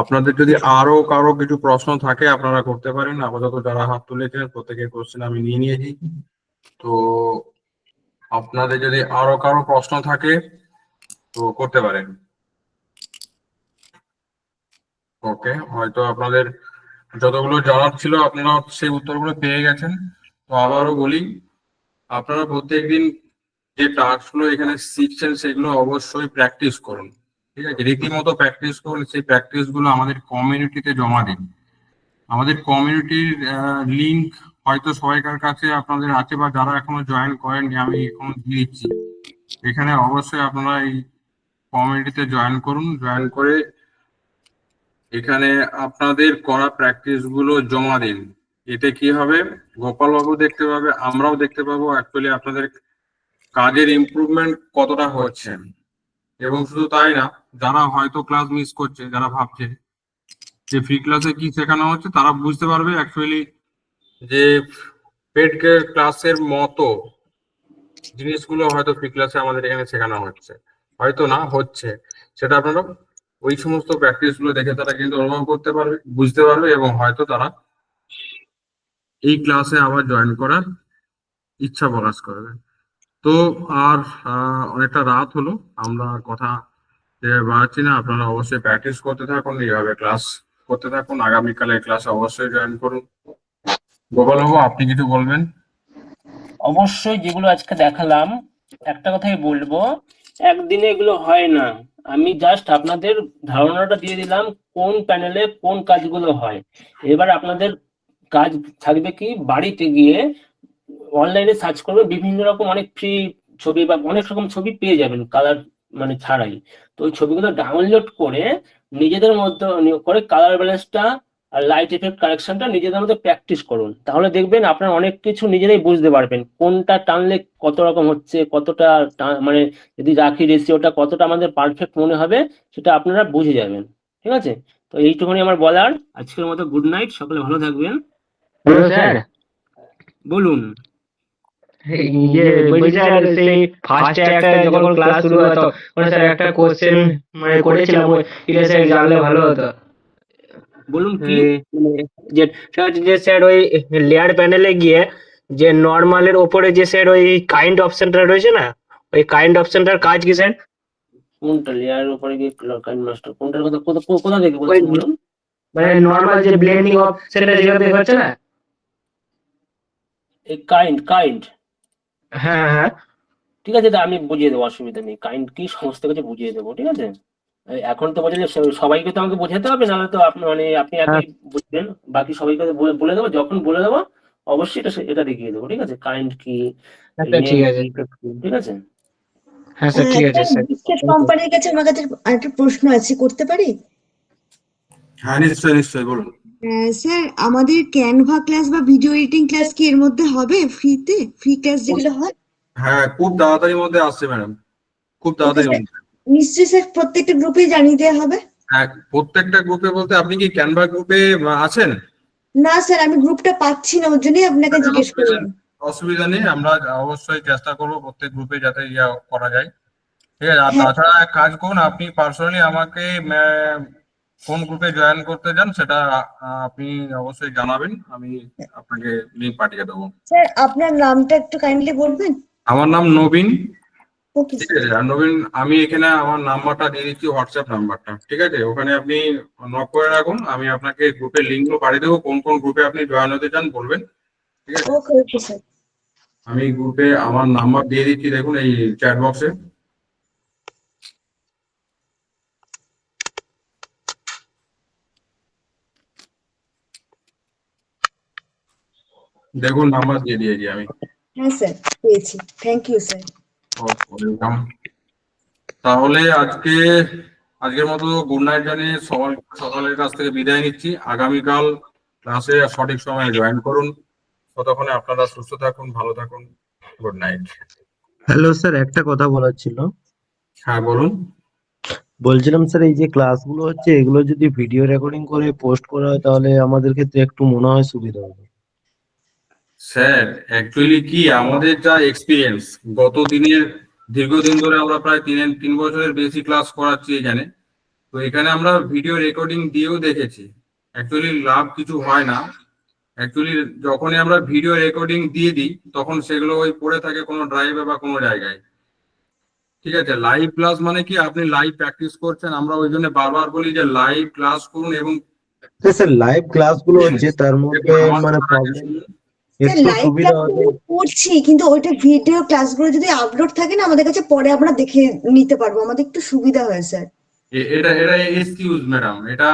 আপনাদের যদি আরো কারো কিছু প্রশ্ন থাকে আপনারা করতে পারেন। আপাতত যারা হাত তুলেছেন প্রত্যেকের কোশ্চেন আমি নিয়ে নিয়েছি। তো আপনাদের যদি আরো কারো প্রশ্ন থাকে তো করতে পারেন। ওকে, হয়তো আপনাদের যতগুলো জানার ছিল আপনারা সেই উত্তরগুলো পেয়ে গেছেন। তো আবারও বলি, আপনারা প্রত্যেকদিন যে টাস্কগুলো এখানে শিখছেন সেগুলো অবশ্যই প্র্যাকটিস করুন, ঠিক আছে? রীতিমতো প্র্যাকটিস করুন, সেই প্র্যাকটিস গুলো আমাদের কমিউনিটিতে জমা দিন। আমাদের কমিউনিটির লিংক হয়তো সবাইকার কাছে আপনাদের আছে, বা যারা এখনো জয়েন করেননি আমি এখনো দিয়ে দিচ্ছি। এখানে অবশ্যই আপনারা এই কমিউনিটিতে জয়েন করুন, জয়েন করে এখানে আপনাদের করা প্র্যাকটিস গুলো জমা দিন। এতে কি হবে, গোপাল বাবু দেখতে পাবে, আমরাও দেখতে পাবো অ্যাকচুয়ালি আপনাদের কাজের ইমপ্রুভমেন্ট কতটা হচ্ছে। এবং শুধু তাই না, যারা হয়তো ক্লাস মিস করছে, যারা ভাবছে যে ফ্রি ক্লাসে কি শেখানো হচ্ছে, তারা বুঝতে পারবে অ্যাকচুয়ালি যে পেড ক্লাসের মতো জিনিসগুলো হয়তো ফ্রি ক্লাসে আমাদের এখানে শেখানো হচ্ছে, হয়তো না হচ্ছে। সেটা আপনারা ওই সমস্ত প্র্যাকটিস গুলো দেখে তারা কিন্তু অনুভব করতে পারবে, বুঝতে পারবে, এবং হয়তো তারা এই ক্লাসে আবার জয়েন করার ইচ্ছা প্রকাশ করবে। তো আর অনেকটা রাত হলো, আমরা কথা বাড়াচ্ছি না। আপনারা অবশ্যই প্র্যাকটিস করতে থাকুন, এইভাবে ক্লাস করতে থাকুন। আগামীকালের ক্লাসে অবশ্যই জয়েন করুন। গোপালবাবু, আপনি কিছু বলবেন? অবশ্যই যেগুলো আজকে দেখালাম, একটা কথাই বলবো, একদিনে এগুলো হয় না। আমি জাস্ট আপনাদের ধারণাটা দিয়ে দিলাম কোন প্যানেলে কোন কাজগুলো হয়। এবার আপনাদের কাজ থাকবে কি, বাড়িতে গিয়ে অনলাইনে সার্চ করবেন, বিভিন্ন রকম অনেক ফ্রি ছবি বা অনেক রকম ছবি পেয়ে যাবেন কালার মানে ছাড়াই। তো ওই ছবিগুলো ডাউনলোড করে নিজেদের মধ্যে করে কালার ব্যালেন্সটা আর লাইট এফেক্ট কারেকশনটা নিজেদের মধ্যে প্র্যাকটিস করুন। তাহলে দেখবেন আপনারা অনেক কিছু নিজেরাই বুঝতে পারবেন, কোনটা টানলে কত রকম হচ্ছে, কতটা মানে যদি রাখি রেশিওটা কতটা আমাদের পারফেক্ট মনে হবে, সেটা আপনারা বুঝে যাবেন। ঠিক আছে, তো এইটুকুনি আমার বলার। আজকের মতো গুড নাইট, সকলে ভালো থাকবেন। হ্যালো স্যার, বলুন। বলছি স্যার, সেই ফার্স্টে একটা যখন ক্লাস শুরু হয় তখন স্যার একটা কোশ্চেন মানে করেছিলাম, এটা স্যার জানলে ভালো হতো। বলুন কি? যে স্যার ওই লেয়ার প্যানেলে গিয়ে যে নর্মালের ওপরে যে স্যার ওই কাইন্ড অপশনটা রয়েছে না, ওই কাইন্ড অপশনটার কাজ কি স্যার? কোনটা লেয়ারের উপরে গিয়ে কাইন্ড মাস্টার কোনটার কথা কোথা থেকে বলছেন বলুন? মানে নর্মাল যে ব্লেন্ডিং অপশনটা যেটা দেখাচ্ছে না। এই কাইন্ড হ্যাঁ হ্যাঁ, ঠিক আছে, এটা আমি বুঝিয়ে দেবো, অসুবিধা নেই। কাইন্ড কি সমস্ত কিছু বুঝিয়ে দেবো, ঠিক আছে। এখন তো বলছেন যে সবাইকে তো আমাকে বোঝাতে হবে, নাহলে তো আপনি মানে আপনি একাই বুঝবেন। বাকি সবাইকে তো বলে দেবো, যখন বলে দেবো অবশ্যই এটা দেখিয়ে দেবো, ঠিক আছে। কাইন্ড কি, ঠিক আছে, ঠিক আছে। হ্যাঁ স্যার ঠিক আছে স্যার। বিস্কেট কোম্পানির কাছে আমার কাছে একটা প্রশ্ন আছে, করতে পারি? হ্যাঁ, নিশ্চয়ই নিশ্চয়ই, বলুন। স্যার, আমাদের ক্যানভা ক্লাস বা ভিডিও এডিটিং ক্লাস কি এর মধ্যে হবে ফ্রিতে? ফ্রি ক্লাস যেগুলো হয়? হ্যাঁ, খুব তাড়াতাড়ির মধ্যে আসছে ম্যাডাম, খুব তাড়াতাড়ির মধ্যে। নিশ্চয়ই স্যার, প্রত্যেকটা গ্রুপে জানিয়ে দেওয়া হবে? হ্যাঁ, প্রত্যেকটা গ্রুপে বলতে আপনি কি ক্যানভা গ্রুপে আছেন? না স্যার, আমি গ্রুপটা পাচ্ছি না, ওর জন্যই আপনাকে জিজ্ঞেস করলাম। অসুবিধা নেই, আমরা অবশ্যই চেষ্টা করবো প্রত্যেক গ্রুপে যাতে ইয়া করা যায়, ঠিক আছে। আর হ্যাঁ। তাছাড়া এক কাজ করুন, আপনি পার্সোনালি আমাকে কোন গ্রুপে জয়েন করতে চান সেটা আপনি অবশ্যই জানাবেন, আমি আপনাকে লিংক পাঠিয়ে দেবো। স্যার, আপনার নামটা একটু কাইন্ডলি বলবেন? আমার নাম নবীন, ওকে ঠিক আছে। আর নবীন, আমি এখানে আমার নাম্বারটা দিয়ে দিচ্ছি, হোয়াটসঅ্যাপ নাম্বারটা, ঠিক আছে। ওখানে আপনি নক করে রাখুন, আমি আপনাকে গ্রুপের লিঙ্কগুলো পাঠিয়ে দেবো। কোন কোন গ্রুপে আপনি জয়েন হতে চান বলবেন, ঠিক আছে। ওকে ওকে স্যার। আমি গ্রুপে আমার নাম্বার দিয়ে দিচ্ছি, দেখুন এই চ্যাট বক্সে। দেখুন নাম্বার দিয়ে দিয়েছি আমি। হ্যাঁ স্যার, পেয়েছি। Thank you sir. ওয়েলকাম। তাহলে আজকের মতো গুড নাইট জানিয়ে সকালের কাছ থেকে বিদায় নিচ্ছি। আগামীকাল ক্লাসে সঠিক সময়ে জয়েন করুন। ততক্ষণে আপনারা সুস্থ থাকুন, ভালো থাকুন। Good night. হ্যালো স্যার, একটা কথা বলার ছিল। হ্যাঁ, বলুন। বলছিলাম স্যার, এই যে ক্লাসগুলো হচ্ছে এগুলো যদি ভিডিও রেকর্ডিং করে পোস্ট করা হয় তাহলে আমাদের ক্ষেত্রে একটু মনে হয় সুবিধা হবে। স্যার, অ্যাকচুয়ালি কি আমাদের যা এক্সপিরিয়েন্স, দীর্ঘদিন ধরে আমরা প্রায় 3 বছরের বেশি ক্লাস করাচ্ছি এখানে। তো এখানে আমরা ভিডিও রেকর্ডিং দিয়েও দেখেছি, অ্যাকচুয়ালি লাভ কিছু হয় না। অ্যাকচুয়ালি যখনই আমরা ভিডিও রেকর্ডিং দিয়ে দিই তখন সেগুলো ওই পড়ে থাকে কোনো ড্রাইভে বা কোনো জায়গায়। ঠিক আছে, লাইভ ক্লাস মানে কি আপনি লাইভ প্র্যাকটিস করছেন, আমরা ওই জন্য বারবার বলি যে লাইভ ক্লাস করুন। এবং স্যার লাইভ ক্লাস গুলো হচ্ছে তার দেখুন, মধ্যে আমার মানে কথাটা আগে প্রবলেম শুনুন। স্যার একটু লাইভ সুবিধা ক্লাস হতো। করছি, কিন্তু ওইটা ভিডিও ক্লাসগুলো যদি আপলোড থাকে না আমাদের কাছে, পরে আমরা দেখে নিতে পারবো, আমাদের একটু সুবিধা হয় স্যার। এটা এটা এক্সকিউজ ম্যাডাম, এটা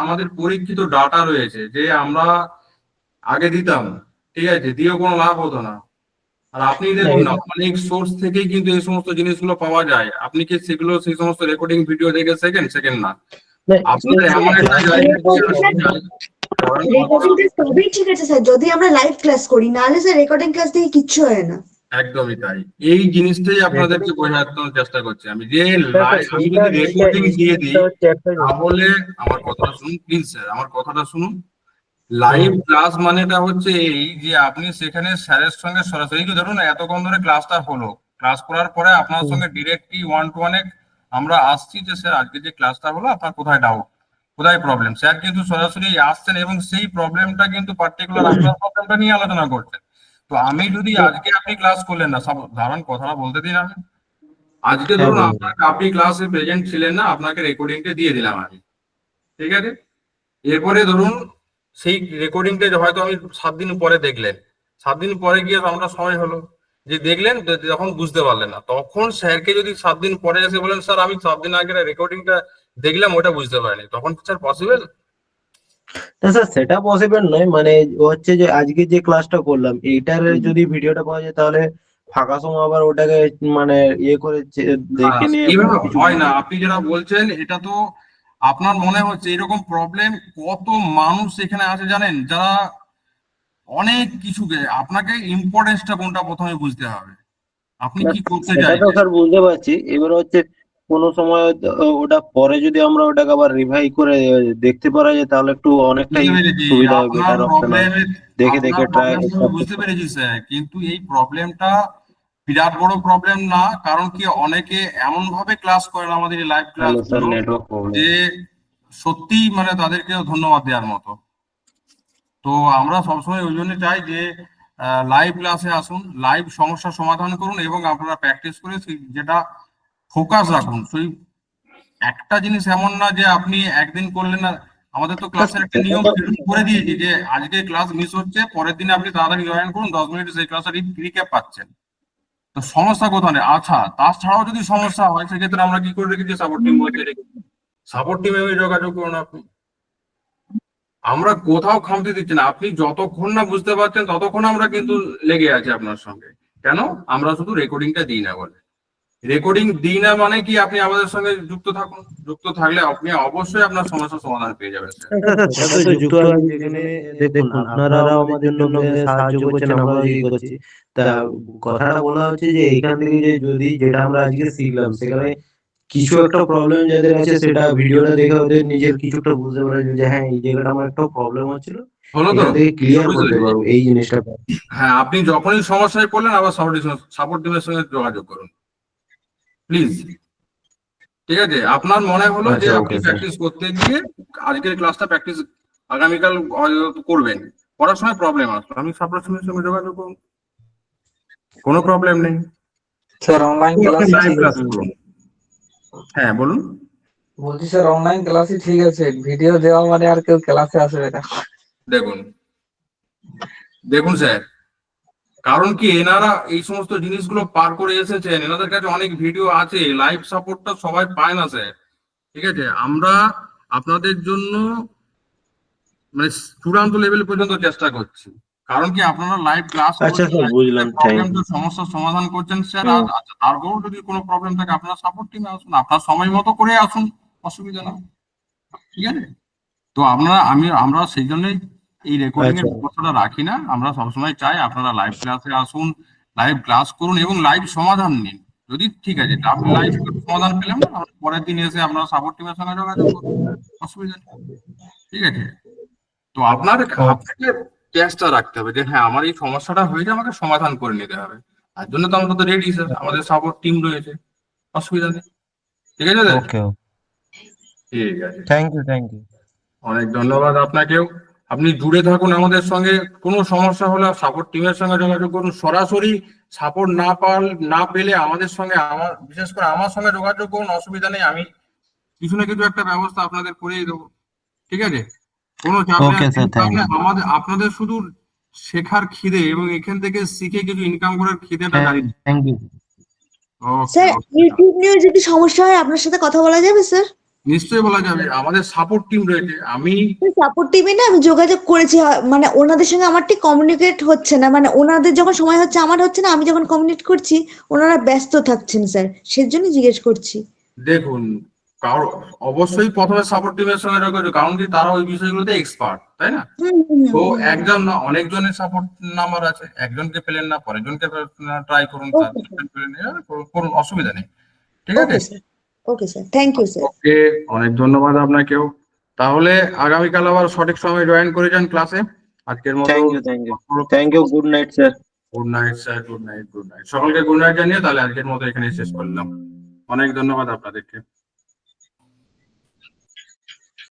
আমাদের পরীক্ষিত ডাটা রয়েছে যে আমরা আগে দিতাম, ঠিক আছে, দিয়েও কোনো লাভ হতো না। আর আপনি দেখুন না, অনেক সোর্স থেকেই কিন্তু এই সমস্ত জিনিসগুলো পাওয়া যায়। আপনি কি সেগুলো সেই সমস্ত রেকর্ডিং ভিডিও দেখে সেকেন্ড না, না, আপনাদের এমন একটা জায়গা রেকর্ডিং ক্লাস সবই ঠিক আছে স্যার, যদি আমরা লাইভ ক্লাস করি, নাহলে স্যার রেকর্ডিং ক্লাস দিয়ে কিচ্ছু হয় না। একদমই তাই। এই জিনিসটাই আপনাদেরকে বোঝানোর চেষ্টা করছি আমি, যে আমি যদি এইটা রেকর্ডিং দিয়ে দিই হচ্ছে একটা তাহলে, আমার কথাটা শুনুন প্লিজ স্যার, আমার কথাটা শুনুন। লাইভ ক্লাস মানেটা হচ্ছে এই যে আপনি সেখানে স্যারের সঙ্গে সরাসরি, কি ধরুন এতক্ষণ ধরে ক্লাসটা হলো, ক্লাস করার পরে আপনার সঙ্গে ডিরেক্টলি 1-to-1 আমরা আসছি যে স্যার আজকে যে ক্লাসটা হলো আপনার কোথায় ডাউট, কোথায় প্রবলেম, স্যার কিন্তু সরাসরি আসছেন এবং সেই প্রবলেমটা কিন্তু পার্টিকুলার আপনার প্রবলেমটা নিয়ে আলোচনা করছেন। তো আমি যদি আজকে আপনি ক্লাস করলেন না, ধরুন কথাটা বলতে দিন, আমি আজকে ধরুন আপনি ক্লাসে প্রেজেন্ট ছিলেন না, আপনাকে রেকর্ডিংটা দিয়ে দিলাম আমি, ঠিক আছে, এরপরে ধরুন সেই রেকর্ডিংটা হয়তো আমি 7 দিন পরে দেখলেন, 7 দিন পরে গিয়ে আমরা সময় হলো যে দেখলেন, যখন বুঝতে পারলেন না, তখন স্যারকে যদি 7 দিন পরে এসে বলেন স্যার আমি 7 দিন আগে রেকর্ডিংটা দেখলাম ওটা বুঝতে পারিনি, তখন কি স্যার পসিবল? না স্যার সেটা পসিবল নয়, মানে হচ্ছে যে আজকে যে ক্লাসটা করলাম এইটার যদি ভিডিওটা পাওয়া যায় তাহলে ফাঁকা সময় আবার ওটাকে মানে ইয়ে করে দেখে নিয়ে এইভাবে কিছু হয় না, আপনি যেটা বলছেন এটা তো আপনার মনে হচ্ছে এরকম প্রবলেম। কত মানুষ এখানে আছে জানেন, যারা অনেক কিছুকে, আপনাকে ইম্পর্টেন্সটা কোনটা প্রথমে বুঝতে হবে, আপনি কি করতে সেটা তো চাইছেন। স্যার বুঝতে পারছি, এবার হচ্ছে কোনো সময় ওটা পরে যদি আমরা ওটাকে আবার রিভাই করে দেখতে পারা যায় তাহলে একটু অনেকটাই বুঝতে পেরেছি সুবিধা হয়, আপনার বেটার অপশন হয়, প্রবলেম, দেখে আপনার দেখে ট্রাই প্রবলেমটা আমি বুঝতে পেরেছি স্যার, কিন্তু এই প্রবলেমটা বিরাট বড় প্রবলেম না, কারণ কি অনেকে এমন ভাবে ক্লাস করেন আমাদের এই লাইভ ক্লাস হ্যালো স্যার গুলো নেটওয়ার্ক প্রবলেম। যে সত্যি মানে তাদেরকে ধন্যবাদ দেওয়ার মতো। তো আমরা সবসময় ওই জন্য চাই যে লাইভ ক্লাসে আসুন, লাইভ সমস্যার সমাধান করুন এবং আপনারা প্র্যাকটিস করে যেটা ফোকাস রাখুন। সেই একটা জিনিস এমন না যে আপনি একদিন করলেন না, আমাদের তো ক্লাসের একটা নিয়ম শিডিউল করে দিয়েছি যে আজকে ক্লাস মিস হচ্ছে, পরের দিনে আপনি তাড়াতাড়ি জয়েন করুন, 10 মিনিট সেই ক্লাসের রিক্যাপ পাচ্ছেন। তো সমস্যা কোথায় নেই। আচ্ছা, তাছাড়াও যদি সমস্যা হয় সেক্ষেত্রে আমরা কি করে রেখেছি, সাপোর্ট টিম বলতে রেখেছি, সাপোর্ট টিমে যোগাযোগ করুন আপনি। আমরা কোথাও খামতি দিচ্ছি না, আপনি যতক্ষণ না বুঝতে পারছেন ততক্ষণ আমরা কিন্তু লেগে আছি আপনার সঙ্গে। কেন? আমরা শুধু রেকর্ডিংটা দিই না বলে। রেকর্ডিং দিই না মানে কি, আপনি আমাদের সঙ্গে যুক্ত থাকুন, যুক্ত থাকলে আপনি অবশ্যই আপনার সমস্যার সমাধান পেয়ে যাবেন স্যার। সেটা তো যুক্ত আছি, যেখানে দেখুন আপনারাও আমাদের জন্য সাহায্য করছেন, আমরাও এই করছি। তা কথাটা বলা হচ্ছে যে এইখান থেকে যে যদি যেটা আমরা আজকে শিখলাম সেখানে কিছু একটা প্রবলেম যাদের আছে সেটা ভিডিওটা দেখে ওদের নিজের কিছুটা বুঝতে পারে যে হ্যাঁ এই জায়গাটা আমার একটা প্রবলেম হচ্ছিল, হলো তো? এখান থেকে ক্লিয়ার বুঝতে করতে পেরেছি। পারবো এই জিনিসটা। হ্যাঁ, আপনি যখনই সমস্যায় পড়লেন আবার সাপোর্ট টিমের সঙ্গে যোগাযোগ করুন প্লিজ, ঠিক আছে। আপনার মনে হলো যে আচ্ছা আপনি ওকে স্যার। প্র্যাকটিস করতে গিয়ে আজকের ক্লাসটা প্র্যাকটিস আগামীকাল হয়তো করবেন, করার সময় প্রবলেম আসলো, আমি সাপোর্ট টিমের সঙ্গে যোগাযোগ করুন, কোনো প্রবলেম নেই। স্যার অনলাইন ক্লাস লাইভ ঠিক ক্লাস আছে। করুন। হ্যাঁ বলুন। বলছি স্যার অনলাইন ক্লাসই ঠিক আছে, ভিডিও দেওয়া মানে আর কেউ ক্লাসে আসবে না। দেখুন দেখুন স্যার, কারণ কি এনারা এই সমস্ত জিনিসগুলো পার করে এসেছেন, এনাদের কাছে অনেক ভিডিও আছে, লাইভ সাপোর্টটা সবাই পায় না স্যার, ঠিক আছে। আমরা আপনাদের জন্য মানে চূড়ান্ত লেভেল পর্যন্ত চেষ্টা করছি, কারণ কি আপনারা লাইভ ক্লাস আচ্ছা করছেন, স্যার বুঝলাম, থ্যাংক প্রবলেমটা সমস্যার সমাধান করছেন স্যার। আর আচ্ছা, তারপরেও যদি কোনো প্রবলেম থাকে আপনারা সাপোর্ট টিমে আসুন, আপনার সময় মতো করে আসুন, অসুবিধা নেই, ঠিক আছে। তো আমরা সেই জন্যই এই রেকর্ডিং এর আচ্ছা। ব্যবস্থাটা রাখি না, আমরা সবসময় চাই আপনারা লাইভ ক্লাসে আসুন, লাইভ ক্লাস করুন এবং লাইভ সমাধান নিন। যদি ঠিক আছে আপনি লাইভ সমাধান পেলেন না, তাহলে পরের দিন এসে আপনারা সাপোর্ট টিমের সঙ্গে যোগাযোগ করুন, অসুবিধা নেই, ঠিক আছে। তো আপনাকে চেষ্টা রাখতে হবে যে হ্যাঁ আমার এই সমস্যাটা হয়েছে, আমাকে সমাধান করে নিতে হবে, তার জন্য তো আমরা তো রেডি স্যার, আমাদের সাপোর্ট টিম রয়েছে, অসুবিধা নেই, ঠিক আছে স্যার? ওকে ঠিক আছে, থ্যাংক ইউ। অনেক ধন্যবাদ আপনাকেও। আপনি জুড়ে থাকুন আমাদের সঙ্গে। কোনো সমস্যা হলে সাপোর্ট টিমের সঙ্গে যোগাযোগ করুন। সরাসরি সাপোর্ট না পেলে আমাদের সঙ্গে, বিশেষ করে আমার সঙ্গে যোগাযোগ করুন, অসুবিধা নেই। আমি কিছু না কিছু একটা ব্যবস্থা আপনাদের করেই দেবো, ঠিক আছে? কোনো চাপ নেই। Okay, sir, thank you. আপনাদের শুধু শেখার খিদে এবং এখান থেকে শিখে কিছু ইনকাম করার খিদেটা জানি। Thank you. স্যার ইউটিউব নিয়ে যদি সমস্যা হয় আপনার সাথে কথা বলা যাবে স্যার? নিশ্চয়ই বলা যাবে, আমাদের সাপোর্ট টিম রয়েছে। আমি সাপোর্ট টিমে না আমি যোগাযোগ করেছি, মানে ওনাদের সঙ্গে আমার ঠিক কমিউনিকেট হচ্ছে না, মানে ওনাদের যখন সময় হচ্ছে আমার হচ্ছে না, আমি যখন কমিউনিকেট করছি ওনারা ব্যস্ত থাকছেন স্যার, সেজন্য জিজ্ঞেস করছি। দেখুন, অবশ্যই প্রথমে সাপোর্ট টিমের সঙ্গে যোগাযোগ, কারণ কি তারা ওই বিষয়গুলোতে এক্সপার্ট, তাই না? তো একজন না, অনেকজনের সাপোর্ট নাম্বার আছে, একজনকে পেলেন না, পরেরজনকে ট্রাই করুন, করুন, অসুবিধা নেই, ঠিক আছে? Okay sir, okay sir, thank you sir. Okay, অনেক ধন্যবাদ আপনাকেও। তাহলে আগামীকাল আবার সঠিক সময় জয়েন করে যান ক্লাসে। আজকের মতো thank you, good night sir. Good night sir, good night, good night. সকলকে গুড নাইট জানিয়ে তাহলে আজকের মতো এখানে শেষ করলাম। অনেক ধন্যবাদ আপনাদেরকে।